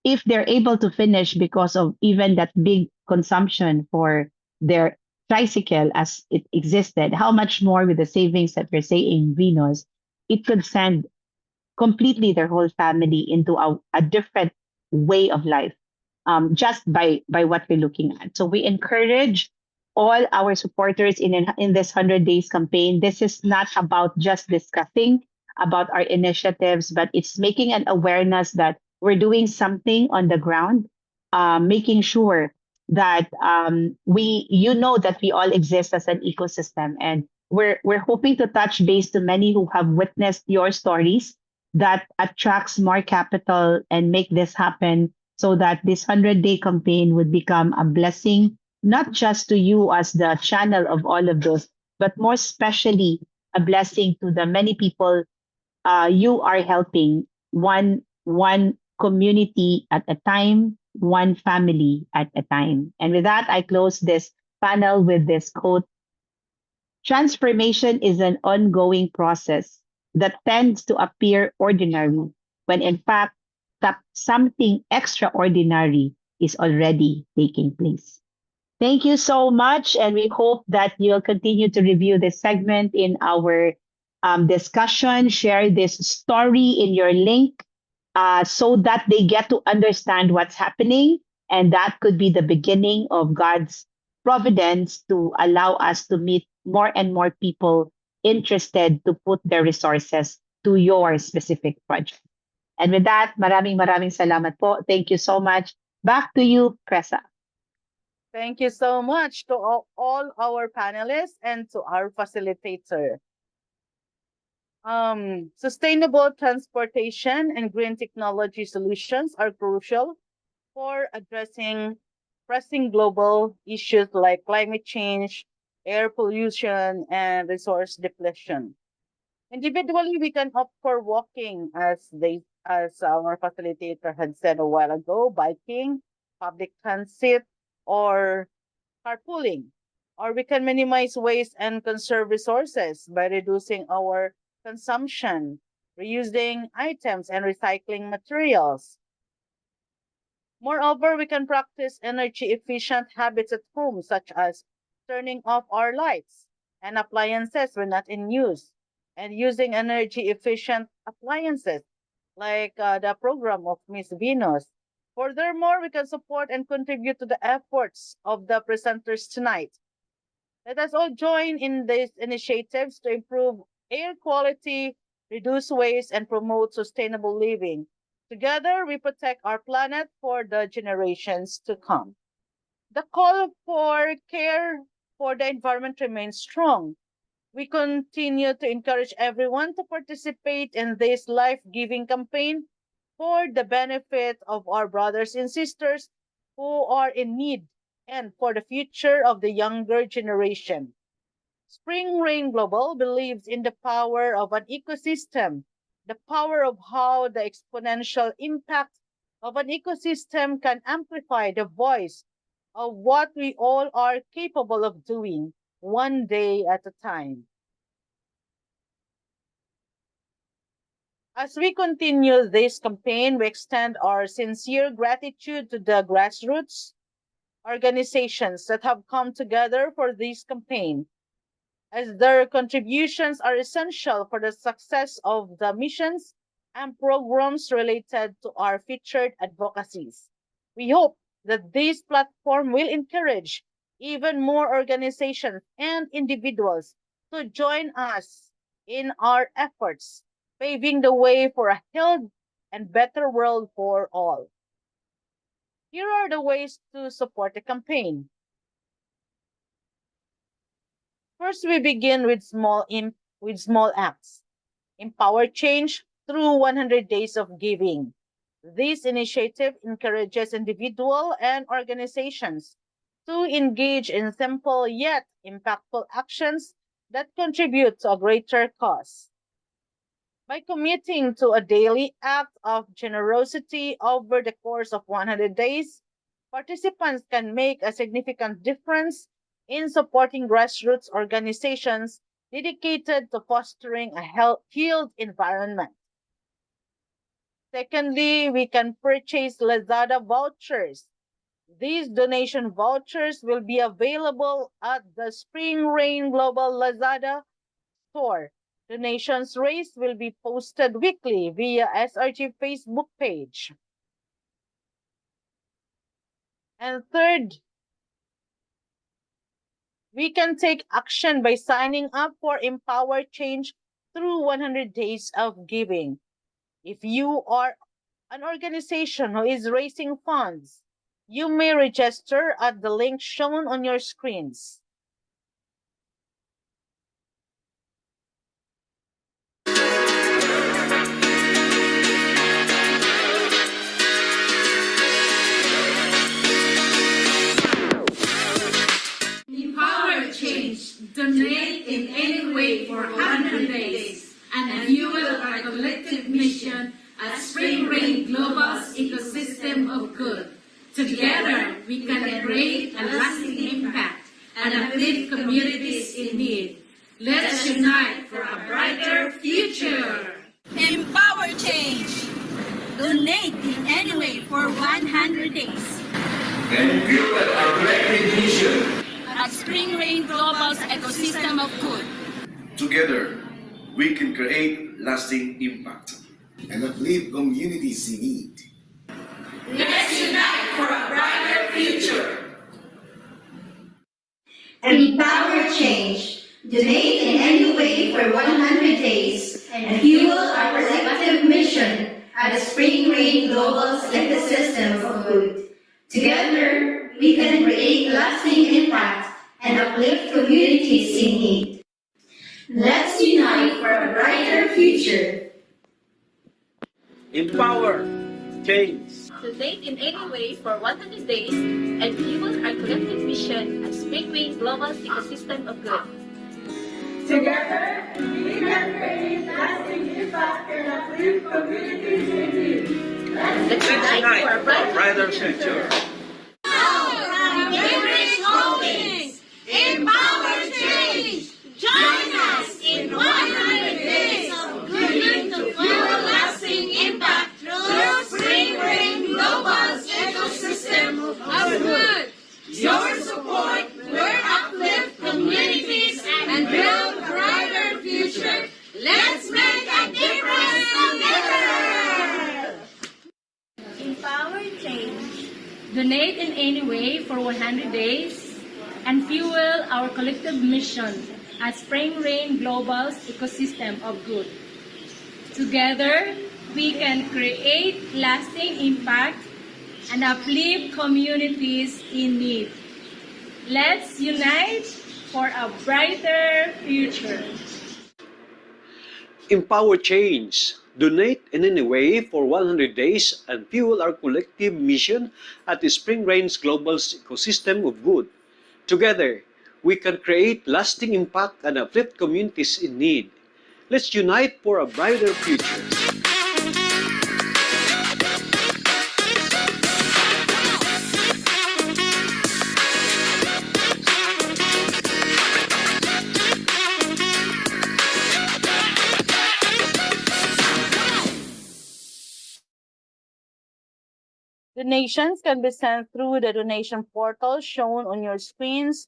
If they're able to finish because of even that big consumption for their tricycle as it existed, how much more with the savings that we're saying Venus, it could send completely their whole family into a different way of life, just by what we're looking at. So we encourage all our supporters in this 100 days campaign. This is not about just discussing about our initiatives, but it's making an awareness that we're doing something on the ground, making sure that you know that we all exist as an ecosystem, and we're hoping to touch base to many who have witnessed your stories that attracts more capital and make this happen, so that this 100-day campaign would become a blessing, not just to you as the channel of all of those, but more especially a blessing to the many people you are helping, one community at a time, one family at a time. And with that, I close this panel with this quote: transformation is an ongoing process that tends to appear ordinary when in fact something extraordinary is already taking place. Thank you so much, and we hope that you'll continue to review this segment in our discussion. Share this story in your link so that they get to understand what's happening, and that could be the beginning of God's providence to allow us to meet more and more people interested to put their resources to your specific project. And with that, maraming salamat po. Thank you so much. Back to you, Presa. Thank you so much to all our panelists and to our facilitator. Sustainable transportation and green technology solutions are crucial for addressing pressing global issues like climate change, air pollution, and resource depletion. Individually, we can opt for walking, as our facilitator had said a while ago, biking, public transit, or carpooling. Or we can minimize waste and conserve resources by reducing our consumption, reusing items, and recycling materials. Moreover, we can practice energy efficient habits at home, such as turning off our lights and appliances when not in use, and using energy efficient appliances like the program of Miss Venus. Furthermore, we can support and contribute to the efforts of the presenters tonight Let us all join in these initiatives to improve air quality, reduce waste, and promote sustainable living. Together, we protect our planet for the generations to come. The call for care for the environment remains strong. We continue to encourage everyone to participate in this life giving campaign for the benefit of our brothers and sisters who are in need and for the future of the younger generation. Spring Rain Global believes in the power of an ecosystem, the power of how the exponential impact of an ecosystem can amplify the voice of what we all are capable of doing one day at a time. As we continue this campaign, we extend our sincere gratitude to the grassroots organizations that have come together for this campaign, as their contributions are essential for the success of the missions and programs related to our featured advocacies. We hope that this platform will encourage even more organizations and individuals to join us in our efforts, paving the way for a healthy and better world for all. Here are the ways to support the campaign. First, we begin with small acts. Empower change through 100 days of giving. This initiative encourages individuals and organizations to engage in simple yet impactful actions that contribute to a greater cause. By committing to a daily act of generosity over the course of 100 days, participants can make a significant difference in supporting grassroots organizations dedicated to fostering a healed environment. Secondly, we can purchase Lazada vouchers. These donation vouchers will be available at the Spring Rain Global Lazada store. Donations raised will be posted weekly via SRG Facebook page. And third, we can take action by signing up for Empower Change through 100 days of giving. If you are an organization who is raising funds, you may register at the link shown on your screens. Empower change. Donate in any way for 100 days and fuel our collective mission at Spring Rain Global's ecosystem of good. Together, we can create a lasting impact and uplift communities in need. Let's unite for a brighter future. Empower change. Donate in any way for 100 days. And fuel our collective mission. At Spring Rain Global's ecosystem of good. Together, we can create lasting impact and uplift communities in need. Let's unite for a brighter future. Empower change. Donate in any way for 100 days and fuel our collective mission at the Spring Rain Global's ecosystem of good. Together, we can create lasting impact and uplift communities in need. Let's unite for a brighter future. Empower change. Donate in any way for 100 days and fuel our collective mission at Spring Rain Global's ecosystem of good. Together, we can create lasting impact and uplift communities in need. Let's unite for a brighter future. Empower change! Join us in 100 days of giving to fuel lasting impact through Spring Rain Global's ecosystem of good. Your support will uplift communities and build a brighter future. Let's make a difference together! Empower change. Donate in any way for 100 days and fuel our collective mission as Spring Rain Global's ecosystem of good. Together, we can create lasting impact and uplift communities in need. Let's unite for a brighter future. Empower change. Donate in any way for 100 days and fuel our collective mission at the Spring Rains Global's ecosystem of good. Together, we can create lasting impact and uplift communities in need. Let's unite for a brighter future. Donations can be sent through the donation portal shown on your screens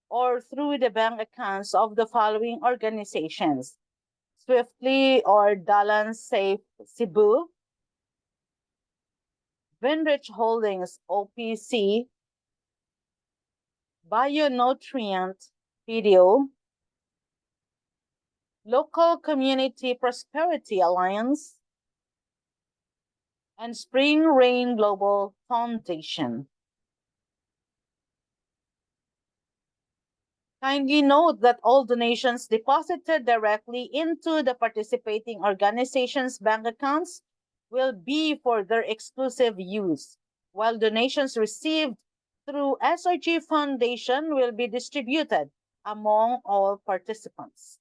or through the bank accounts of the following organizations: Swiftly or Dalan Safe Cebu, Vinrich Holdings OPC, Bionutrient PDO, Local Community Prosperity Alliance, and Spring Rain Global Foundation. Kindly note that all donations deposited directly into the participating organizations' bank accounts will be for their exclusive use, while donations received through SRG Foundation will be distributed among all participants.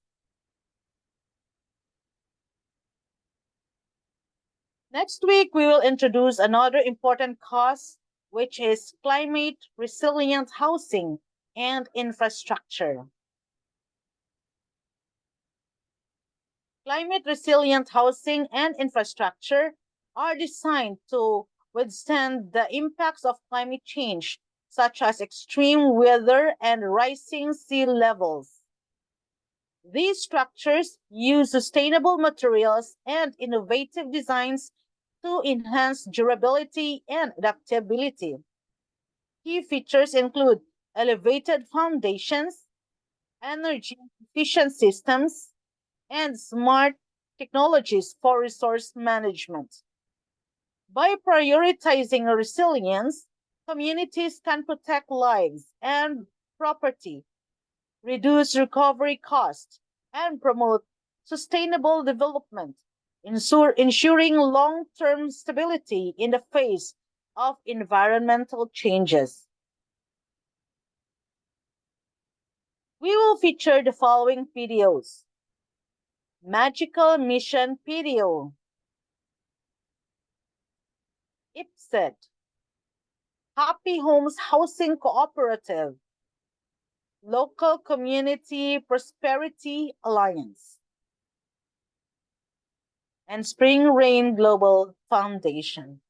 Next week, we will introduce another important cause, which is climate resilient housing and infrastructure. Climate resilient housing and infrastructure are designed to withstand the impacts of climate change, such as extreme weather and rising sea levels. These structures use sustainable materials and innovative designs to enhance durability and adaptability. Key features include elevated foundations, energy efficient systems, and smart technologies for resource management. By prioritizing resilience, communities can protect lives and property, reduce recovery costs, and promote sustainable development, ensuring long-term stability in the face of environmental changes. We will feature the following PDOs: Magical Mission PDO, IPSET, Happy Homes Housing Cooperative, Local Community Prosperity Alliance, and Spring Rain Global Foundation.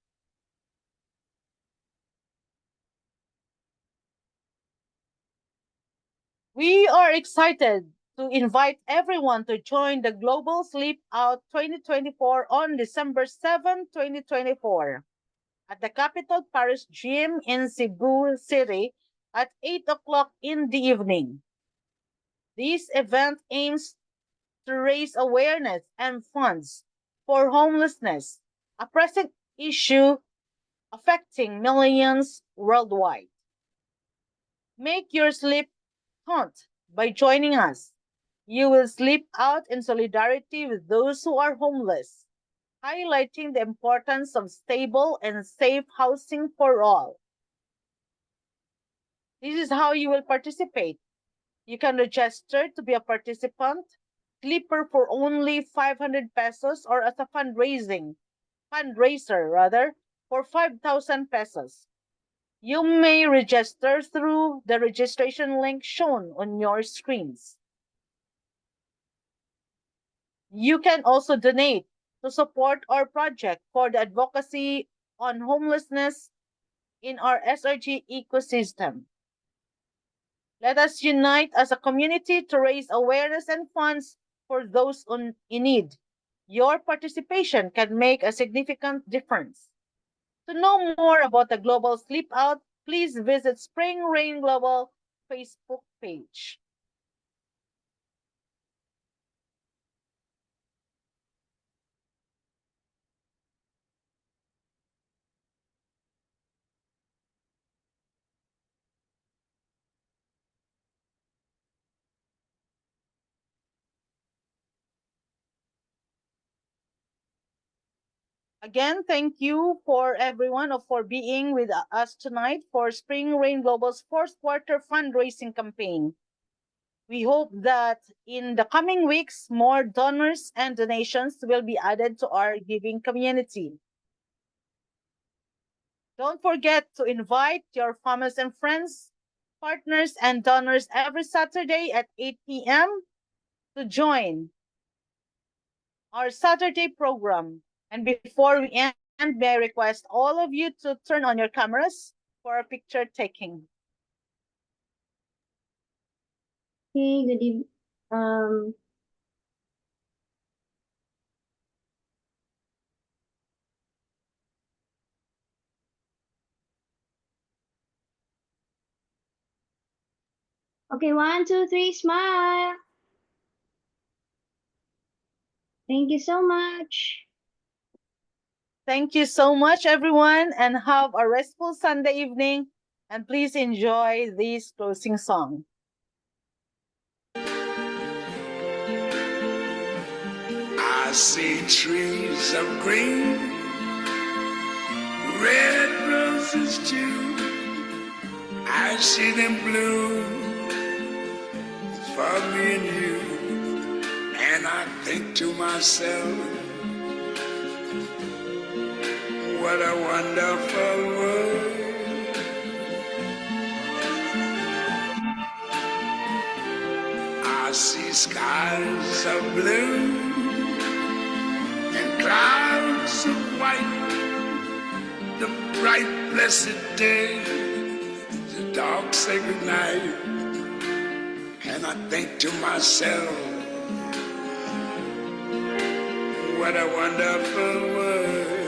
We are excited to invite everyone to join the Global Sleep Out 2024 on December 7, 2024 at the Capital Parish Gym in Cebu City at 8 o'clock in the evening. This event aims to raise awareness and funds for homelessness, a pressing issue affecting millions worldwide. Make your sleep count by joining us. You will sleep out in solidarity with those who are homeless, highlighting the importance of stable and safe housing for all. This is how you will participate. You can register to be a participant, sleeper for only 500 pesos, or as a fundraiser for 5,000 pesos. You may register through the registration link shown on your screens. You can also donate to support our project for the advocacy on homelessness in our SRG ecosystem. Let us unite as a community to raise awareness and funds for those in need. Your participation can make a significant difference. To know more about the Global Sleep Out, please visit springrainglobal.com Facebook page. Again, thank you for everyone for being with us tonight for Spring Rain Global's fourth quarter fundraising campaign. We hope that in the coming weeks, more donors and donations will be added to our giving community. Don't forget to invite your families and friends, partners, and donors every Saturday at 8 p.m. to join our Saturday program. And before we end, may I request all of you to turn on your cameras for a picture taking. Okay, good evening. Okay, 1, 2, 3, smile. Thank you so much. Thank you so much, everyone, and have a restful Sunday evening. And please enjoy this closing song. I see trees of green, red roses too. I see them bloom for me and you. And I think to myself, what a wonderful world. I see skies of blue and clouds of white, the bright blessed day, the dark sacred night. And I think to myself, what a wonderful world.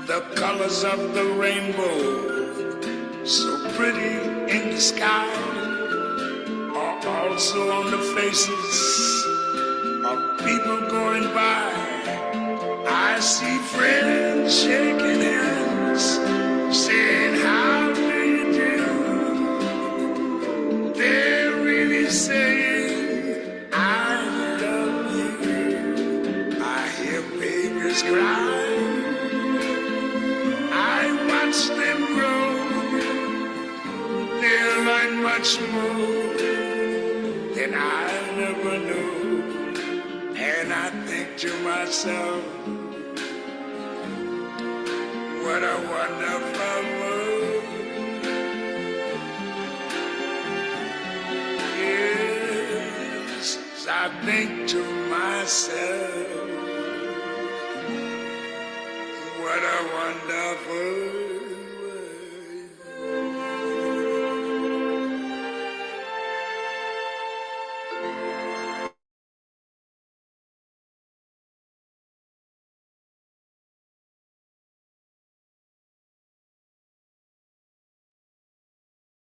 The colors of the rainbow, so pretty in the sky, are also on the faces of people going by. I see friends shaking hands, saying, how do you do? They're really saying, I love you. I hear babies cry, I watch them grow. They'll learn much more than I never knew. And I think to myself, what a wonderful world. Yes, I think to myself, what a wonderful